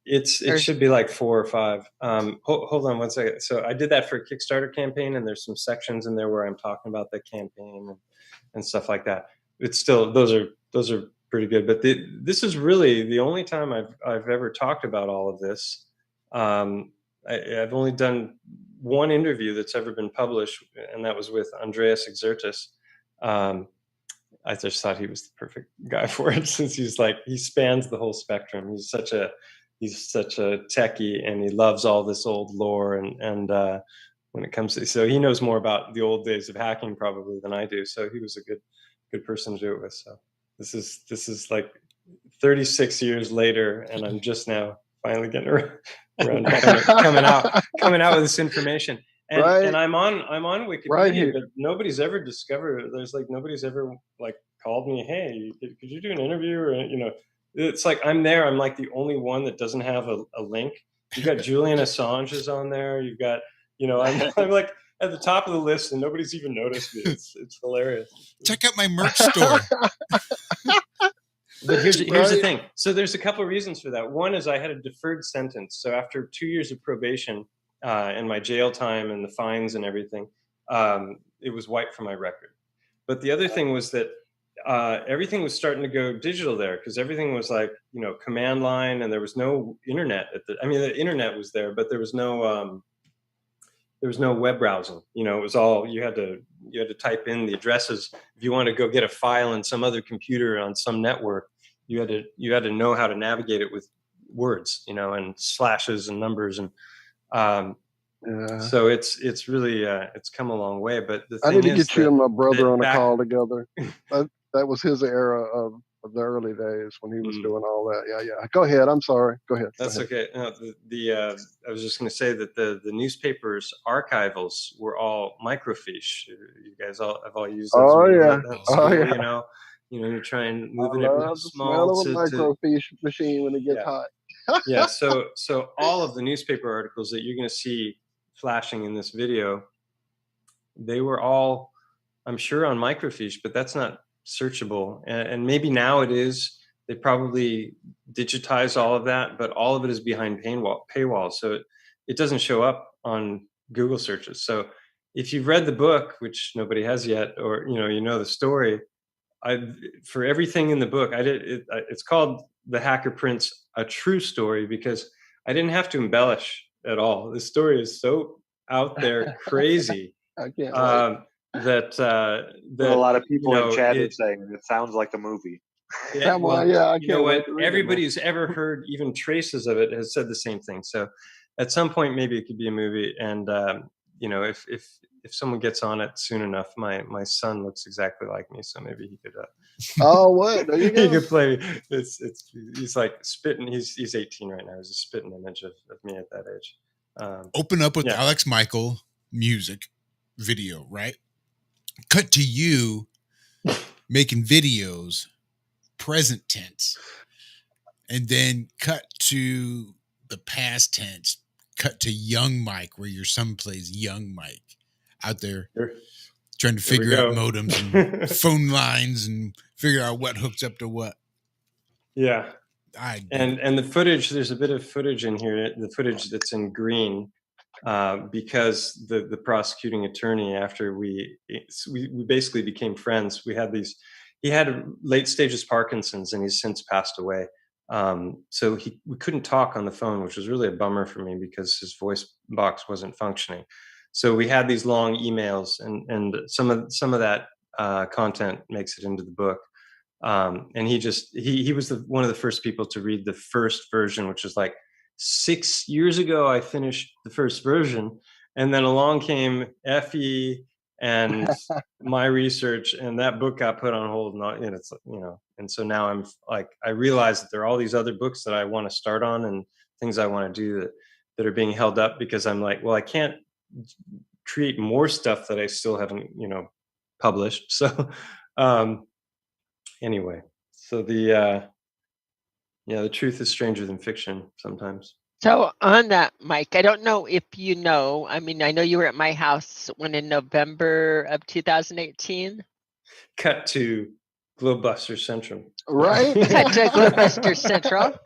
It should be like 4 or 5. Hold on 1 second. So I did that for a Kickstarter campaign, and there's some sections in there where I'm talking about the campaign. and stuff like that. It's still, those are pretty good. But this is really the only time I've ever talked about all of this. I've only done one interview that's ever been published, and that was with Andreas Exertus. I just thought he was the perfect guy for it, since he spans the whole spectrum. He's such a techie, and he loves all this old lore, and when it comes to, so he knows more about the old days of hacking probably than I do. So he was a good person to do it with. So this is like 36 years later, and I'm just now finally getting around to coming out with this information. And, Right. and I'm on Wikipedia, Right here. but nobody's ever discovered. There's like nobody's ever like called me, hey, could you do an interview? Or it's like I'm there. I'm like the only one that doesn't have a link. You've got Julian Assange is on there. You've got I'm like at the top of the list, and nobody's even noticed me. It's hilarious. Check out my merch store. But here's the thing. So there's a couple of reasons for that. One is I had a deferred sentence. So after 2 years of probation and my jail time and the fines and everything, it was wiped from my record. But the other thing was that everything was starting to go digital there, because everything was like, command line, and there was no internet. The internet was there, but there was no web browsing. It was all, you had to type in the addresses. If you wanted to go get a file in some other computer on some network, you had to know how to navigate it with words, and slashes and numbers, and so it's really it's come a long way. But the thing I need to is get you and my brother on a back- call together. That was his era of the early days when he was doing all that. Yeah. Go ahead. I'm sorry. Go ahead. That's okay. No, I was just going to say that the newspapers' archivals were all microfiche. You guys have all used those. Oh, yeah. School, you're trying moving it real small. Smell of a microfiche machine when it gets hot. Yeah. So all of the newspaper articles that you're going to see flashing in this video, they were all, I'm sure, on microfiche, but that's not searchable. And maybe now it is. They probably digitize all of that, but all of it is behind paywall. So it doesn't show up on Google searches. So if you've read the book, which nobody has yet, or the story, for everything in the book, it's called The Hacker Prince: A True Story, because I didn't have to embellish at all. The story is so out there, crazy. I can't wait. That a lot of people in chat are saying it sounds like a movie. Yeah, I can't wait. Everybody who's ever heard even traces of it has said the same thing. So at some point, maybe it could be a movie. And if someone gets on it soon enough, my son looks exactly like me, so maybe he could. Oh, what? There you go. He could play. He's like spitting. He's 18 right now. He's a spitting image of me at that age. Open up with Alex Michael music video, right? Cut to you making videos, present tense, and then cut to the past tense. Cut to young Mike, where your son plays young Mike out there trying to figure out modems and phone lines and figure out what hooks up to what. Yeah. And the footage, there's a bit of footage in here, the footage that's in green, because the prosecuting attorney, after we basically became friends, he had late stages Parkinson's, and he's since passed away. So we couldn't talk on the phone, which was really a bummer for me because his voice box wasn't functioning. So we had these long emails, and some of that content makes it into the book. And he was one of the first people to read the first version, which was like 6 years ago. I finished the first version, and then along came FE and my research, and that book got put on hold. And it's and so now I'm like, I realize that there are all these other books that I want to start on and things I want to do that are being held up because I'm like, well, I can't create more stuff that I still haven't published. So anyway, so the truth is stranger than fiction sometimes. So on that, Mike, I don't know if you know, I mean, I know you were at my house in November of 2018. Cut to Globebuster Central. Right? Cut to Globebuster Central.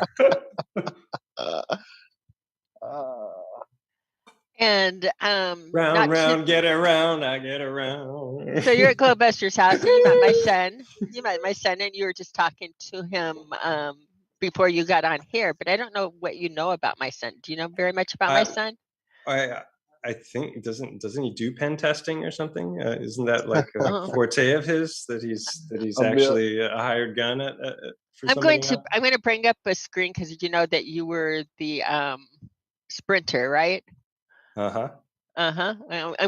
And Round, round, get around, I get around. So you're at Glowbuster's house and you met my son. You met my son and you were just talking to him before you got on here. But I don't know what you know about my son. Do you know very much about my son? I think doesn't he do pen testing or something? Isn't that like a forte of his that he's actually a hired gun at for I'm going somebody to I'm going to bring up a screen because you know that you were the sprinter, right? I'm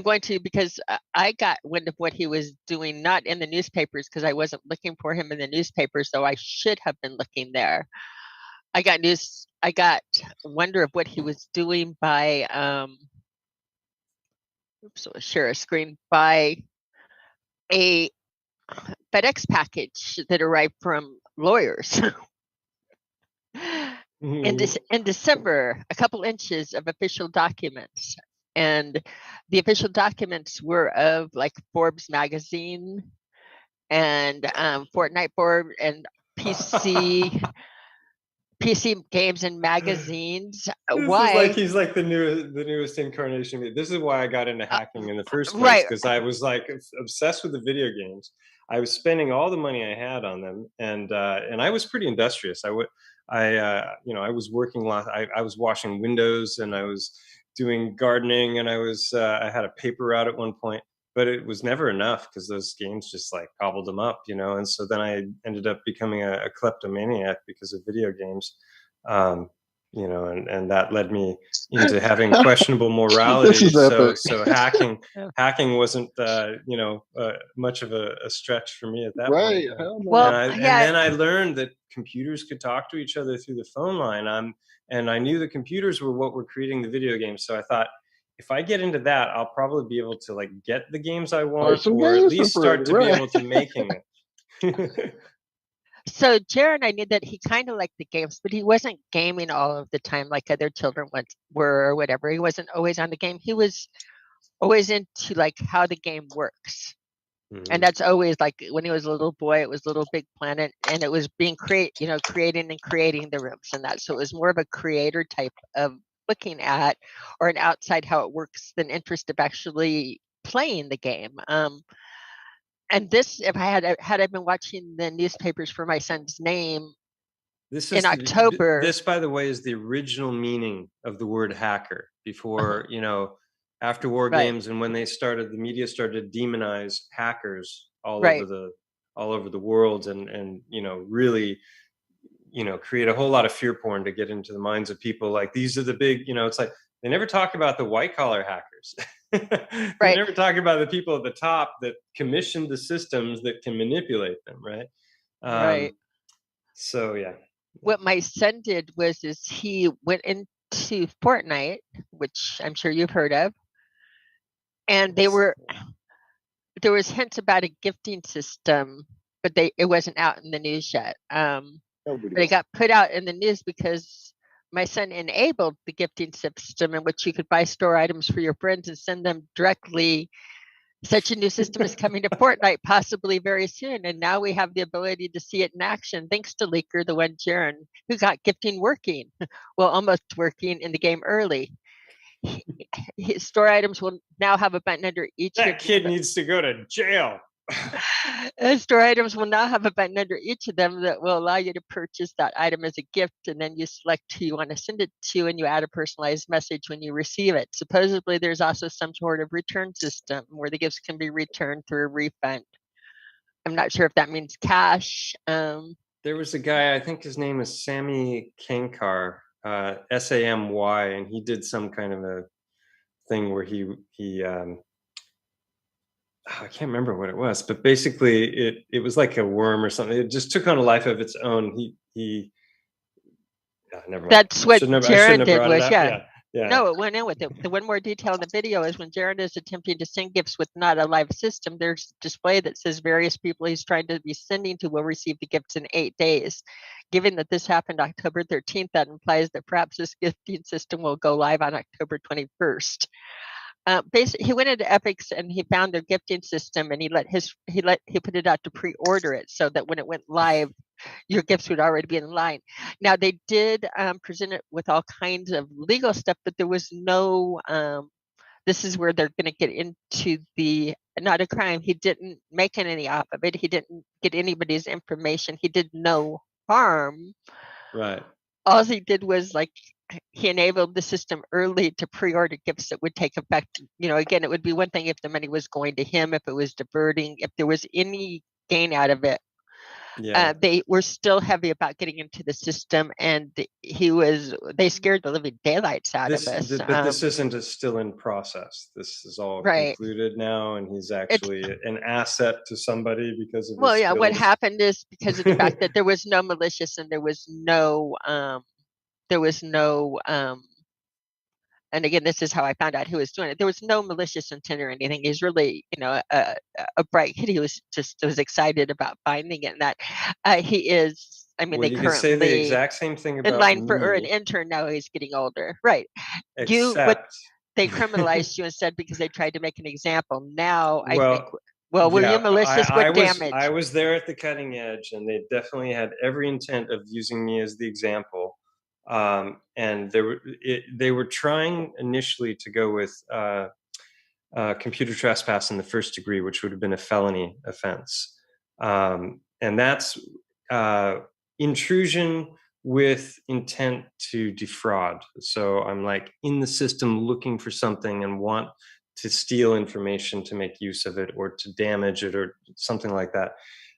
going to, because I got wind of what he was doing, not in the newspapers, because I wasn't looking for him in the newspapers, though I should have been looking there. I got wonder of what he was doing by share a screen, by a FedEx package that arrived from lawyers. In December, a couple inches of official documents, and the official documents were of like Forbes magazine and Fortnite board and PC games and magazines. Why? He's like the newest incarnation. This is why I got into hacking in the first place, because I was like obsessed with the video games. I was spending all the money I had on them, and I was pretty industrious. I was working a lot. I was washing windows, and I was doing gardening, and I had a paper route at one point, but it was never enough because those games just like gobbled them up, And so then I ended up becoming a kleptomaniac because of video games. And that led me into having questionable morality. So hacking wasn't much of a stretch for me at that point. And then I learned that computers could talk to each other through the phone line. And I knew the computers were what were creating the video games. So I thought, if I get into that, I'll probably be able to like get the games I want, or at least start to be able to making it. So Jared, I knew that he kind of liked the games, but he wasn't gaming all of the time like other children were or whatever. He wasn't always on the game. He was always into like how the game works. And that's always like when he was a little boy, it was Little Big Planet, and it was being creating and creating the rooms and that. So it was more of a creator type of looking at, or an outside how it works, than interest of actually playing the game. And this, if I had been watching the newspapers for my son's name in October. This, by the way, is the original meaning of the word hacker. Before, after war games, and when the media started to demonize hackers all over the world, and really, create a whole lot of fear porn to get into the minds of people. Like, these are the big, it's like they never talk about the white collar hackers. They never talk about the people at the top that commissioned the systems that can manipulate them, right? So yeah. What my son did was he went into Fortnite, which I'm sure you've heard of, and there was hints about a gifting system, but it wasn't out in the news yet. But it got put out in the news because my son enabled the gifting system in which you could buy store items for your friends and send them directly. Such a new system is coming to Fortnite possibly very soon, and now we have the ability to see it in action thanks to Leaker, the one Jaron, who got gifting working, well, almost working in the game early. His store items will now have a button under each. That kid needs to go to jail. Store items will now have a button under each of them that will allow you to purchase that item as a gift, and then you select who you want to send it to, and you add a personalized message when you receive it. Supposedly, there's also some sort of return system where the gifts can be returned through a refund. I'm not sure if that means cash. There was a guy, I think his name is Sammy Kankar, Samy, and he did some kind of a thing where he I can't remember what it was, but basically it was like a worm or something. It just took on a life of its own. He never mind. That's what Jared did was, yeah. No, it went in with it. The one more detail in the video is when Jared is attempting to send gifts with not a live system, there's a display that says various people he's trying to be sending to will receive the gifts in 8 days. Given that this happened October 13th, that implies that perhaps this gifting system will go live on October 21st. Basically, he went into Epics and he found their gifting system, and he put it out to pre-order it so that when it went live, your gifts would already be in line. Now they did present it with all kinds of legal stuff, but there was no this is where they're going to get into the not a crime. He didn't make any off of it. He didn't get anybody's information. He did no harm. Right. All he did was like he enabled the system early to pre-order gifts that would take effect. You know, again, it would be one thing if the money was going to him, if it was diverting, if there was any gain out of it. Yeah. They were still heavy about getting into the system, and they scared the living daylights out of us. But this isn't still in process. This is all Right. concluded now, and he's actually an asset to somebody because of Well, his yeah, what skills. happened is because of the fact that there was no malicious and there was no and again, this is how I found out who was doing it. There was no malicious intent or anything. He's really, you know, a bright kid. He was excited about finding it. And that he is. I mean, Well, they you could say the currently exact same thing about in line for an me, intern. Now he's getting older, right? except They criminalized you instead because they tried to make an example. Now I think. well, Well, were yeah, you malicious? I What was damage? I was there at the cutting edge, and they definitely had every intent of using me as the example. And they were trying initially to go with computer trespass in the first degree, which would have been a felony offense, and that's intrusion with intent to defraud. So I'm like in the system looking for something and want to steal information to make use of it or to damage it or something like that.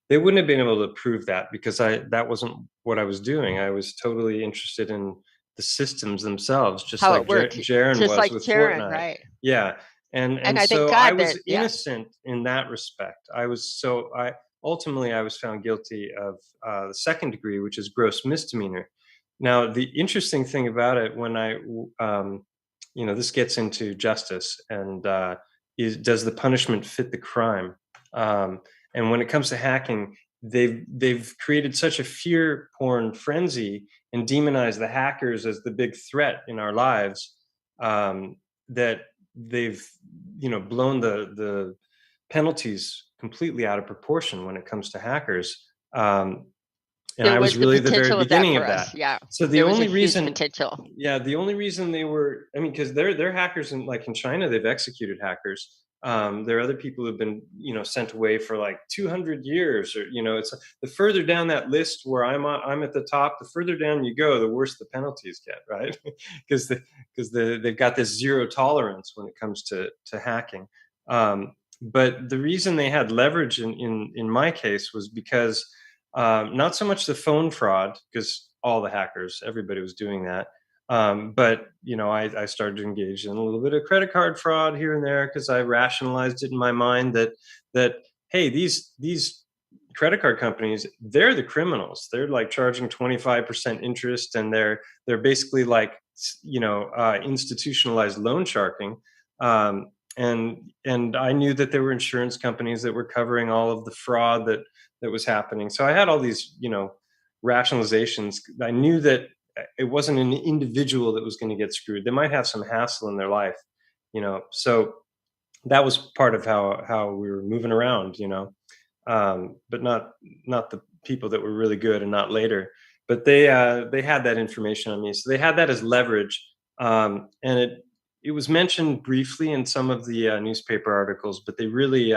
They wouldn't have been able to prove that because that wasn't what I was doing. I was totally interested in the systems themselves, just How like it worked, Jaren just was like with Jaren, Fortnite. right? Yeah. And I thank so God I was that yeah. innocent in that respect. Ultimately I was found guilty of the second degree, which is gross misdemeanor. Now, the interesting thing about it, when this gets into justice and does the punishment fit the crime? And when it comes to hacking, they've created such a fear porn frenzy and demonized the hackers as the big threat in our lives, that they've blown the penalties completely out of proportion when it comes to hackers. And There I was was the really the very potential of that beginning for of that. us. Yeah. So the There was a only huge reason, potential. the only reason they were, I mean, because they're hackers in China, they've executed hackers. There are other people who've been, sent away for like 200 years, or it's the further down that list where I'm at the top. The further down you go, the worse the penalties get, right? Because they've got this zero tolerance when it comes to hacking. But the reason they had leverage in my case was because not so much the phone fraud, because all the hackers, everybody was doing that. But I started to engage in a little bit of credit card fraud here and there because I rationalized it in my mind that hey, these credit card companies, they're the criminals. They're like charging 25% interest, and they're basically like institutionalized loan sharking. And I knew that there were insurance companies that were covering all of the fraud that was happening. So I had all these rationalizations. I knew that it wasn't an individual that was going to get screwed. They might have some hassle in their life, so that was part of how we were moving around, but not the people that were really good, and not later. But they had that information on me, so they had that as leverage. And it was mentioned briefly in some of the newspaper articles, but they really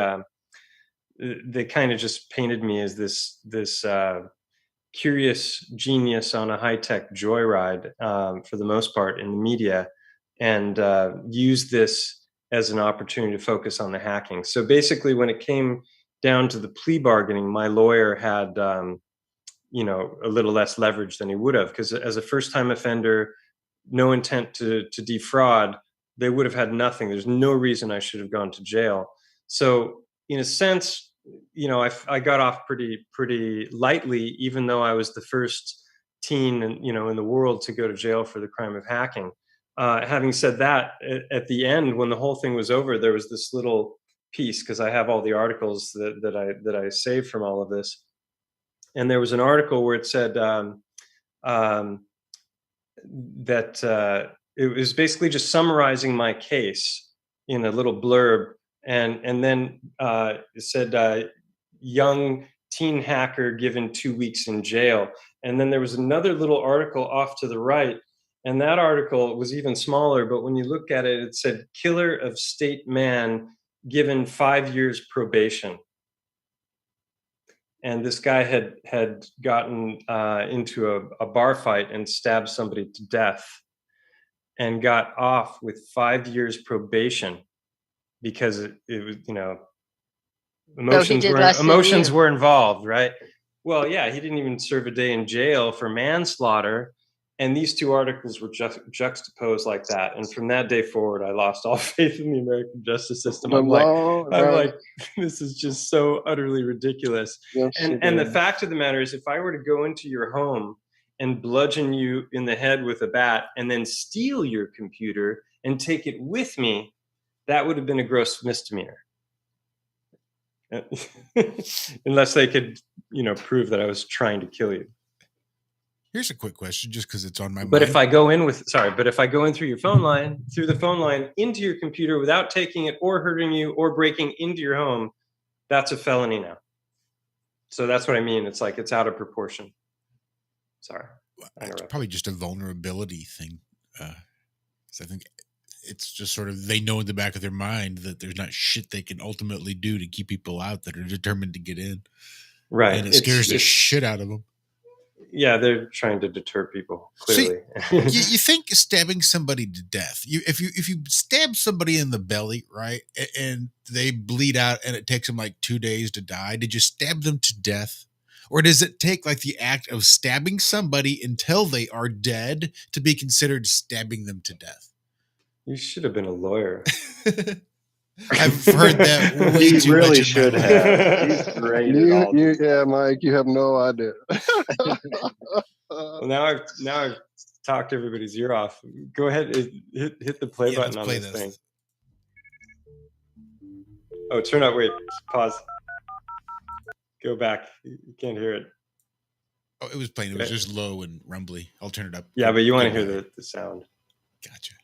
they kind of just painted me as this curious genius on a high-tech joyride, for the most part, in the media, and used this as an opportunity to focus on the hacking. So basically, when it came down to the plea bargaining, my lawyer had a little less leverage than he would have, because as a first-time offender, no intent to defraud, they would have had nothing. There's no reason I should have gone to jail. So in a sense, I got off pretty lightly, even though I was the first teen in the world to go to jail for the crime of hacking. Having said that, at the end, when the whole thing was over, there was this little piece, because I have all the articles that I saved from all of this, and there was an article where it said that it was basically just summarizing my case in a little blurb. And then it said, young teen hacker given 2 weeks in jail. And then there was another little article off to the right, And that article was even smaller, but when you look at it, it said killer of state man given 5 years probation. And this guy had gotten into a bar fight and stabbed somebody to death and got off with 5 years probation because it was, you know, emotions were involved, right? Well, yeah, he didn't even serve a day in jail for manslaughter. And these two articles were juxtaposed like that. And from that day forward, I lost all faith in the American justice system. I'm like, this is just so utterly ridiculous. Yes, and the fact of the matter is, if I were to go into your home and bludgeon you in the head with a bat and then steal your computer and take it with me, that would have been a gross misdemeanor. Unless they could, you know, prove that I was trying to kill you. Here's a quick question, just because it's on my mind. But if I go in through your phone line, into your computer without taking it or hurting you or breaking into your home, that's a felony now. So that's what I mean. It's like it's out of proportion. Sorry. It's probably just a vulnerability thing. Because I think it's just sort of, they know in the back of their mind that there's not shit they can ultimately do to keep people out that are determined to get in. Right. And it scares the shit out of them. Yeah, they're trying to deter people, clearly. See, you think stabbing somebody to death, if you stab somebody in the belly, right, and they bleed out and it takes them like 2 days to die, did you stab them to death? Or does it take like the act of stabbing somebody until they are dead to be considered stabbing them to death? You should have been a lawyer. I've heard that way You too really much in should my life. have. He's great at all these Yeah, Mike, you have no idea. Well, now I've talked everybody's ear off. Go ahead, hit the play button on this thing. Oh, turn out. Wait, pause. Go back. You can't hear it. Oh, it was playing. It was just low and rumbly. I'll turn it up. Yeah, but you want to hear the sound. Gotcha.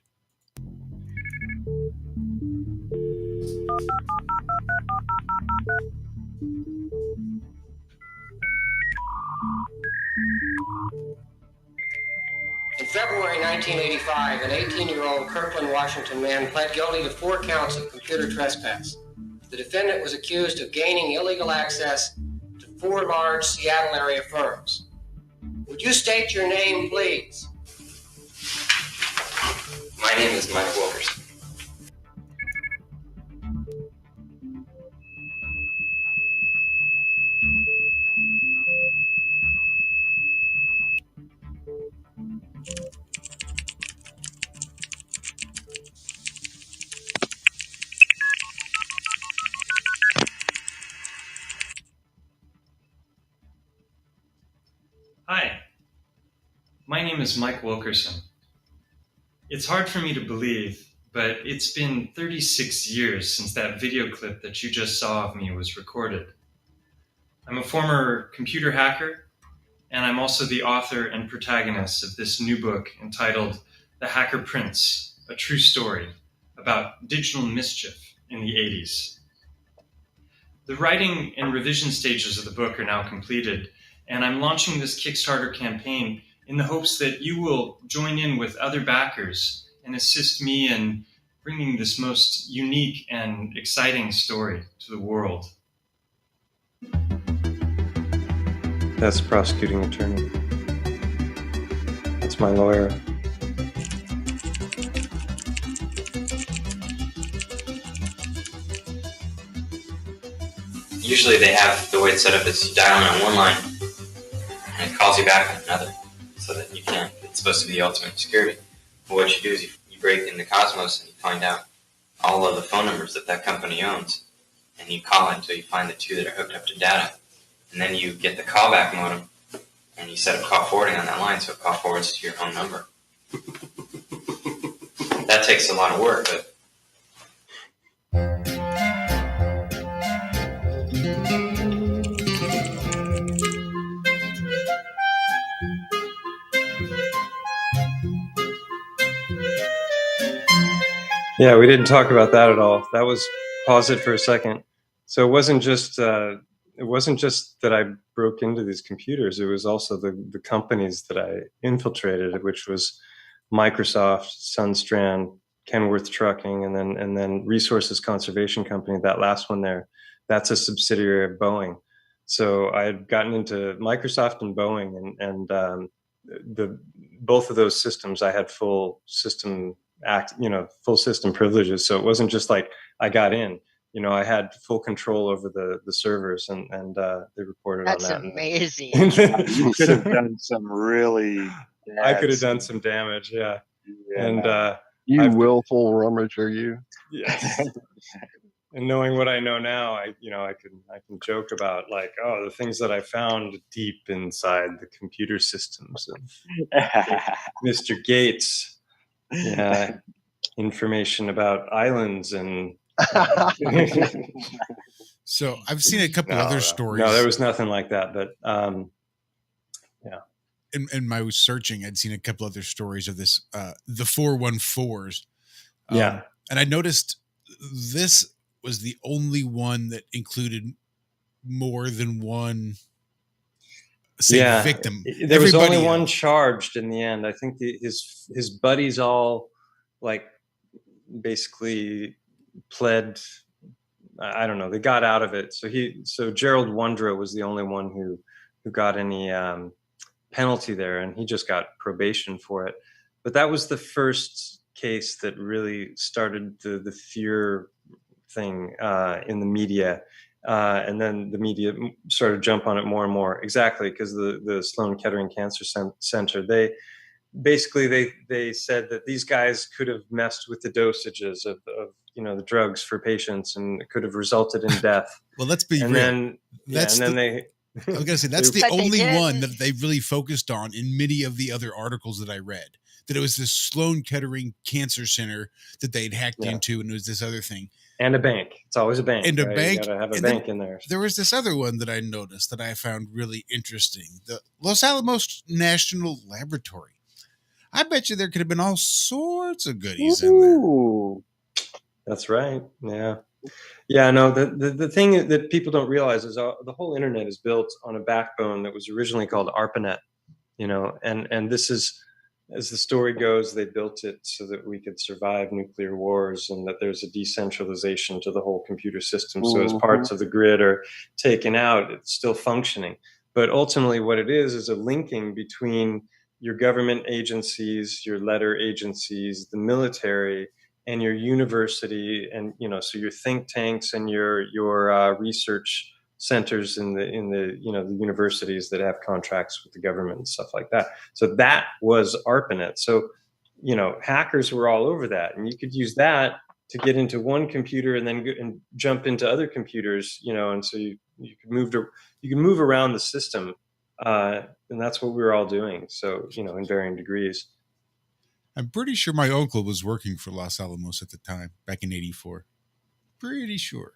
In February 1985, an 18-year-old Kirkland, Washington man pled guilty to 4 counts of computer trespass. The defendant was accused of gaining illegal access to 4 large Seattle area firms. Would you state your name, please? My name is Michael Wilkerson. Hi, my name is Mike Wilkerson. It's hard for me to believe, but it's been 36 years since that video clip that you just saw of me was recorded. I'm a former computer hacker, and I'm also the author and protagonist of this new book entitled The Hacker Prince, A True Story about digital mischief in the 80s. The writing and revision stages of the book are now completed, and I'm launching this Kickstarter campaign in the hopes that you will join in with other backers and assist me in bringing this most unique and exciting story to the world. That's the prosecuting attorney. That's my lawyer. Usually they have the way it's set up is you dial in on one line and it calls you back on another so that you can't. It's supposed to be the ultimate security. But what you do is you break into Cosmos and you find out all of the phone numbers that company owns, and you call it until you find the 2 that are hooked up to data. And then you get the callback modem and you set up call forwarding on that line so it call forwards to your home number. That takes a lot of work, but Yeah, we didn't talk about that at all. That was, pause it for a second. So it wasn't just that I broke into these computers. It was also the companies that I infiltrated, which was Microsoft, Sundstrand, Kenworth Trucking, and then Resources Conservation Company. That last one there, that's a subsidiary of Boeing. So I had gotten into Microsoft and Boeing, and both of those systems I had full system privileges. So it wasn't just like I got in. I had full control over the servers, and they reported That's on that. amazing. You could have done some really. I could have done some damage, yeah. And you willful rummager, you. Yes. And knowing what I know now, I can joke about like, oh, the things that I found deep inside the computer systems of Mr. Gates. Yeah, information about islands and. So I've seen a couple other stories. No, there was nothing like that, but yeah. In my searching, I'd seen a couple other stories of this, the 414s. Yeah. And I noticed this was the only one that included more than one victim. There was only one charged in the end. I think his buddies all like basically pled. I don't know. They got out of it. So Gerald Wondra was the only one who got any penalty there, and he just got probation for it. But that was the first case that really started the fear thing in the media, and then the media started to jump on it more and more. Exactly, because the Sloan Kettering Cancer Center, they said that these guys could have messed with the dosages of the drugs for patients, and it could have resulted in death. Well, let's be real. I was gonna say that's the only one that they really focused on in many of the other articles that I read. That it was this Sloan Kettering Cancer Center that they'd hacked into, and it was this other thing. And a bank. It's always a bank. And right? a bank. You gotta have a bank in there. There was this other one that I noticed that I found really interesting. The Los Alamos National Laboratory. I bet you there could have been all sorts of goodies in there. That's right. Yeah. Yeah, no, the thing that people don't realize is the whole internet is built on a backbone that was originally called ARPANET, and this is, as the story goes, they built it so that we could survive nuclear wars, and that there's a decentralization to the whole computer system. So as parts of the grid are taken out, it's still functioning. But ultimately what it is a linking between your government agencies, your letter agencies, the military, and your university, and so your think tanks and your research centers in the the universities that have contracts with the government and stuff like that. So that was ARPANET. So hackers were all over that, and you could use that to get into one computer and then and jump into other computers. And so you could move around the system, and that's what we were all doing. So in varying degrees. I'm pretty sure my uncle was working for Los Alamos at the time, back in '84. Pretty sure.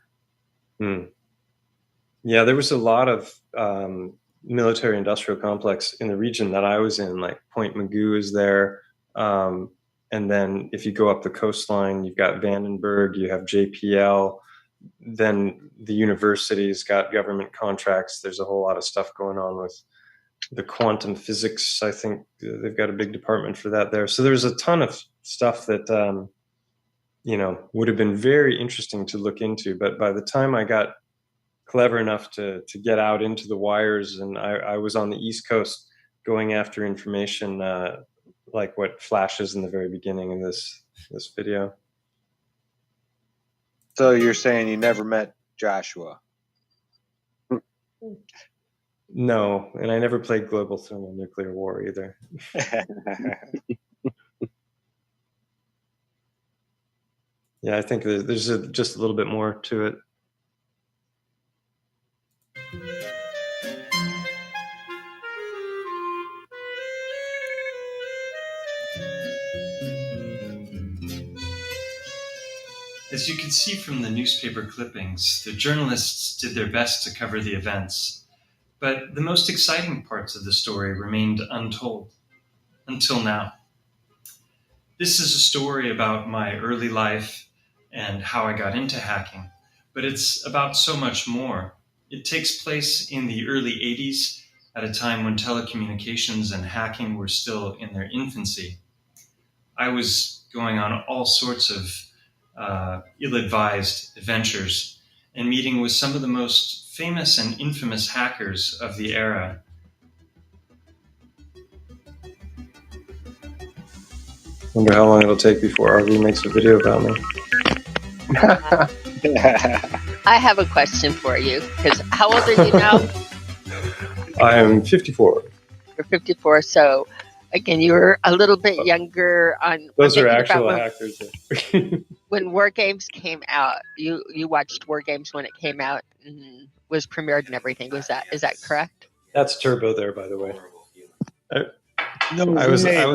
Yeah, there was a lot of military industrial complex in the region that I was in, like Point Magoo is there. And then if you go up the coastline, you've got Vandenberg, you have JPL. Then the university's got government contracts. There's a whole lot of stuff going on with the quantum physics. I think they've got a big department for that there. So there's a ton of stuff that, would have been very interesting to look into. But by the time I got clever enough to get out into the wires, and I was on the East Coast going after information, like what flashes in the very beginning of this video. So you're saying you never met Joshua? No, and I never played Global Thermonuclear War either. Yeah, I think there's just a little bit more to it. As you can see from the newspaper clippings, the journalists did their best to cover the events, but the most exciting parts of the story remained untold, until now. This is a story about my early life and how I got into hacking, but it's about so much more. It takes place in the early 80s, at a time when telecommunications and hacking were still in their infancy. I was going on all sorts of ill-advised adventures and meeting with some of the most famous and infamous hackers of the era. Wonder how long it'll take before RV makes a video about me. I have a question for you. Because how old are you now? I am 54. You're 54. So, again, you were a little bit younger. Those I'm are thinking actual about hackers. when War Games came out. You watched War Games when it came out and was premiered and everything. Is that correct? That's Turbo there, by the way. No I was way, on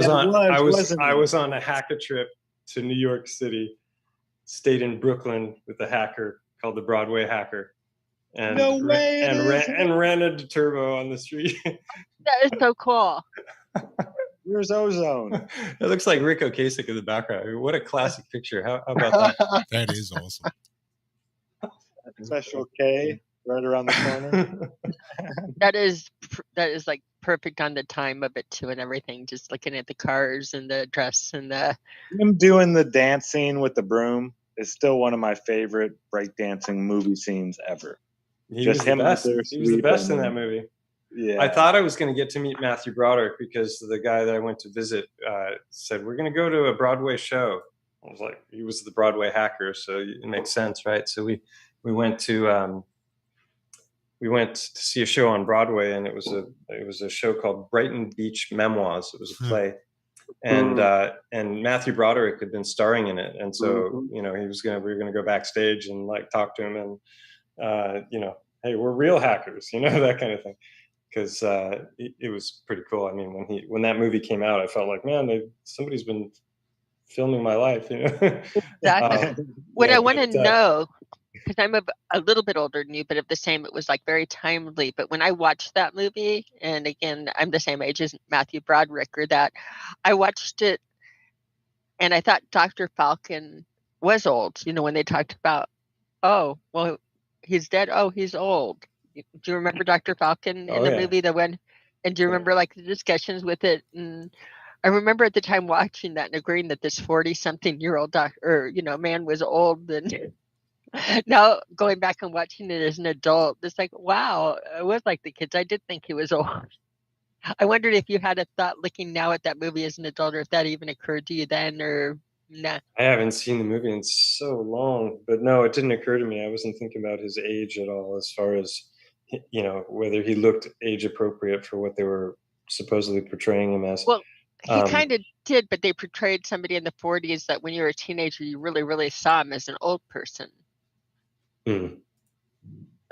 wasn't a hacker trip to New York City, stayed in Brooklyn with a hacker called the Broadway Hacker, and No way, ran into Turbo on the street. That is so cool. Where's Ozone? It looks like Rick Ocasek in the background. What a classic picture! How about that? That is awesome. Special K right around the corner. That is like perfect on the time of it too and everything. Just looking at the cars and the dress and the Him doing the dance scene with the broom is still one of my favorite breakdancing movie scenes ever. He was the best in that movie. Yeah, I thought I was going to get to meet Matthew Broderick because the guy that I went to visit said, we're going to go to a Broadway show. I was like, he was the Broadway hacker, so it makes sense, right? So we went to see a show on Broadway, and it was a show called Brighton Beach Memoirs. It was a play, and Matthew Broderick had been starring in it, and so we were gonna go backstage and like talk to him, and hey, we're real hackers, that kind of thing. Because it was pretty cool. I mean, when that movie came out, I felt like, man, somebody's been filming my life. Exactly. What I want to know, because I'm a little bit older than you, but of the same, it was like very timely. But when I watched that movie, and again, I'm the same age as Matthew Broderick, or that I watched it, and I thought Dr. Falcon was old. When they talked about, oh, well, he's dead. Oh, he's old. Do you remember Dr. Falcon in the movie? And do you remember like the discussions with it? And I remember at the time watching that and agreeing that this 40-something-year-old man was old. And now going back and watching it as an adult, it's like, wow, it was like the kids. I did think he was old. I wondered if you had a thought looking now at that movie as an adult, or if that even occurred to you then, or nah. I haven't seen the movie in so long, but no, it didn't occur to me. I wasn't thinking about his age at all, as far as whether he looked age appropriate for what they were supposedly portraying him as. Well, he kind of did, but they portrayed somebody in the 40s that when you were a teenager, you really, really saw him as an old person. And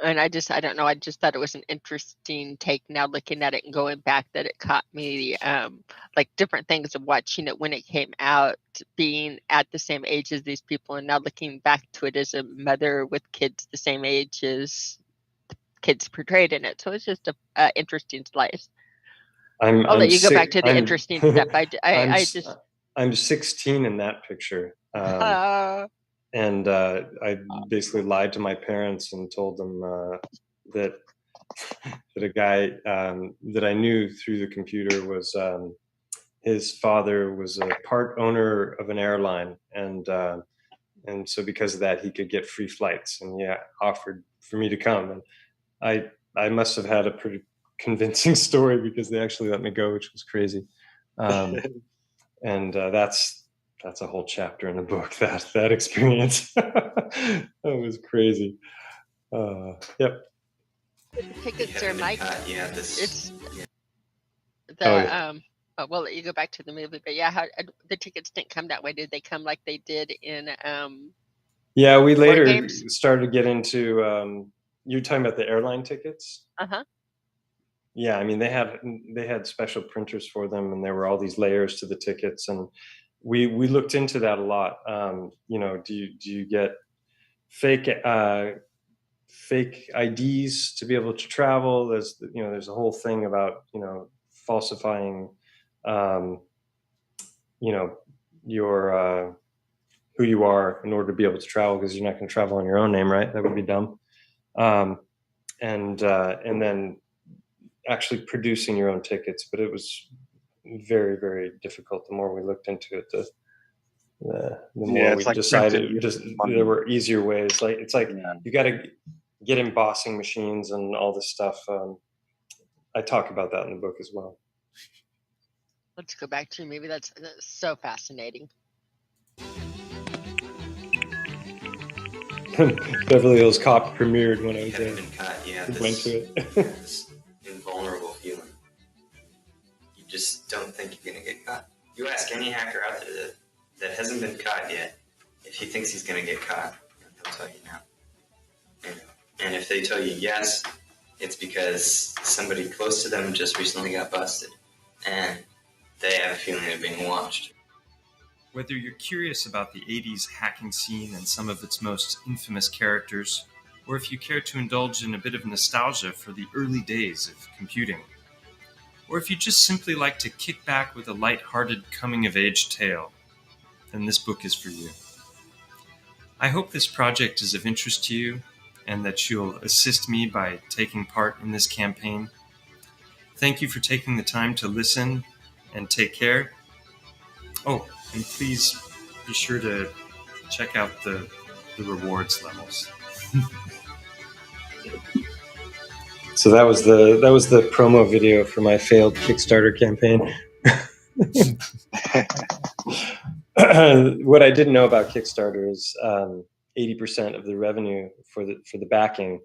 I don't know. I just thought it was an interesting take now looking at it and going back, that it caught me like different things of watching it when it came out, being at the same age as these people, and now looking back to it as a mother with kids the same age as the kids portrayed in it. So it's just a interesting slice. I'll let you go back to the interesting stuff. I'm 16 in that picture. And I basically lied to my parents and told them that a guy that I knew through the computer was his father was a part owner of an airline, and so because of that he could get free flights, and offered for me to come, and I must have had a pretty convincing story because they actually let me go, which was crazy. And that's a whole chapter in the book, that experience. That was crazy. Yep. Tickets are Mike. It's the we'll let you go back to the movie, but how the tickets didn't come that way. Did they come like they did in we later started to get into you're talking about the airline tickets? Yeah, I mean they had special printers for them, and there were all these layers to the tickets, and we looked into that a lot. Do you get fake IDs to be able to travel? There's a whole thing about falsifying your who you are in order to be able to travel, because you're not going to travel on your own name, right? That would be dumb. And then actually producing your own tickets, but it was very, very difficult the more we looked into it the Yeah, more it's we like decided printing just money. there were easier ways. Like it's like Yeah. you got to get embossing machines and all this stuff. I talk about that in the book as well. Let's go back to maybe that's so fascinating. Beverly Hills Cop premiered when I You was haven't there. been caught. You have Went this, to it. this invulnerable feeling. You just don't think you're going to get caught. You ask any hacker out there that hasn't been caught yet if he thinks he's going to get caught, he'll tell you no. And if they tell you yes, it's because somebody close to them just recently got busted, and they have a feeling of being watched. Whether you're curious about the 80s hacking scene and some of its most infamous characters, or if you care to indulge in a bit of nostalgia for the early days of computing, or if you just simply like to kick back with a light-hearted coming-of-age tale, then this book is for you. I hope this project is of interest to you and that you'll assist me by taking part in this campaign. Thank you for taking the time to listen, and take care. Oh, and please be sure to check out the rewards levels. So that was the promo video for my failed Kickstarter campaign. What I didn't know about Kickstarter is 80% of the revenue for the backing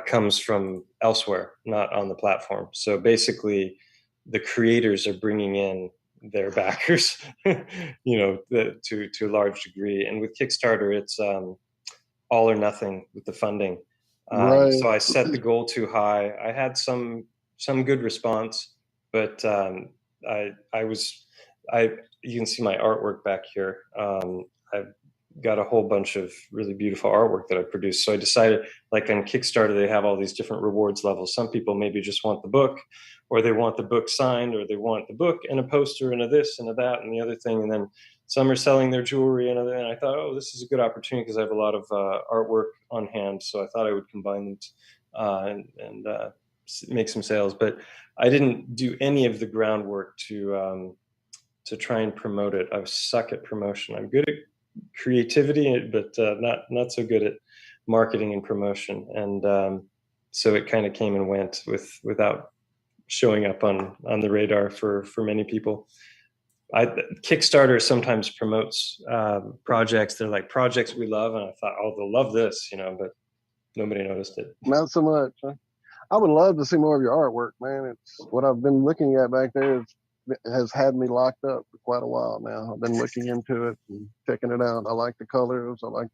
comes from elsewhere, not on the platform. So basically, the creators are bringing in their backers, to a large degree. And with Kickstarter, it's all or nothing with the funding. Right. So I set the goal too high. I had some good response, but you can see my artwork back here. I've got a whole bunch of really beautiful artwork that I produced. So I decided, like on Kickstarter, they have all these different rewards levels. Some people maybe just want the book, or they want the book signed, or they want the book and a poster and a this and a that and the other thing. And then some are selling their jewelry and I thought, oh, this is a good opportunity because I have a lot of artwork on hand. So I thought I would combine them and make some sales. But I didn't do any of the groundwork to try and promote it. I suck at promotion. I'm good at creativity, but not so good at marketing and promotion. And so it kind of came and went without showing up on the radar for many people. Kickstarter sometimes promotes projects. They're like projects we love, and I thought, oh, they'll love this, but nobody noticed it. Not so much. Huh? I would love to see more of your artwork, man. It's what I've been looking at back there has had me locked up for quite a while now. I've been looking into it and checking it out. I like the colors. I like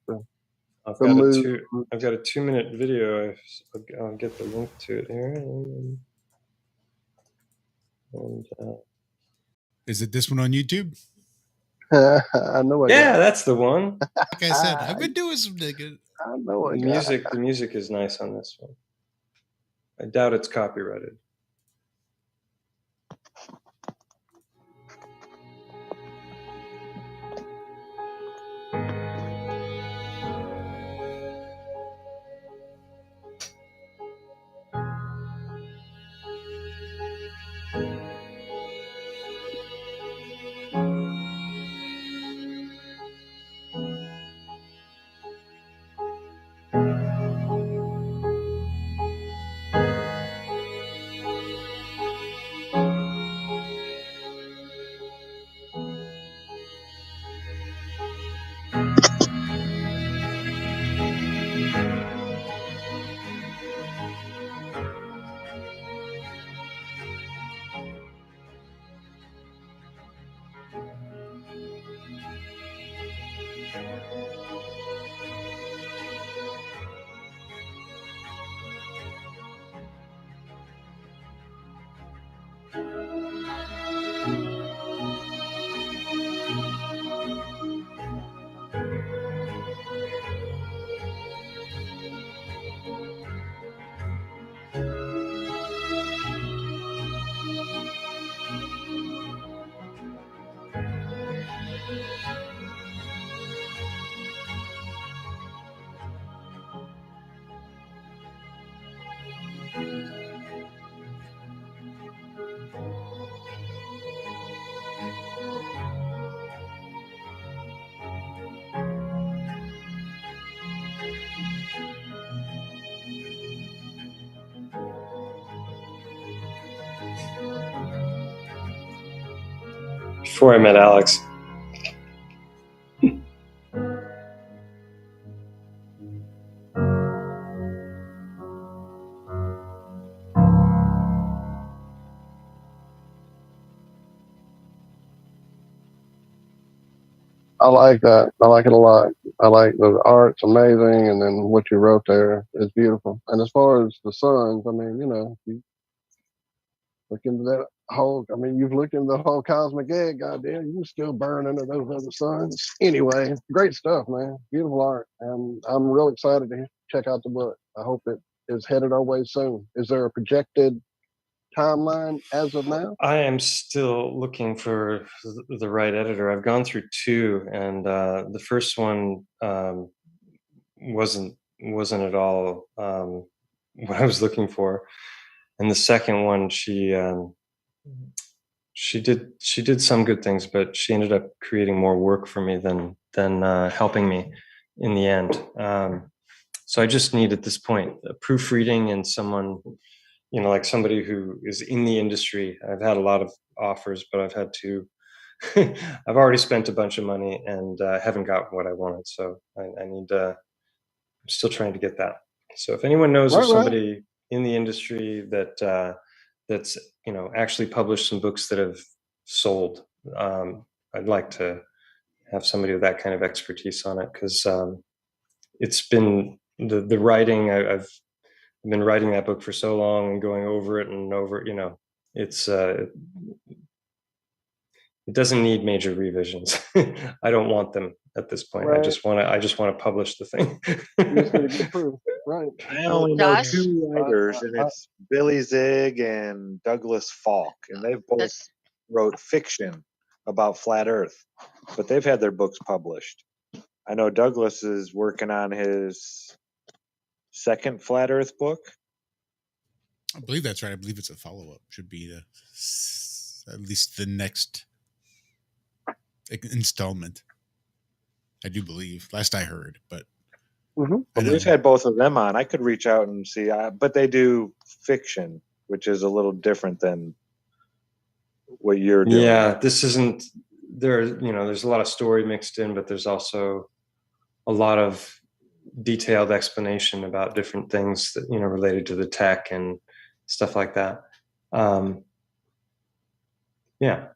I've the got mood. I've got a 2-minute video. I'll get the link to it here. And Is it this one on YouTube? I know. That's the one. Like I said, I've been doing some digging. I know. The music is nice on this one. I doubt it's copyrighted. before I met Alex. I like that. I like it a lot. I like the art's amazing, and then what you wrote there is beautiful. And as far as the suns, I mean, you know, you look into that whole. I mean, you've looked into the whole cosmic egg. Goddamn, you can still burn under those other suns. Anyway, great stuff, man. Beautiful art, and I'm real excited to check out the book. I hope it is headed our way soon. Is there a projected timeline as of now? I am still looking for the right editor. I've gone through two, and the first one wasn't at all what I was looking for, and the second one, she did some good things, but she ended up creating more work for me than helping me in the end. So I just need at this point a proofreading and someone, you know, like somebody who is in the industry. I've had a lot of offers, but I've had to, I've already spent a bunch of money and haven't gotten what I wanted. So I need, I'm still trying to get that. So if anyone knows of somebody in the industry that, that's, you know, actually published some books that have sold, I'd like to have somebody with that kind of expertise on it. Cause it's been the writing, I've been writing that book for so long and going over it and over, you know, it's it doesn't need major revisions. I don't want them at this point. I just want to publish the thing. Right. I only know Josh? two writers, and it's Billy Zig and Douglas Falk, and they've both wrote fiction about flat Earth, but they've had their books published. I know Douglas is working on his second flat Earth book. I believe that's right. I believe it's a follow-up. Should be at least the next installment. I do believe. Last I heard, but Well, we've had both of them on. I could reach out and see, but they do fiction, which is a little different than what you're doing. Yeah, this isn't there. You know, there's a lot of story mixed in, but there's also a lot of detailed explanation about different things that, you know, related to the tech and stuff like that. Yeah.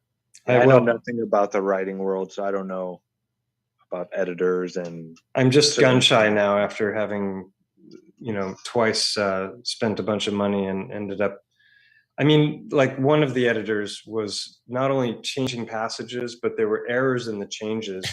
I know nothing about the writing world, so I don't know about editors and. I'm just gun shy now after having, you know, twice spent a bunch of money and ended up. I mean, like one of the editors was not only changing passages, but there were errors in the changes.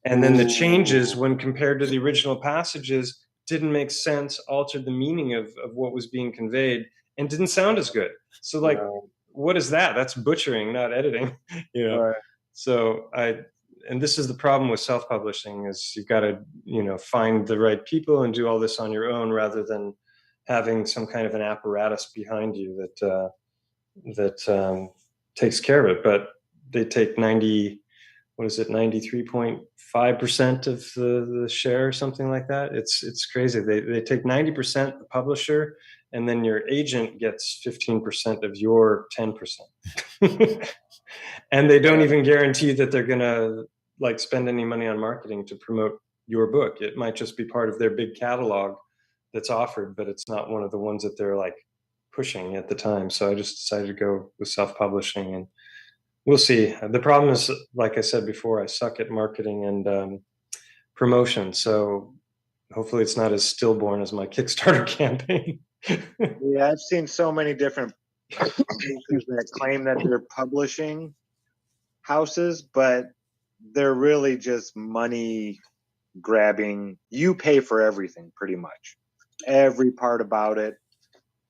And then the changes, when compared to the original passages, didn't make sense, altered the meaning of what was being conveyed, and didn't sound as good. So like, what is that? That's butchering, not editing, you know? Right. So and this is the problem with self-publishing, is you got to, you know, find the right people and do all this on your own rather than having some kind of an apparatus behind you that takes care of it. But they take 93.5% of the share or something like that. It's crazy. They take 90%, the publisher, and then your agent gets 15% of your 10%. And they don't even guarantee that they're gonna like spend any money on marketing to promote your book. It might just be part of their big catalog that's offered, but it's not one of the ones that they're like pushing at the time. So I just decided to go with self-publishing, and we'll see. The problem is, like I said before, I suck at marketing and promotion. So hopefully it's not as stillborn as my Kickstarter campaign. Yeah, I've seen so many different places that claim that they're publishing houses, but they're really just money grabbing. You pay for everything, pretty much. Every part about it.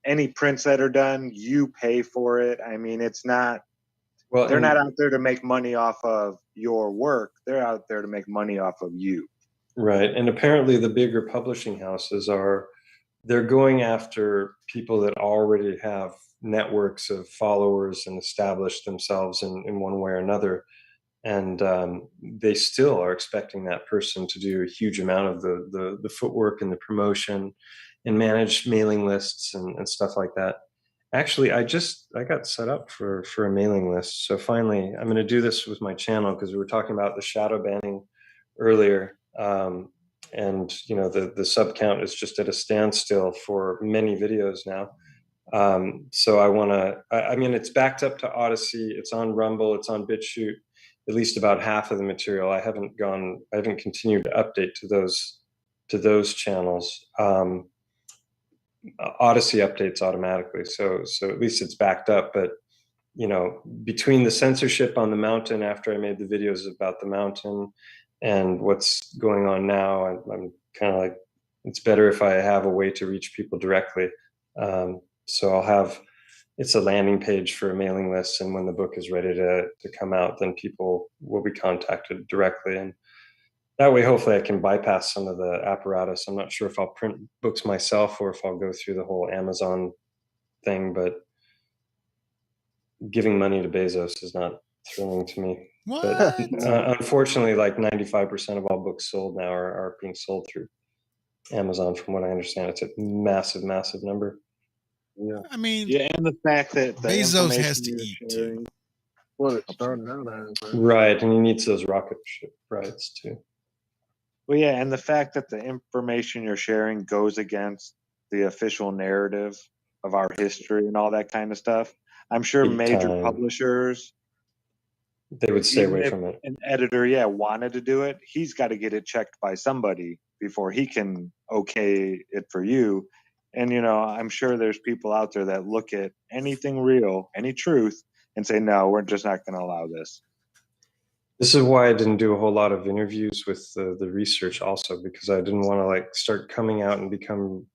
Any prints that are done, you pay for it. I mean, it's not. Well, they're not out there to make money off of your work. They're out there to make money off of you. Right. And apparently the bigger publishing houses they're going after people that already have networks of followers and established themselves in one way or another. And they still are expecting that person to do a huge amount of the footwork and the promotion and manage mailing lists and stuff like that. Actually, I got set up for a mailing list. So finally, I'm going to do this with my channel because we were talking about the shadow banning earlier. And the sub count is just at a standstill for many videos now. So I want to, I mean, it's backed up to Odyssey. It's on Rumble. It's on BitChute. At least about half of the material. I haven't continued to update to those channels. Odyssey updates automatically, so at least it's backed up. But between the censorship on the mountain after I made the videos about the mountain and what's going on now, I'm kind of like, it's better if I have a way to reach people directly. So it's a landing page for a mailing list, and when the book is ready to come out, then people will be contacted directly, and that way hopefully I can bypass some of the apparatus. I'm not sure if I'll print books myself or if I'll go through the whole Amazon thing, but giving money to Bezos is not thrilling to me. What? But unfortunately, like 95% of all books sold now are being sold through Amazon. From what I understand, it's a massive number. Yeah. I mean, Yeah, and the fact that the Bezos has information to you're eat sharing- too. What it started out as. Right, and he needs those rocket ship rights too. Well, yeah, and the fact that the information you're sharing goes against the official narrative of our history and all that kind of stuff. I'm sure Big major time. publishers, They would stay even away if from it. an editor, wanted to do it, he's got to get it checked by somebody before he can okay it for you. And I'm sure there's people out there that look at anything real, any truth, and say, no, we're just not going to allow this. This is why I didn't do a whole lot of interviews with the research also, because I didn't want to start coming out and become,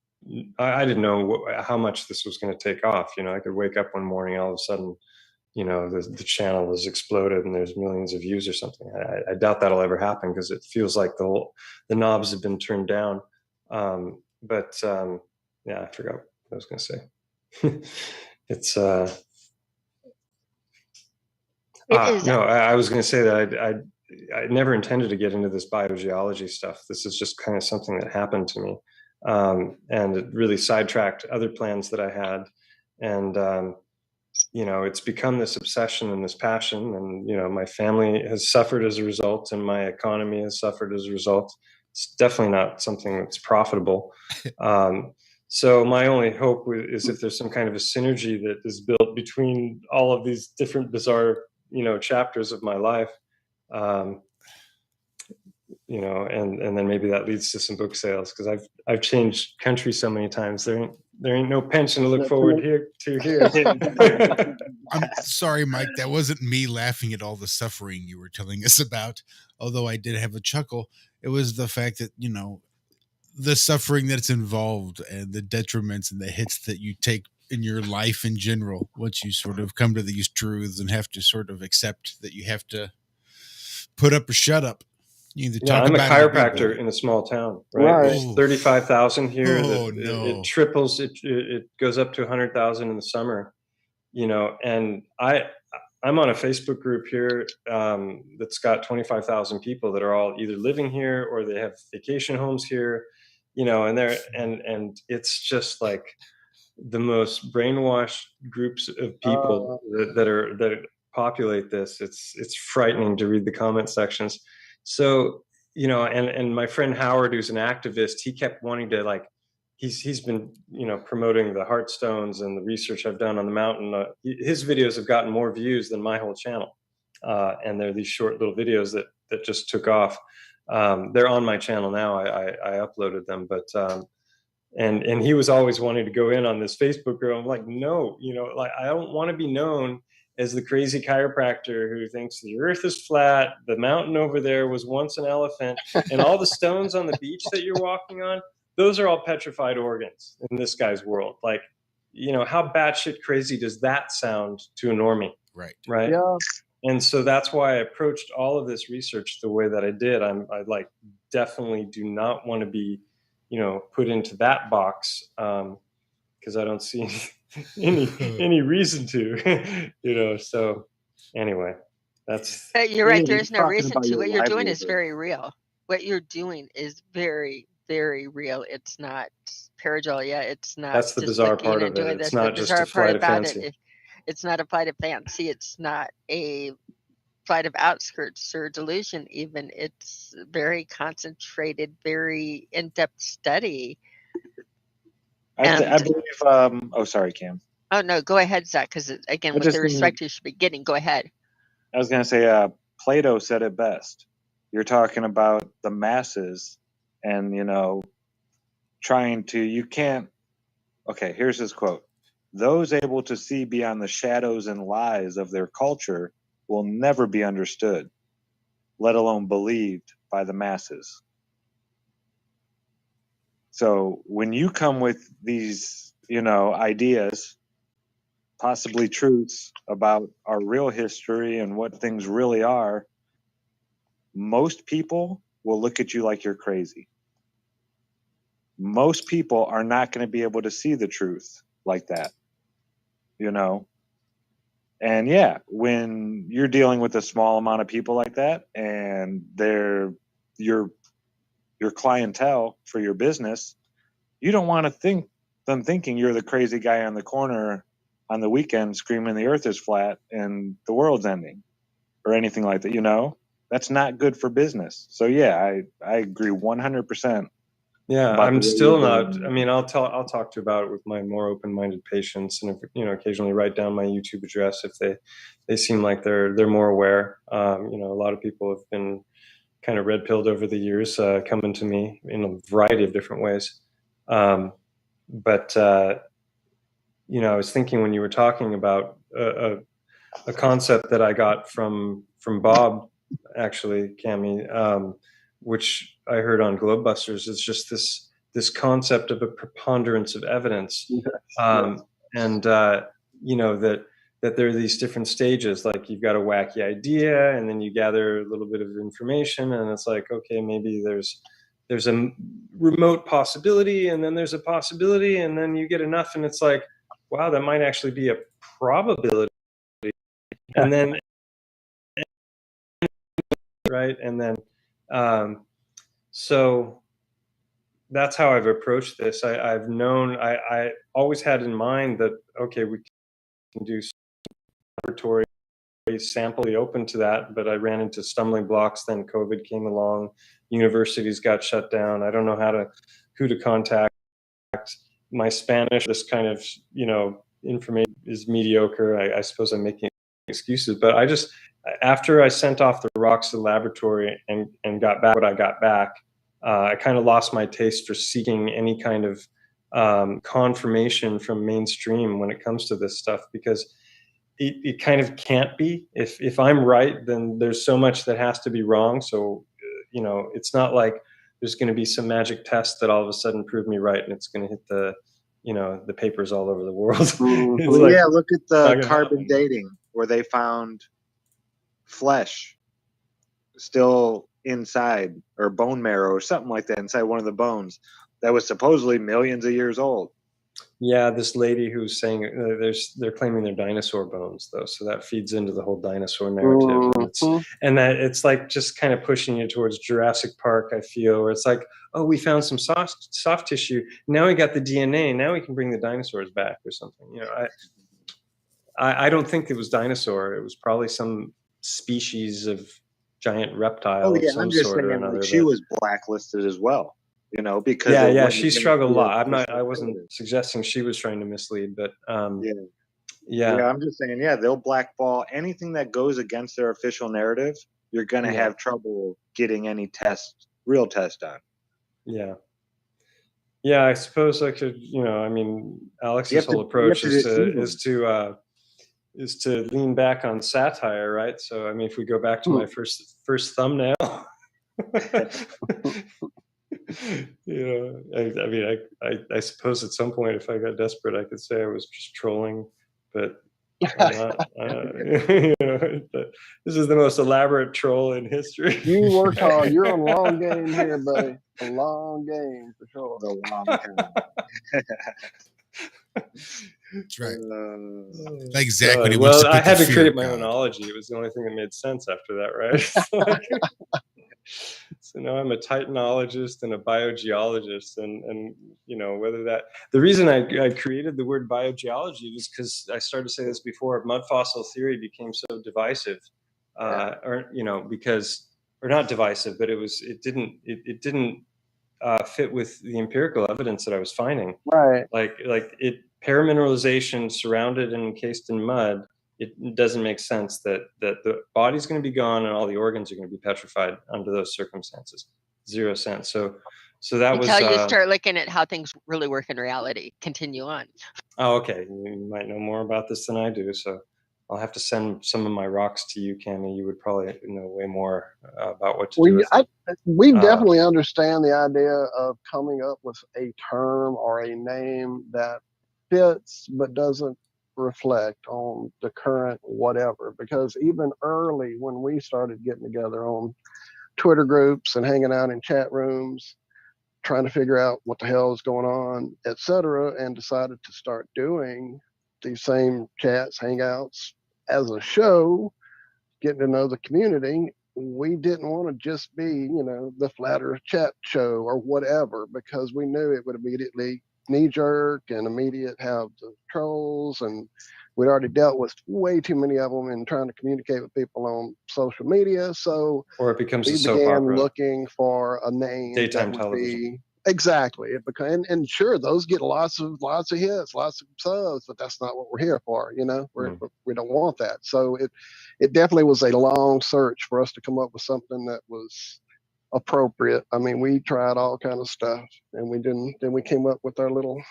I didn't know how much this was going to take off. I could wake up one morning, all of a sudden, the channel has exploded and there's millions of views or something. I doubt that'll ever happen because it feels like the knobs have been turned down. Yeah, I forgot what I was going to say. It's no, I was going to say that I never intended to get into this biogeology stuff. This is just kind of something that happened to me, and it really sidetracked other plans that I had, and it's become this obsession and this passion, and my family has suffered as a result, and my economy has suffered as a result. It's definitely not something that's profitable. So my only hope is if there's some kind of a synergy that is built between all of these different bizarre chapters of my life, and then maybe that leads to some book sales, because I've changed country so many times. There ain't no pension to look forward to here. I'm sorry, Mike. That wasn't me laughing at all the suffering you were telling us about, although I did have a chuckle. It was the fact that, the suffering that's involved and the detriments and the hits that you take in your life in general, once you sort of come to these truths and have to sort of accept that you have to put up or shut up. You either talk I'm a about it or be chiropractor better. in a small town, right? There's 35,000 here. It triples. It goes up to 100,000 in the summer, and I'm on a Facebook group here that's got 25,000 people that are all either living here or they have vacation homes here, and it's just like the most brainwashed groups of people that populate this. It's frightening to read the comment sections. So, and my friend Howard, who's an activist, he kept wanting to he's been, promoting the Heartstones and the research I've done on the mountain. His videos have gotten more views than my whole channel. And they're these short little videos that just took off. They're on my channel now. I uploaded them, but, and he was always wanting to go in on this Facebook group. I'm like, no, I don't want to be known as the crazy chiropractor who thinks the earth is flat, the mountain over there was once an elephant, and all the stones on the beach that you're walking on, those are all petrified organs in this guy's world. How batshit crazy does that sound to a normie? Right. Yeah. And so that's why I approached all of this research the way that I did. I definitely do not want to be, put into that box, because I don't see any reason to, so anyway, that's. You're right. There's no reason to. What you're doing is very real. What you're doing is very, very real. It's not paragel. Yeah, it's not. That's the just bizarre looking part and of it. doing It's this. not The just a bizarre part flight of about fancy. it, it's not a flight of fancy. It's not a flight of outskirts or delusion. Even it's very concentrated, very in-depth study. I believe. Oh, sorry, Cam. Oh no, go ahead, Zach. Because again, with the respect you should be getting, go ahead. I was going to say, Plato said it best. You're talking about the masses, and trying to. You can't. Okay, here's his quote: "Those able to see beyond the shadows and lies of their culture will never be understood, let alone believed by the masses." So when you come with these, ideas, possibly truths about our real history and what things really are, most people will look at you like you're crazy. Most people are not going to be able to see the truth like that, And yeah, when you're dealing with a small amount of people like that, and they're your clientele for your business, you don't want to think them thinking you're the crazy guy on the corner on the weekend screaming the earth is flat and the world's ending or anything like that. That's not good for business. So yeah, I agree 100%. Yeah, I'm still not. I mean, I'll talk to about it with my more open-minded patients, and occasionally write down my YouTube address if they seem like they're more aware. A lot of people have been kind of red-pilled over the years, coming to me in a variety of different ways. But I was thinking when you were talking about a concept that I got from Bob, actually, Cami, which I heard on Globebusters, is just this concept of a preponderance of evidence. And that there are these different stages, like you've got a wacky idea, and then you gather a little bit of information, and it's like, okay, maybe there's a remote possibility, and then there's a possibility, and then you get enough, and it's like, wow, that might actually be a probability. And then right, and then so that's how I've approached this. I've known, I always had in mind that, okay, we can do laboratory sample open to that, but I ran into stumbling blocks. Then COVID came along, universities got shut down. I don't know who to contact. My Spanish, this kind of information is mediocre. I suppose I'm making excuses, but after I sent off the rocks to the laboratory and got back what I got back, I kind of lost my taste for seeking any kind of confirmation from mainstream when it comes to this stuff, because it kind of can't be. If I'm right, then there's so much that has to be wrong. So it's not like there's going to be some magic test that all of a sudden proved me right, and it's going to hit the papers all over the world. Yeah, look at the carbon dating where they found flesh still inside, or bone marrow or something like that inside one of the bones that was supposedly millions of years old. Yeah, this lady who's saying they're claiming they're dinosaur bones, though, so that feeds into the whole dinosaur narrative. And that it's like just kind of pushing you towards Jurassic Park, I feel, where it's like, oh, we found some soft tissue, now we got the DNA, now we can bring the dinosaurs back or something. I don't think it was dinosaur. It was probably some species of giant reptile of some sort or another. She was blacklisted as well. Because she struggled a lot. I wasn't suggesting she was trying to mislead, but yeah, I'm just saying, they'll blackball anything that goes against their official narrative. You're gonna have trouble getting any real test done. Yeah, I suppose I could. Alex's whole approach is to lean back on satire, right? So if we go back to my first thumbnail. I suppose at some point, if I got desperate, I could say I was just trolling, but I'm not. This is the most elaborate troll in history. You worked hard. You're on a long game here, buddy. A long game for sure. A long time. That's right. Like exactly. Well, I had to create my own ology. It was the only thing that made sense after that, right? So now I'm a titanologist and a biogeologist, and whether that, the reason I created the word biogeology was because I started to say this before. Mud fossil theory became so divisive, because not divisive, but it didn't fit with the empirical evidence that I was finding. Right. Like paramineralization surrounded and encased in mud. It doesn't make sense that the body's going to be gone and all the organs are going to be petrified under those circumstances. 0 sense. So that was until you start looking at how things really work in reality. Continue on. Oh, okay. You might know more about this than I do, so I'll have to send some of my rocks to you, Cammy. You would probably know way more about what to do with them. We definitely understand the idea of coming up with a term or a name that fits but doesn't reflect on the current whatever, because even early when we started getting together on Twitter groups and hanging out in chat rooms trying to figure out what the hell is going on, etc., and decided to start doing these same chats, hangouts as a show, getting to know the community, we didn't want to just be, the Flat Earth chat show or whatever, because we knew it would immediately knee-jerk and immediate have the trolls, and we'd already dealt with way too many of them in trying to communicate with people on social media. So or it becomes we a soap began opera. looking for a name Daytime that would television. be exactly. It became, and sure, those get lots of hits, lots of subs, but that's not what we're here for. We don't want that. So it definitely was a long search for us to come up with something that was appropriate. I mean, we tried all kind of stuff, and we didn't. Then we came up with our little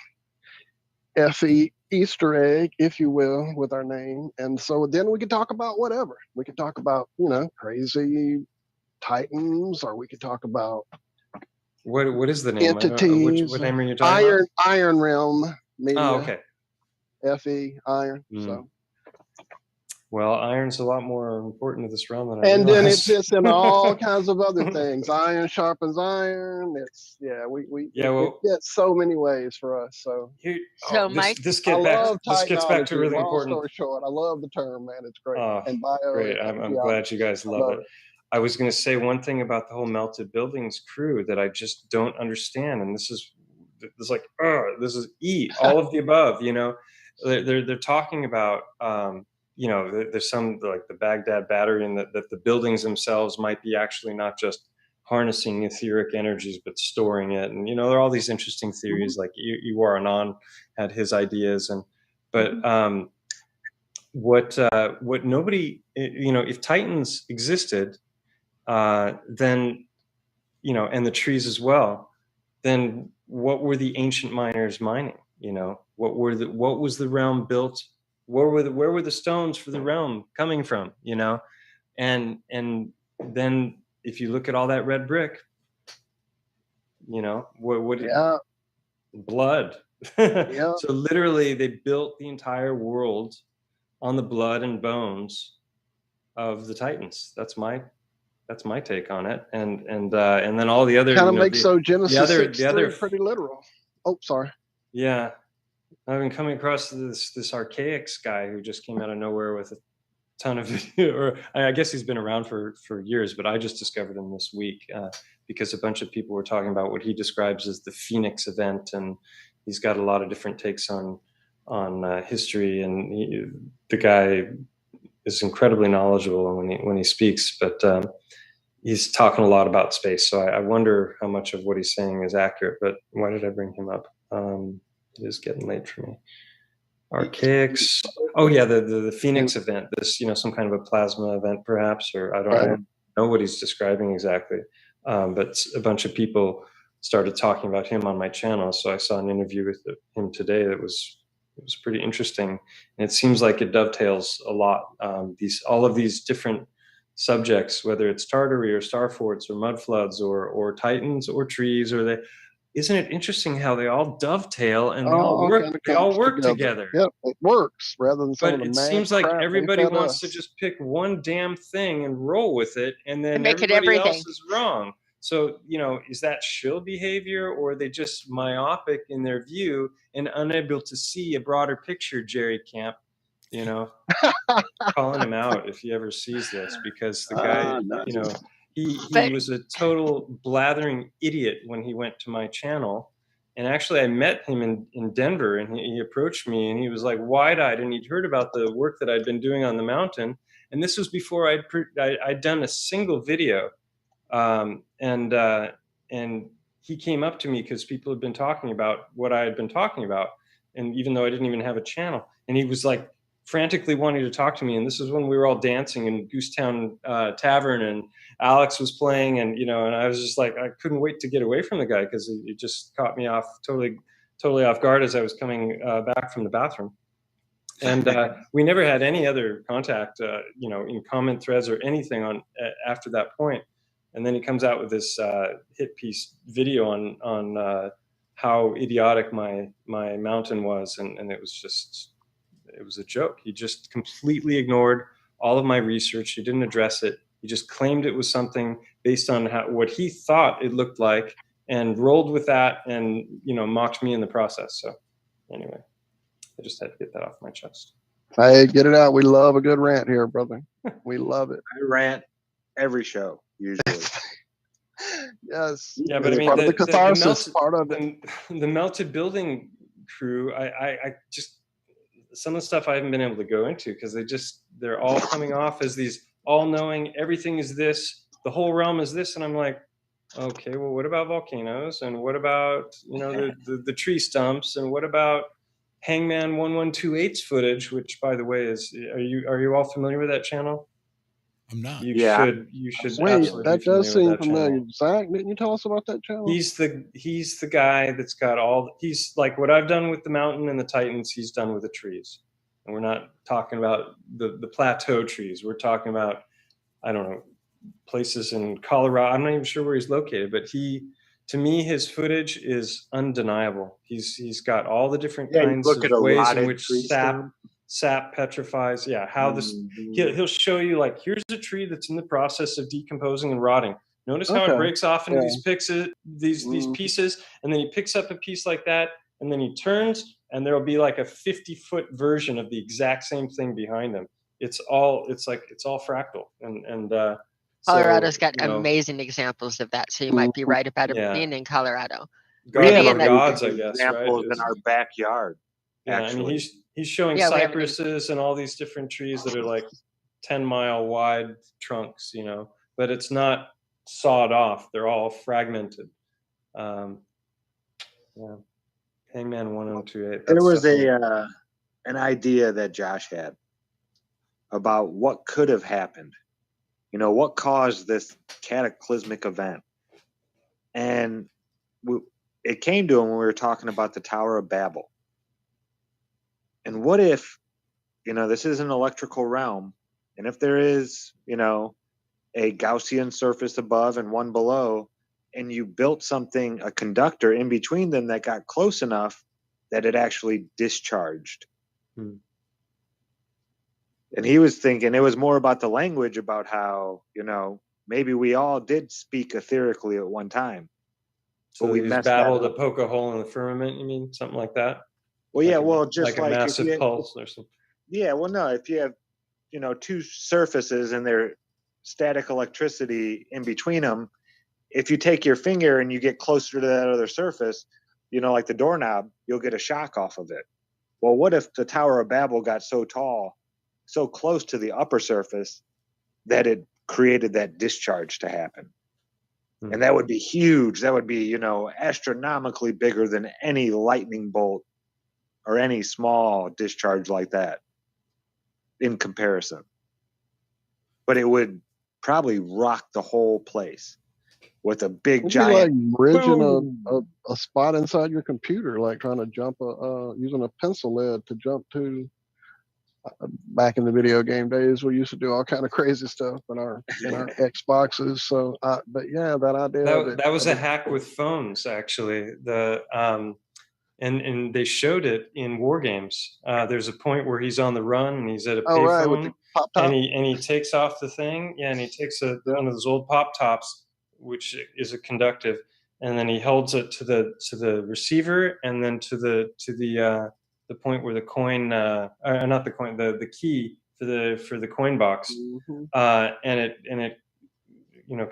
FE Easter egg, if you will, with our name. And so then we could talk about whatever. We could talk about, crazy titans, or we could talk about what is the name? entities. What name are you talking about? Iron Realm Media. Oh, okay. FE Iron. So. Well, iron's a lot more important to this realm than I And realized. then it fits in all kinds of other things. Iron sharpens iron. It's it gets so many ways for us. So Mike, this gets back to really long important. Story short, I love the term, man. It's great. Oh, and bio. Great. I'm glad you guys love it. I was going to say one thing about the whole melted buildings crew that I just don't understand, and this is all of the above. They're talking about. There's some like the Baghdad battery, and that the buildings themselves might be actually not just harnessing etheric energies, but storing it. And, there are all these interesting theories, like Yuval Anon had his ideas. But what nobody, if Titans existed, then, and the trees as well, then what were the ancient miners mining? What was the realm built? Where were the stones for the realm coming from? And then if you look at all that red brick, blood. Yeah. So literally, they built the entire world on the blood and bones of the Titans. That's my take on it. And then all the other kind of makes Genesis 6:3 pretty literal. Oh, sorry. Yeah. I've been coming across this Archaics guy who just came out of nowhere with a ton of video, or I guess he's been around for years, but I just discovered him this week because a bunch of people were talking about what he describes as the Phoenix event, and he's got a lot of different takes on history, and the guy is incredibly knowledgeable when he speaks, but he's talking a lot about space. So I wonder how much of what he's saying is accurate. But why did I bring him up? It is getting late for me. Archaics. Oh yeah, the Phoenix event. This, some kind of a plasma event, perhaps, or I don't know what he's describing exactly. But a bunch of people started talking about him on my channel, so I saw an interview with him today that was pretty interesting, and it seems like it dovetails a lot. All of these different subjects, whether it's Tartary or star forts or mud floods or titans or trees, isn't it interesting how they all dovetail and they all work together? Yep, it works rather than some of the it seems like everybody wants to just pick one damn thing and roll with it, and then everybody else is wrong. So, is that shill behavior, or are they just myopic in their view and unable to see a broader picture, Jerry Camp? Calling him out if he ever sees this, because the guy, He But- was a total blathering idiot when he went to my channel. And actually, I met him in Denver, and he approached me, and he was like wide-eyed, and he'd heard about the work that I'd been doing on the mountain. And this was before I'd done a single video. And he came up to me because people had been talking about what I had been talking about, and even though I didn't even have a channel, and he was like frantically wanting to talk to me. And this was when we were all dancing in Goosetown Tavern, and Alex was playing, and and I was just like, I couldn't wait to get away from the guy because he just caught me off totally off guard as I was coming back from the bathroom. And we never had any other contact, in comment threads or anything on after that point. And then he comes out with this hit piece video on how idiotic my mountain was, and it was a joke. He just completely ignored all of my research. He didn't address it. He just claimed it was something based on what he thought it looked like, and rolled with that, and mocked me in the process. So anyway, I just had to get that off my chest. Hey, get it out. We love a good rant here, brother. We love it. I rant every show usually. Yes. Yeah, but I mean, part of the catharsis, part of it. The melted building crew, I just, some of the stuff I haven't been able to go into because they're all coming off as these all-knowing, everything is this, the whole realm is this, and I'm like, okay, well, what about volcanoes, and what about the tree stumps, and what about Hangman 1128's footage, which, by the way, are you all familiar with that channel? I'm not. You should. Wait, that does seem familiar. Channel. Zach, didn't you tell us about that channel? He's the guy that's got he's like what I've done with the mountain and the Titans, he's done with the trees. And we're not talking about the plateau trees. We're talking about, I don't know, places in Colorado. I'm not even sure where he's located, but to me, his footage is undeniable. He's got all the different kinds of ways in which sap petrifies. Yeah, how this he'll show you, like, here's a tree that's in the process of decomposing and rotting. Notice how it breaks off into these pieces, and then he picks up a piece like that, and then he turns, and there'll be like a 50-foot version of the exact same thing behind him. It's all fractal, and Colorado's got amazing examples of that, so you might be right about it being in Colorado. Gods, I guess, examples right? in our backyard. Yeah, actually. I mean, he's showing cypresses and all these different trees that are like 10-mile wide trunks, but it's not sawed off. They're all fragmented. Yeah. Hangman 1028. There was an idea that Josh had about what could have happened. What caused this cataclysmic event? And it came to him when we were talking about the Tower of Babel. And what if, this is an electrical realm, and if there is, a Gaussian surface above and one below, and you built a conductor in between them that got close enough that it actually discharged. And he was thinking it was more about the language, about how, maybe we all did speak etherically at one time. So we battle to poke a hole in the firmament, you mean? Something like that? Well, yeah, just like a massive pulse or something. Yeah, well, no, if you have, two surfaces and there's static electricity in between them, if you take your finger and you get closer to that other surface, like the doorknob, you'll get a shock off of it. Well, what if the Tower of Babel got so tall, so close to the upper surface, that it created that discharge to happen? And that would be huge. That would be, astronomically bigger than any lightning bolt or any small discharge like that in comparison. But it would probably rock the whole place with a big giant. Like bridging a spot inside your computer, like trying to jump using a pencil lead to jump to. Back in the video game days, we used to do all kind of crazy stuff in our Xboxes. So, but yeah, that idea. That was a hack with phones, actually. And they showed it in war games. There's a point where he's on the run and he's at a payphone, and he takes off the thing. Yeah, and he takes one of those old pop tops, which is a conductive, and then he holds it to the receiver, and then to the point where the coin, not the coin, the key for the coin box, and it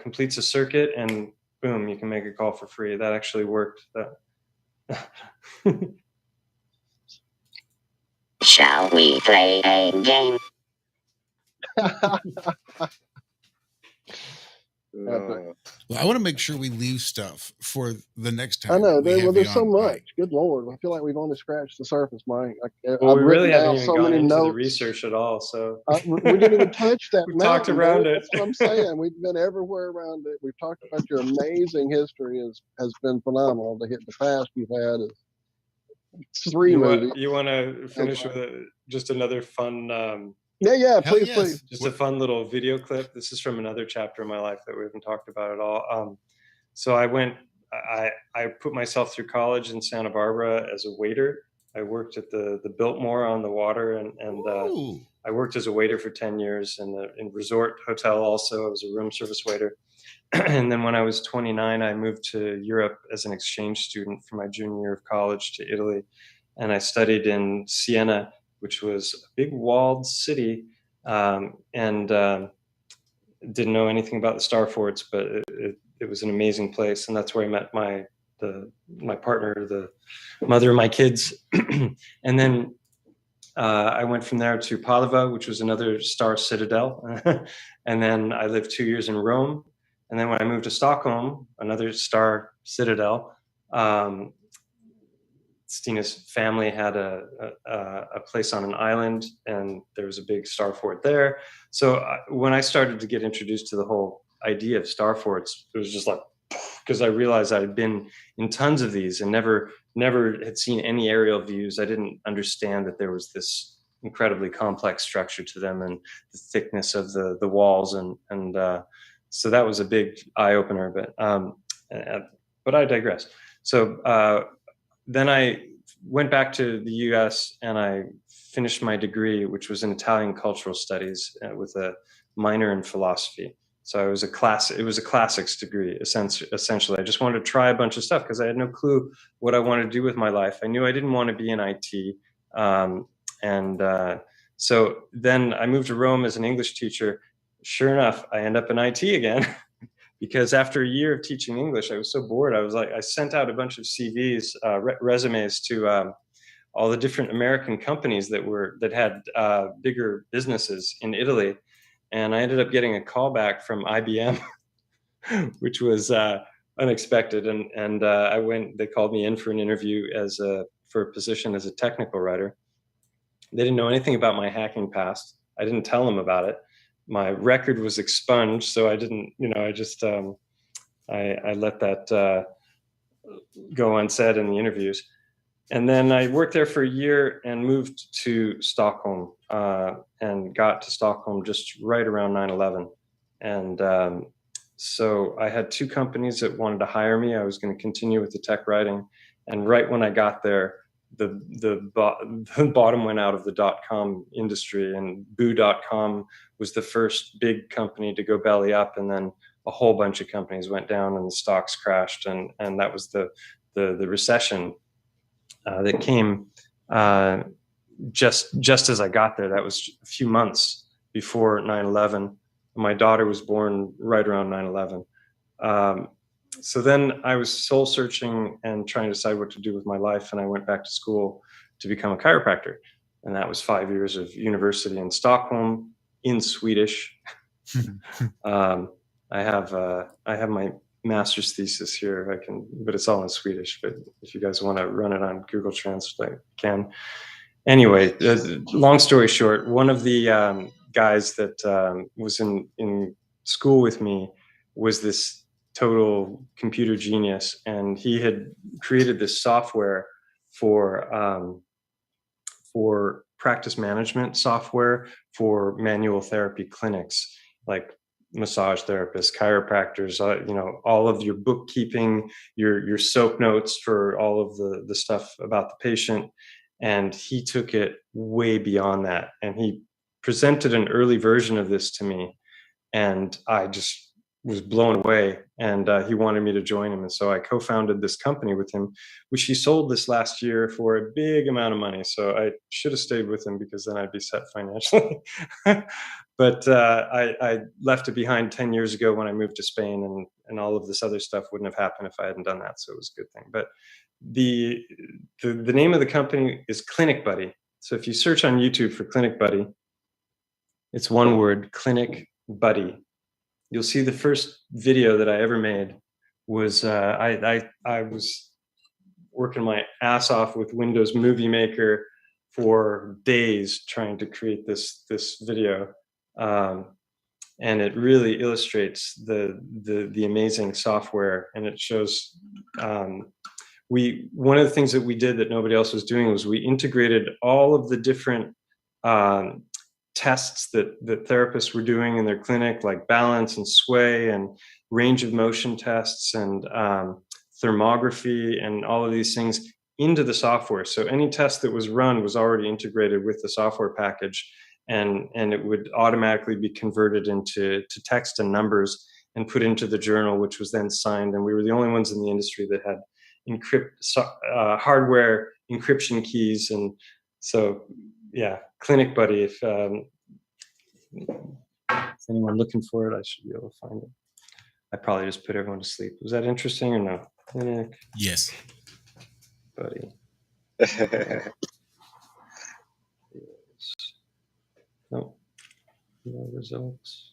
completes a circuit, and boom, you can make a call for free. That actually worked. Shall we play a game? Well, I want to make sure we leave stuff for the next time. I know. we have There's you so on, much. Mike. Good Lord. I feel like we've only scratched the surface, Mike. Well, I've we written really down haven't even so gone many into the notes. research at all. So We didn't even touch that we mountain. talked around dude. it. That's what I'm saying. We've been everywhere around it. We've talked about your amazing history. Has been phenomenal. To hit the past you've had is 3 movies. You want to finish with just another fun? Yeah. Hell Please, yes. please. Just a fun little video clip. This is from another chapter of my life that we haven't talked about at all. So I put myself through college in Santa Barbara as a waiter. I worked at the Biltmore on the water, and I worked as a waiter for 10 years in resort hotel. Also, I was a room service waiter. And then when I was 29, I moved to Europe as an exchange student for my junior year of college to Italy, and I studied in Siena, which was a big walled city, and didn't know anything about the star forts, but it was an amazing place, and that's where I met my partner, the mother of my kids. And then I went from there to Padova, which was another star citadel, and then I lived 2 years in Rome. And then when I moved to Stockholm, another star citadel, Stina's family had a place on an island, and there was a big star fort there. So when I started to get introduced to the whole idea of star forts, it was just like, because I realized I had been in tons of these and never had seen any aerial views. I didn't understand that there was this incredibly complex structure to them and the thickness of the walls, and so that was a big eye opener. But I digress. So then I went back to the U.S. and I finished my degree, which was in Italian cultural studies with a minor in philosophy. So it was a classics degree, essentially. I just wanted to try a bunch of stuff because I had no clue what I wanted to do with my life. I knew I didn't want to be in IT. So then I moved to Rome as an English teacher. Sure enough, I end up in IT again. Because after a year of teaching English, I was so bored. I sent out a bunch of CVs, resumes to all the different American companies that had bigger businesses in Italy, and I ended up getting a call back from IBM, which was unexpected. And I went. They called me in for an interview for a position as a technical writer. They didn't know anything about my hacking past. I didn't tell them about it. My record was expunged, so I didn't, I just, I let that go unsaid in the interviews. And then I worked there for a year and moved to Stockholm and got to Stockholm just right around 9/11. And so I had 2 companies that wanted to hire me. I was going to continue with the tech writing. And right when I got there, the bottom went out of the .com industry, and Boo.com was the first big company to go belly up, and then a whole bunch of companies went down and the stocks crashed, and that was the recession that came just as I got there. That was a few months before 9/11. My daughter was born right around 9/11. So then I was soul searching and trying to decide what to do with my life, and I went back to school to become a chiropractor, and that was 5 years of university in Stockholm in Swedish. I have my master's thesis here. But it's all in Swedish. But if you guys want to run it on Google Translate, you can. Anyway, long story short, one of the guys that was in school with me was this total computer genius, and he had created this software for practice management software for manual therapy clinics, like massage therapists, chiropractors, all of your bookkeeping, your soap notes for all of the stuff about the patient. And he took it way beyond that, and he presented an early version of this to me, and I just was blown away, and he wanted me to join him. And so I co-founded this company with him, which he sold this last year for a big amount of money. So I should have stayed with him because then I'd be set financially. But I left it behind 10 years ago when I moved to Spain, and all of this other stuff wouldn't have happened if I hadn't done that. So it was a good thing. But the name of the company is Clinic Buddy. So if you search on YouTube for Clinic Buddy, it's one word, Clinic Buddy. You'll see the first video that I ever made was I was working my ass off with Windows Movie Maker for days trying to create this video. And it really illustrates the amazing software, and it shows one of the things that we did that nobody else was doing was we integrated all of the different tests that therapists were doing in their clinic, like balance and sway and range of motion tests and thermography and all of these things into the software. So any test that was run was already integrated with the software package, and it would automatically be converted into text and numbers and put into the journal, which was then signed. And we were the only ones in the industry that had hardware encryption keys. And so, yeah, Clinic Buddy, if anyone looking for it, I should be able to find it. I probably just put everyone to sleep. Was that interesting or no? Clinic. Yes. Buddy. No. No results.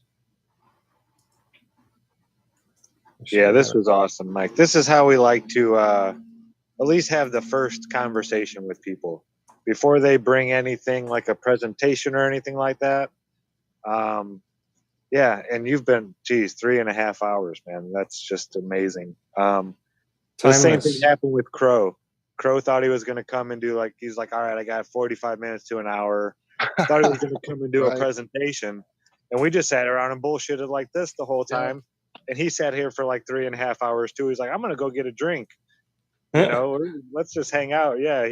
Yeah, this was awesome, Mike. This is how we like to at least have the first conversation with people before they bring anything like a presentation or anything like that. Yeah, and you've been, 3.5 hours, man. That's just amazing. The same thing happened with Crow. Crow thought he was going to come and do he's like, all right, I got 45 minutes to an hour. Thought he was going to come and do a presentation. And we just sat around and bullshitted like this the whole time. And he sat here for 3.5 hours too. He's like, I'm going to go get a drink. You know, let's just hang out. Yeah.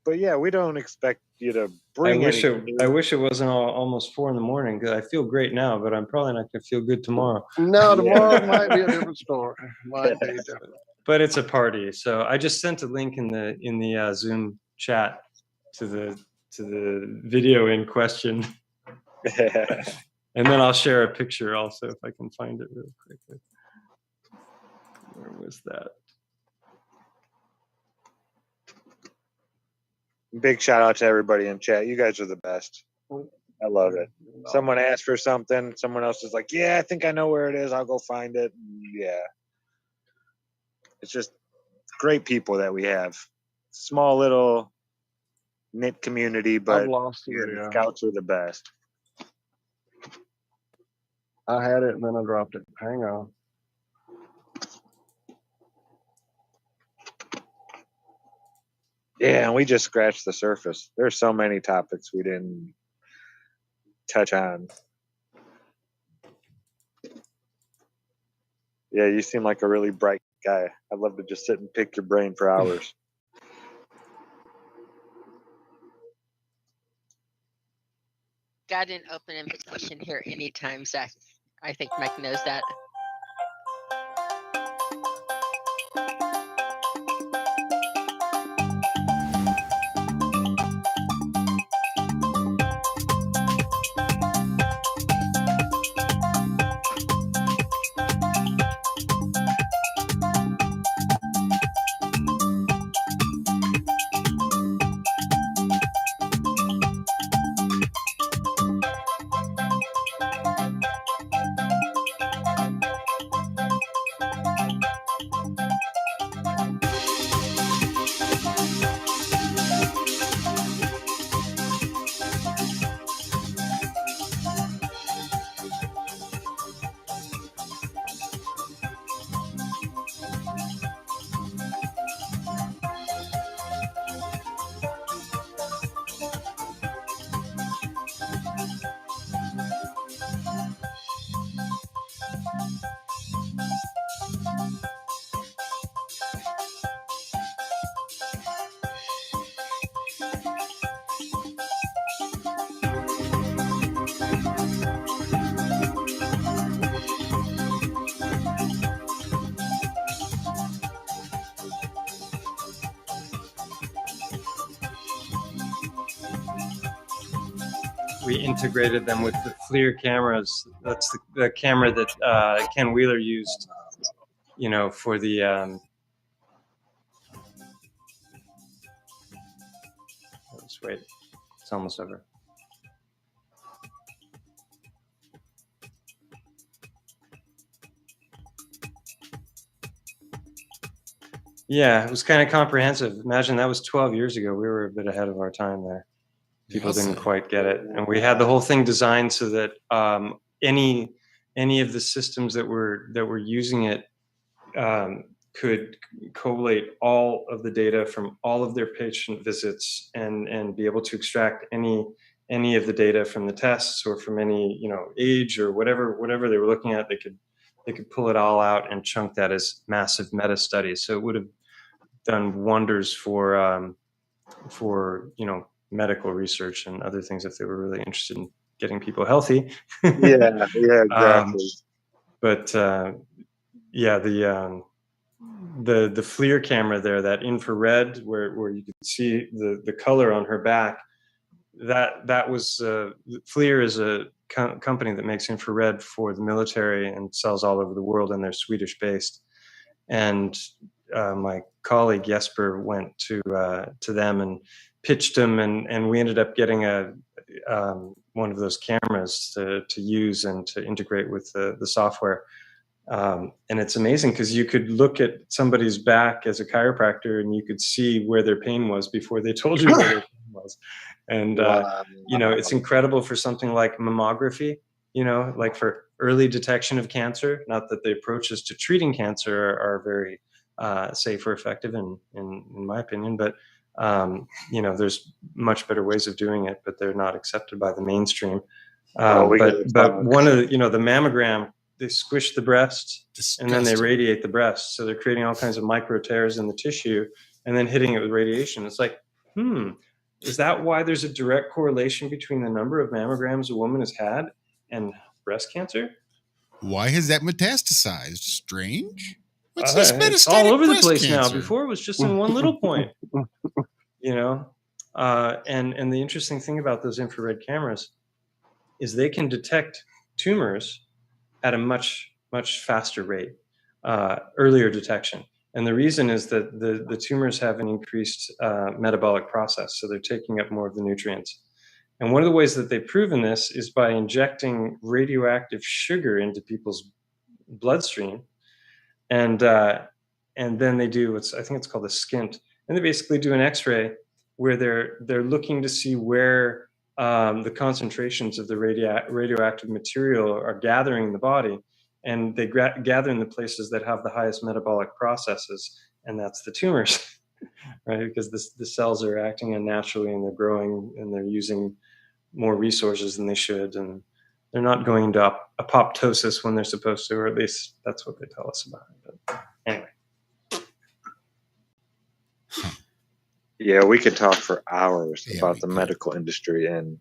But yeah, we don't expect you to bring I wish it wasn't almost 4 a.m. because I feel great now, but I'm probably not going to feel good tomorrow. No, tomorrow might be a different story. Might be different. But it's a party. So I just sent a link in the Zoom chat to the video in question. And then I'll share a picture also if I can find it real quickly. Where was that? Big shout out to everybody in chat. You guys are the best. I love it. Someone asked for something. Someone else is like, yeah, I think I know where it is. I'll go find it. Yeah. It's just great people that we have. Small little knit community, but scouts are the best. I had it and then I dropped it. Hang on. Yeah, and we just scratched the surface. There's so many topics we didn't touch on. Yeah, you seem like a really bright guy. I'd love to just sit and pick your brain for hours. Got an open invitation here anytime, Zach. I think Mike knows that. we integrated them with the FLIR cameras. That's the camera that Ken Wheeler used, you know, for the. Let's wait. It's almost over. Yeah, it was kind of comprehensive. Imagine that was 12 years ago. We were a bit ahead of our time there. People didn't quite get it, and we had the whole thing designed so that any of the systems that were using it could collate all of the data from all of their patient visits and be able to extract any of the data from the tests or from any, you know, age or whatever they were looking at. They could pull it all out and chunk that as massive meta studies. So it would have done wonders for you know, medical research and other things if they were really interested in getting people healthy. Yeah, exactly. But yeah, the FLIR camera there, that infrared where you could see the color on her back, that was FLIR is a company that makes infrared for the military and sells all over the world, and they're Swedish based. And my colleague Jesper went to them and pitched them, and we ended up getting one of those cameras to use and to integrate with the software. And it's amazing because you could look at somebody's back as a chiropractor and you could see where their pain was before they told you where their pain was. And you know, it's incredible for something like mammography, you know, like for early detection of cancer. Not that the approaches to treating cancer are very safe or effective in my opinion, but you know, there's much better ways of doing it, but they're not accepted by the mainstream. But one of the, you know, the mammogram, they squish the breast and then they radiate the breast. So they're creating all kinds of micro tears in the tissue and then hitting it with radiation. It's like, is that why there's a direct correlation between the number of mammograms a woman has had and breast cancer? Why has that metastasized? Strange. What's It's all over the place cancer? now. Before it was just in one little point, you know? And the interesting thing about those infrared cameras is they can detect tumors at a much faster rate, earlier detection. And the reason is that the tumors have an increased metabolic process, so they're taking up more of the nutrients. And one of the ways that they've proven this is by injecting radioactive sugar into people's bloodstream, and then they do I think it's called a skint, and they basically do an X-ray where they're looking to see where the concentrations of the radioactive material are gathering in the body, and they gather in the places that have the highest metabolic processes, and that's the tumors, right? Because the cells are acting unnaturally and they're growing and they're using more resources than they should, and they're not going into apoptosis when they're supposed to, or at least that's what they tell us about it. But anyway. Yeah, we could talk for hours about the medical industry and,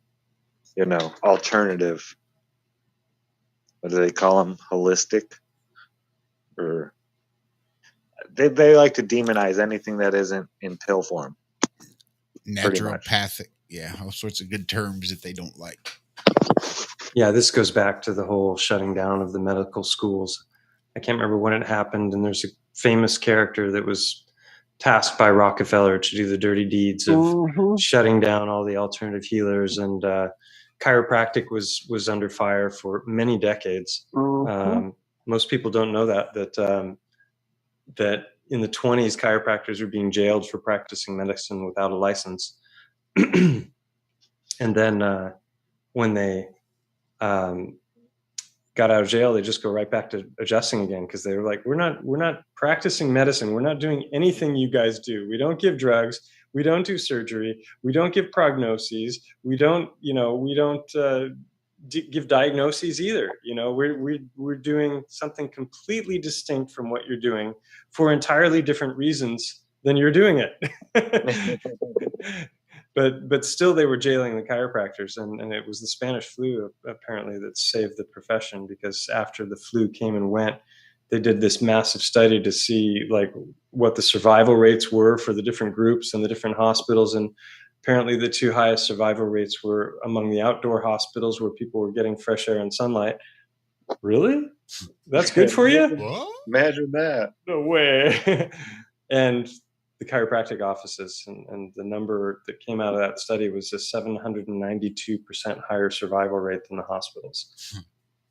you know, alternative, what do they call them? Holistic? Or they like to demonize anything that isn't in pill form. Naturopathic. Yeah, all sorts of good terms that they don't like. Yeah, this goes back to the whole shutting down of the medical schools. I can't remember when it happened, and there's a famous character that was tasked by Rockefeller to do the dirty deeds of shutting down all the alternative healers, and chiropractic was under fire for many decades. Most people don't know that in the 20s, chiropractors were being jailed for practicing medicine without a license. And then when they got out of jail, they just go right back to adjusting again, because they were like, we're not practicing medicine. We're not doing anything you guys do. We don't give drugs. We don't do surgery. We don't give prognoses. We don't give diagnoses either. You know, we're doing something completely distinct from what you're doing for entirely different reasons than you're doing it. But still, they were jailing the chiropractors, and it was the Spanish flu apparently that saved the profession, because after the flu came and went, they did this massive study to see like what the survival rates were for the different groups and the different hospitals, and apparently the two highest survival rates were among the outdoor hospitals where people were getting fresh air and sunlight. Really? That's good for you? What? Imagine that. No way. And the chiropractic offices, and the number that came out of that study was a 792% higher survival rate than the hospitals.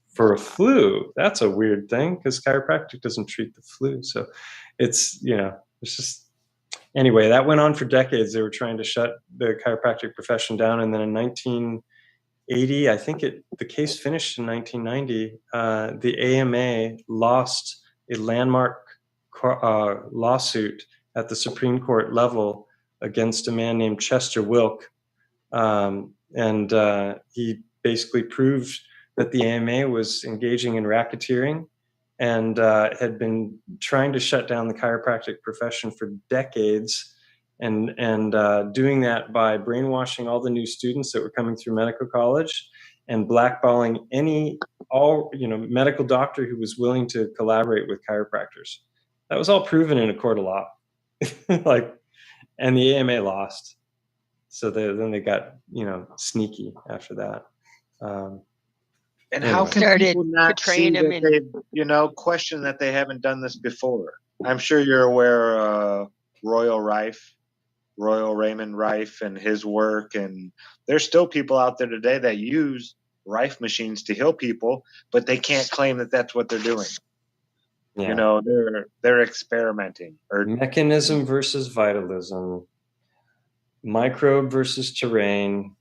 For a flu, that's a weird thing because chiropractic doesn't treat the flu. So it's, it's just, anyway, that went on for decades. They were trying to shut the chiropractic profession down. And then in 1980, I think the case finished in 1990, the AMA lost a landmark lawsuit at the Supreme Court level against a man named Chester Wilk. And he basically proved that the AMA was engaging in racketeering and had been trying to shut down the chiropractic profession for decades, and doing that by brainwashing all the new students that were coming through medical college and blackballing all medical doctor who was willing to collaborate with chiropractors. That was all proven in a court of law. And the AMA lost. So then they got, sneaky after that. And anyway. how can Started people not see portraying them that they, question that they haven't done this before? I'm sure you're aware of Royal Raymond Rife and his work. And there's still people out there today that use Rife machines to heal people, but they can't claim that that's what they're doing. Yeah. They're experimenting. Or Mechanism versus vitalism, microbe versus terrain,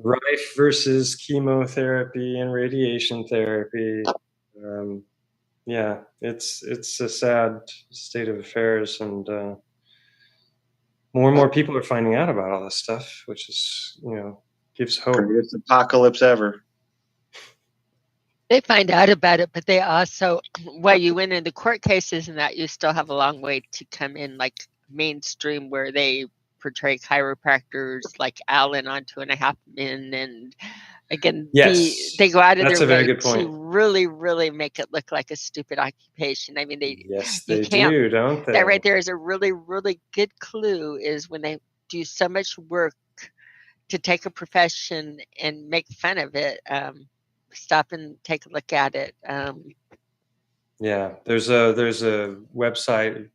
Rife versus chemotherapy and radiation therapy. It's a sad state of affairs, and more and more people are finding out about all this stuff, which is, gives hope. Greatest apocalypse ever. They find out about it, but they also, while you win in the court cases and that, you still have a long way to come in, like mainstream, where they portray chiropractors like Alan on 2.5 Men, and again, Yes, they go out of that's their a very way good point. to really, really make it look like a stupid occupation. I mean, they do, don't they? That right there is a really, really good clue, is when they do so much work to take a profession and make fun of it. Stop and take a look at it. There's a website.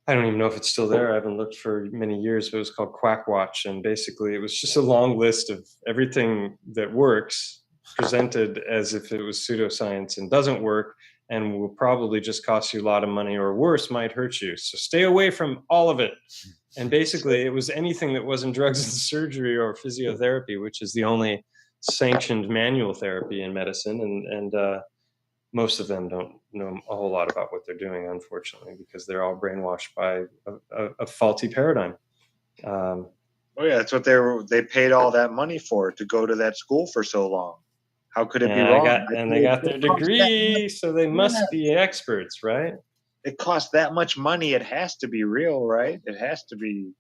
I don't even know if it's still there. I haven't looked for many years, but it was called Quack Watch, and basically it was just a long list of everything that works presented as if it was pseudoscience and doesn't work and will probably just cost you a lot of money, or worse, might hurt you. So stay away from all of it. And basically it was anything that wasn't drugs and surgery or physiotherapy, which is the only sanctioned manual therapy in medicine, and most of them don't know a whole lot about what they're doing, unfortunately, because they're all brainwashed by a faulty paradigm. That's what they paid all that money for, to go to that school for so long. How could it be wrong? They got their degree, so they must be experts, right? It costs that much money. It has to be real, right? It has to be.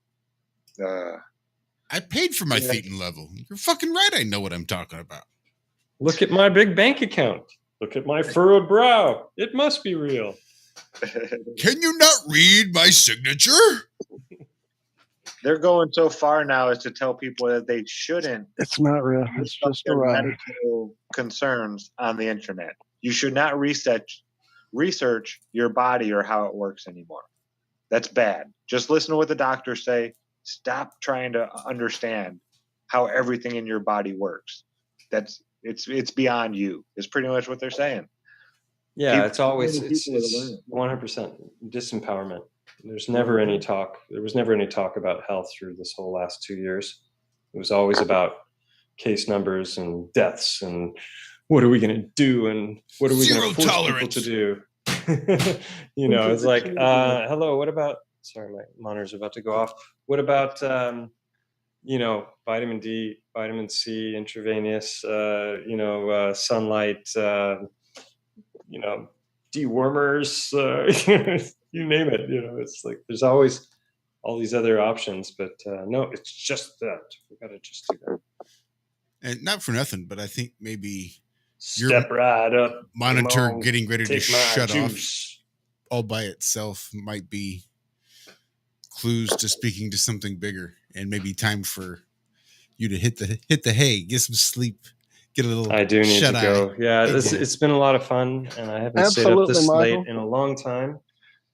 I paid for my Thetan level. You're fucking right. I know what I'm talking about. Look at my big bank account. Look at my furrowed brow. It must be real. Can you not read my signature? They're going so far now as to tell people that they shouldn't. It's not real. It's just a ride. Medical concerns on the internet. You should not research your body or how it works anymore. That's bad. Just listen to what the doctors say. Stop trying to understand how everything in your body works. It's beyond you. It's pretty much what they're saying. Yeah, it's 100% disempowerment. There's never any talk. There was never any talk about health through this whole last 2 years. It was always about case numbers and deaths and what are we going to do and what are we going to force people to do. It's like, hello, what about, sorry, my monitor's about to go off. What about, vitamin D, vitamin C, intravenous, sunlight, dewormers, you name it. It's like there's always all these other options, but no, it's just that. We got to just do that. And not for nothing, but I think maybe step right up, monitor getting ready to shut off all by itself might be clues to speaking to something bigger, and maybe time for you to hit the hay, get some sleep, get a little. I do need to shut-eye. go. Yeah, it's been a lot of fun, and I haven't stayed up Absolutely, this late Michael. in a long time.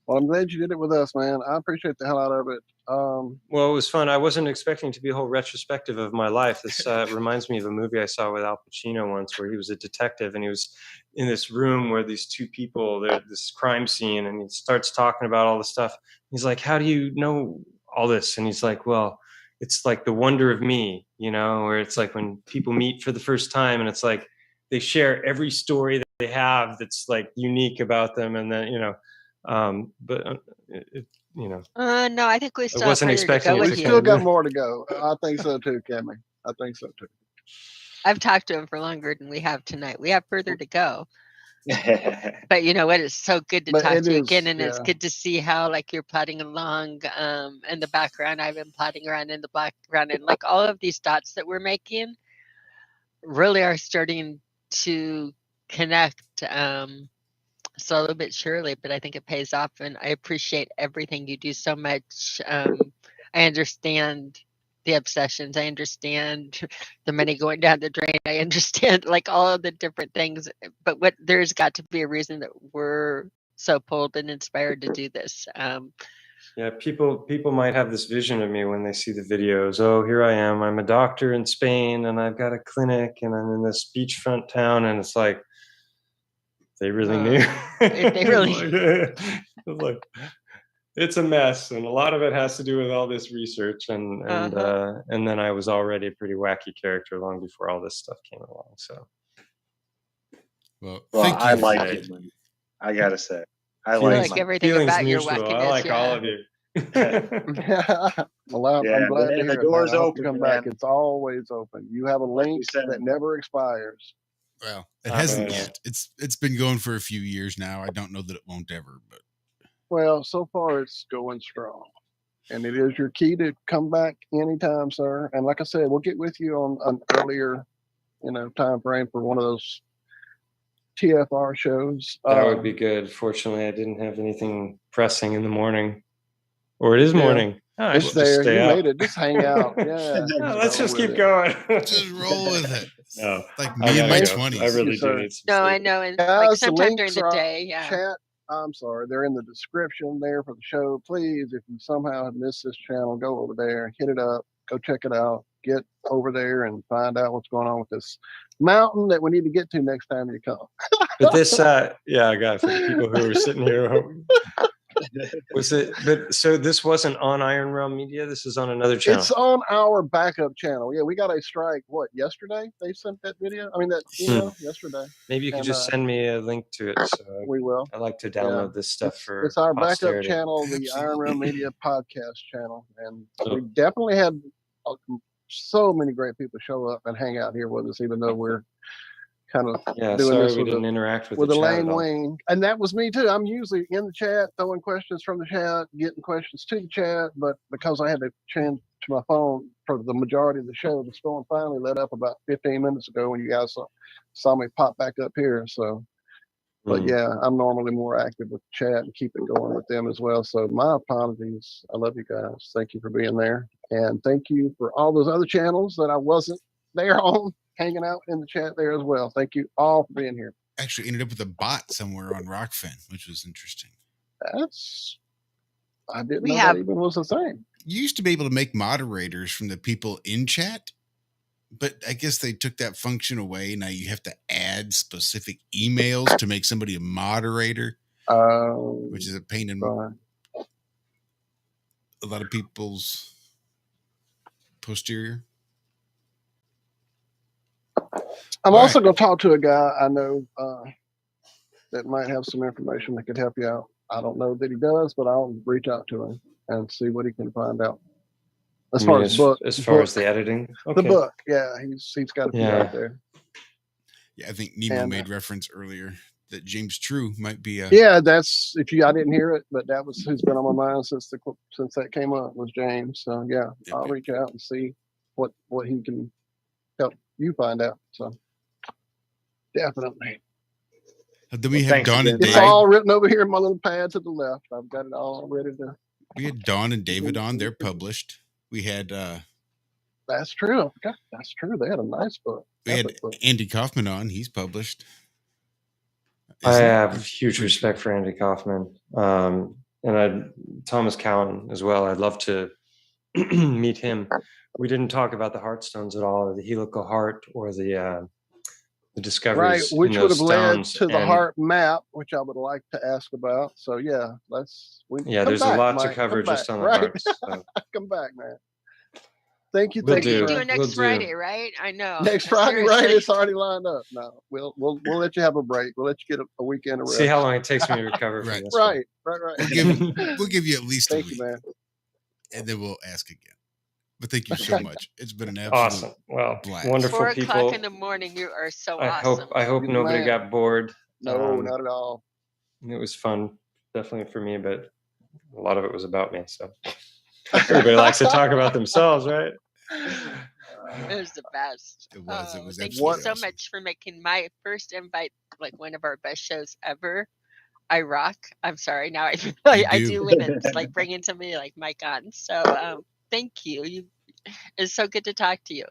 Well, I'm glad you did it with us, man. I appreciate the hell out of it. Well, it was fun. I wasn't expecting to be a whole retrospective of my life. This reminds me of a movie I saw with Al Pacino once, where he was a detective and he was in this room where these two people, they're at this crime scene, and he starts talking about all the stuff. He's like, "How do you know all this?" And he's like, "Well, it's like the wonder of me, you know, where it's like when people meet for the first time, and it's like they share every story that they have that's like unique about them, and then No, I think we still have wasn't further to expecting go it with we to you. still got more to go. I think so too, Cammy. I think so too. I've talked to him for longer than we have tonight. We have further to go. But you know what? It's so good to But talk it to you is, again, and it's yeah. good to see how like you're plodding along in the background. I've been plodding around in the background, and like all of these dots that we're making really are starting to connect slowly but surely. But I think it pays off, and I appreciate everything you do so much. I understand the obsessions. I understand the money going down the drain. I understand like all of the different things. But what there's got to be a reason that we're so pulled and inspired to do this. Yeah, people might have this vision of me when they see the videos. Oh, here I am. I'm a doctor in Spain, and I've got a clinic, and I'm in this beachfront town, and it's like they really knew. They really. like, it's a mess, and a lot of it has to do with all this research, and then I was already a pretty wacky character long before all this stuff came along. So, well, I like it. I gotta say, I Feelings- like everything feelings about your mutual. I wackiness, like all of you. Well, I'm Yeah, glad to man, hear the it, door's man. I hope you open, come back. man. It's always open. You have a Like you link said. that never expires. Well, it hasn't yet. It's been going for a few years now. I don't know that it won't ever, but Well, so far it's going strong. And it is your key to come back anytime, sir. And like I said, we'll get with you on an earlier, time frame for one of those TFR shows. That would be good. Fortunately, I didn't have anything pressing in the morning. Or it is morning. Oh, I it's should there. just stay You up. made it. Just hang out. Yeah. Let's just keep it. going. just roll with it. No, Like I me in my gotta go. 20s. I really sir. do need some No, sleep. I know, and Guys, like the sometime during links the are day, yeah. chat. I'm sorry, they're in the description there for the show. Please, if you somehow have missed this channel, go over there, hit it up, go check it out, get over there and find out what's going on with this mountain that we need to get to next time you come. But this, yeah, God, for the people who are sitting here, was it? But so this wasn't on Iron Realm Media. This is on another channel. It's on our backup channel. Yeah, we got a strike. What, yesterday? They sent that video. I mean that email yesterday. Maybe you could just send me a link to it. So we will. I like to download this stuff for It's our posterity. backup channel, the Iron Realm Media podcast channel, and Oh. we definitely had so many great people show up and hang out here with us, even though we're kind of doing sorry this we with didn't interact with a the chat lame at all. wing. And that was me too. I'm usually in the chat, throwing questions from the chat, getting questions to the chat, but because I had to change to my phone for the majority of the show, the storm finally let up about 15 minutes ago when you guys saw me pop back up here. So, but yeah, I'm normally more active with the chat and keep it going with them as well. So my apologies. I love you guys. Thank you for being there. And thank you for all those other channels that I wasn't there on, hanging out in the chat there as well. Thank you all for being here. Actually ended up with a bot somewhere on Rockfin, which was interesting. I didn't know that even was a thing. You used to be able to make moderators from the people in chat, but I guess they took that function away. Now you have to add specific emails to make somebody a moderator, which is a pain in a lot of people's posterior. I'm also going to talk to a guy I know that might have some information that could help you out. I don't know that he does, but I'll reach out to him and see what he can find out. As far as the editing, the book, yeah, he's got a few out there. Yeah, I think Nemo made reference earlier that James True might be a. Yeah, that's I didn't hear it, but that was who's been on my mind since that came up was James. So yeah, I'll reach out and see what he can help you find out. So definitely. Then we have Dawn and Dave. It's all written over here in my little pad to the left. I've got it all ready to We had Dawn and David on. They're published. We had That's true. I forgot. That's true. They had a nice book. we had Epic book. Andy Kaufman on. He's published. I Isn't it? have huge respect for Andy Kaufman, and Thomas Cowan as well. I'd love to meet him. We didn't talk about the heart stones at all, or the helical heart, or the Right, discoveries in which would those have led stones. to the And heart map, which I would like to ask about. So yeah, yeah, come there's back, a lot Mike. to cover Come just back. on the Right. hearts. So. Come back, man. Thank you. Will Thank do. you. You're for- doing next Will do. Friday, right? I know. Next Friday, right? Seriously. It's already lined up. No, we'll let you have a break. We'll let you get a weekend of rest. See how long it takes me to recover from Right. this. one. Right. We'll give you at least a Thank week, you, man. and then we'll ask again. But thank you so much. It's been an absolute Awesome. Well, blast. wonderful 4 people. o'clock in the morning. You are so awesome. I hope You're the nobody man. got bored. No, not at all. It was fun, definitely for me, but a lot of it was about me. So everybody likes to talk about themselves, right? It was the best. It was. It was Thank you absolutely so awesome. much for making my first invite like one of our best shows ever. I rock. I'm sorry. Now I do when it's like bringing somebody like Mike on. So thank you. It's so good to talk to you.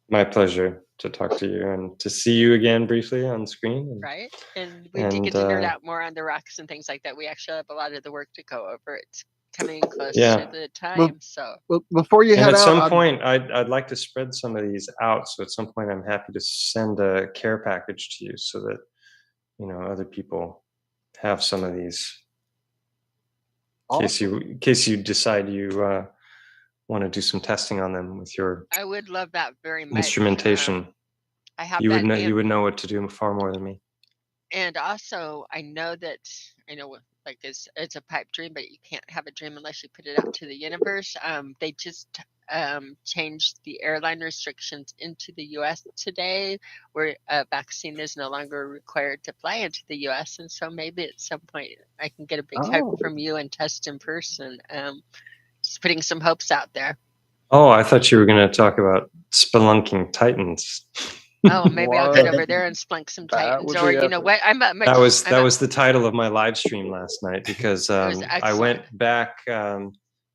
My pleasure to talk to you and to see you again briefly on screen. Right. And we did get to nerd out more on the rocks and things like that. We actually have a lot of the work to go over. It's coming close to the time. So before you head at out, some point, I'd like to spread some of these out. So at some point, I'm happy to send a care package to you so that other people have some of these. In case you decide you want to do some testing on them with your I would love that very much. instrumentation. I have you that would know what to do far more than me. And also, I know like it's a pipe dream, but you can't have a dream unless you put it out to the universe. They just changed the airline restrictions into the U.S. today, where a vaccine is no longer required to fly into the U.S. And so maybe at some point I can get a big hug from you and test in person. Just putting some hopes out there. Oh, I thought you were going to talk about spelunking titans. Oh, maybe I'll get over there and splunk some titans, or you know what? That was the title of my live stream last night because I went back.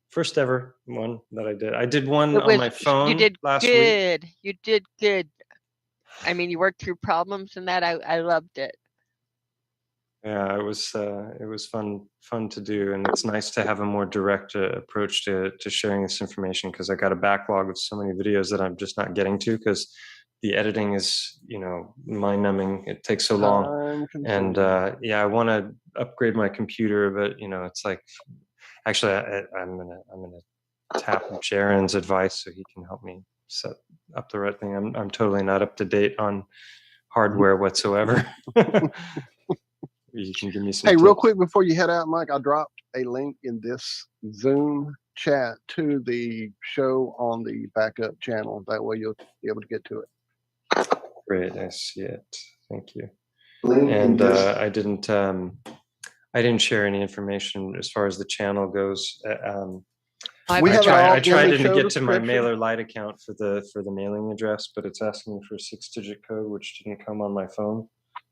First ever one that I did. I did one on my phone. You did last good. week. You did good. I mean, you worked through problems and that. I loved it. Yeah, it was fun to do, and it's nice to have a more direct approach to sharing this information because I got a backlog of so many videos that I'm just not getting to because the editing is mind numbing. It takes so long, and I want to upgrade my computer, but it's like actually I'm gonna tap Jaron's advice so he can help me set up the right thing. I'm totally not up to date on hardware whatsoever. You can give me some Hey, tips. real quick before you head out, Mike, I dropped a link in this Zoom chat to the show on the backup channel. That way you'll be able to get to it. Great, I see it. Thank you. And I didn't share any information as far as the channel goes. I tried to get to my MailerLite account for the mailing address, but it's asking me for a 6-digit code, which didn't come on my phone.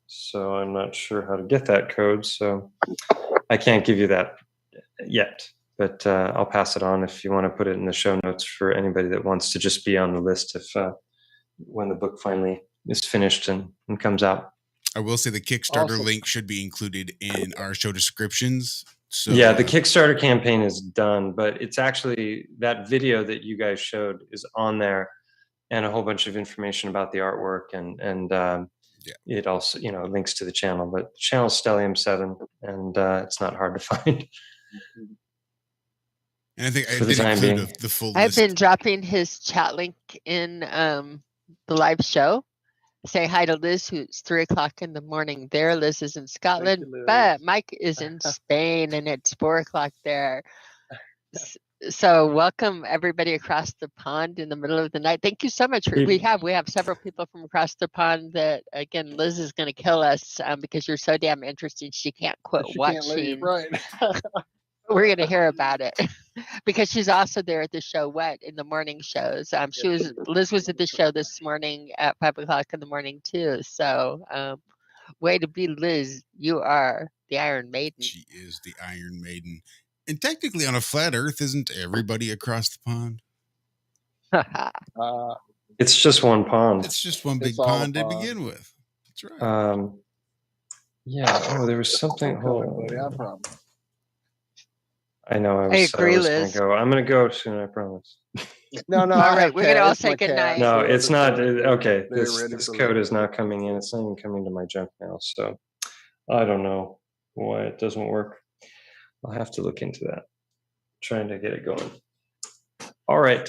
So I'm not sure how to get that code. So I can't give you that yet, but I'll pass it on if you want to put it in the show notes for anybody that wants to just be on the list if when the book finally is finished and comes out. I will say the Kickstarter link should be included in our show descriptions. So yeah, the Kickstarter campaign is done, but it's actually that video that you guys showed is on there and a whole bunch of information about the artwork and it also links to the channel, but the channel is Stellium 7 and it's not hard to find. And I think I For the did time include being. the full I've list. been dropping his chat link in the live show. Say hi to Liz, who's 3 o'clock in the morning there. Liz is in Scotland, but Mike is in Spain, and it's 4 o'clock there. So welcome everybody across the pond in the middle of the night. Thank you so much. We have several people from across the pond that, again, Liz is going to kill us because you're so damn interesting. She can't quit watching. Right. We're going to hear about it because she's also there at the show, in the morning shows. Liz was at the show this morning at 5 o'clock in the morning too. So way to be, Liz. You are the Iron Maiden. She is the Iron Maiden. And technically, on a flat Earth, isn't everybody across the pond? It's just one pond. It's just one big It's all a pond to pond. begin with. That's right. Yeah. Oh, there was something. Hold on. Buddy, I promise. I know. I I was agree, gonna Liz. go. I'm gonna go soon. I promise. No, All I right, have we're gonna all it's say my good cat, night. No, so it's not. Okay, they're this ready this for code me. is not coming in. It's not even coming to my junk mail. So I don't know why it doesn't work. I'll have to look into that. Trying to get it going. All right.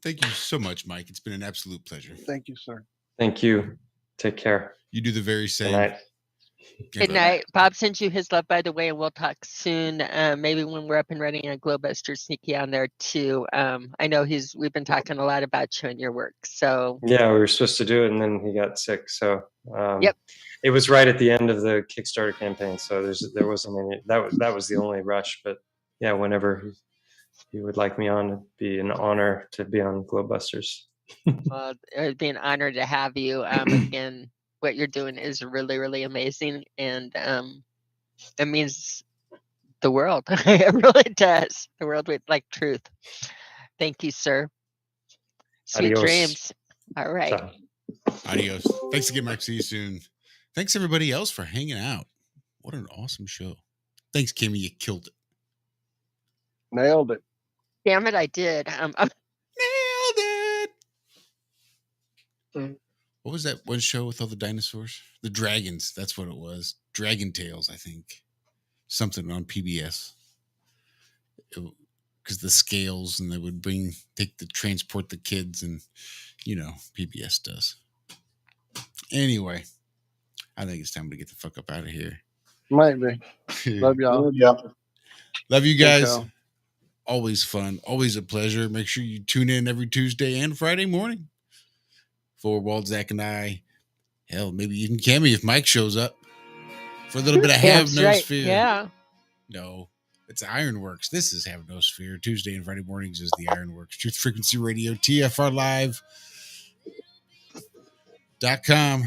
Thank you so much, Mike. It's been an absolute pleasure. Thank you, sir. Thank you. Take care. You do the very Good same. night. Good night. Bob sends you his love, by the way, and we'll talk soon. Maybe when we're up and running on Globuster, Sneaky on there too. I know we've been talking a lot about you and your work. So Yeah, we were supposed to do it, and then he got sick. So Yep. it was right at the end of the Kickstarter campaign. So there wasn't any. That was the only rush. But yeah, whenever he would like me on, it'd be an honor to be on Globusters. well, it'd be an honor to have you. Again, what you're doing is really, really amazing, and it means the world. It really does. The world with like truth. Thank you, sir. Sweet Adios. dreams. All right. Ciao. Adios. Thanks again, Mike. See you soon. Thanks everybody else for hanging out. What an awesome show. Thanks, Kimmy. You killed it. Nailed it. Damn it, I did. Nailed it. What was that one show with all the dinosaurs? The dragons. That's what it was. Dragon Tales, I think. Something on PBS. Because the scales, and they would transport the kids, and PBS does. Anyway, I think it's time to get the fuck up out of here. Might be. Love y'all. Love you Thanks, guys. y'all. Always fun. Always a pleasure. Make sure you tune in every Tuesday and Friday morning for Walt, Zach, and I. Hell, maybe even Cammy if Mike shows up for a little bit of That's right. Have-No-Sphere. Yeah. No, it's Ironworks. This is Have-No-Sphere. Tuesday and Friday mornings is the Ironworks. Truth Frequency Radio, TFRlive.com.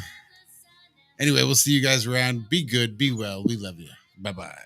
Anyway, we'll see you guys around. Be good. Be well. We love you. Bye-bye.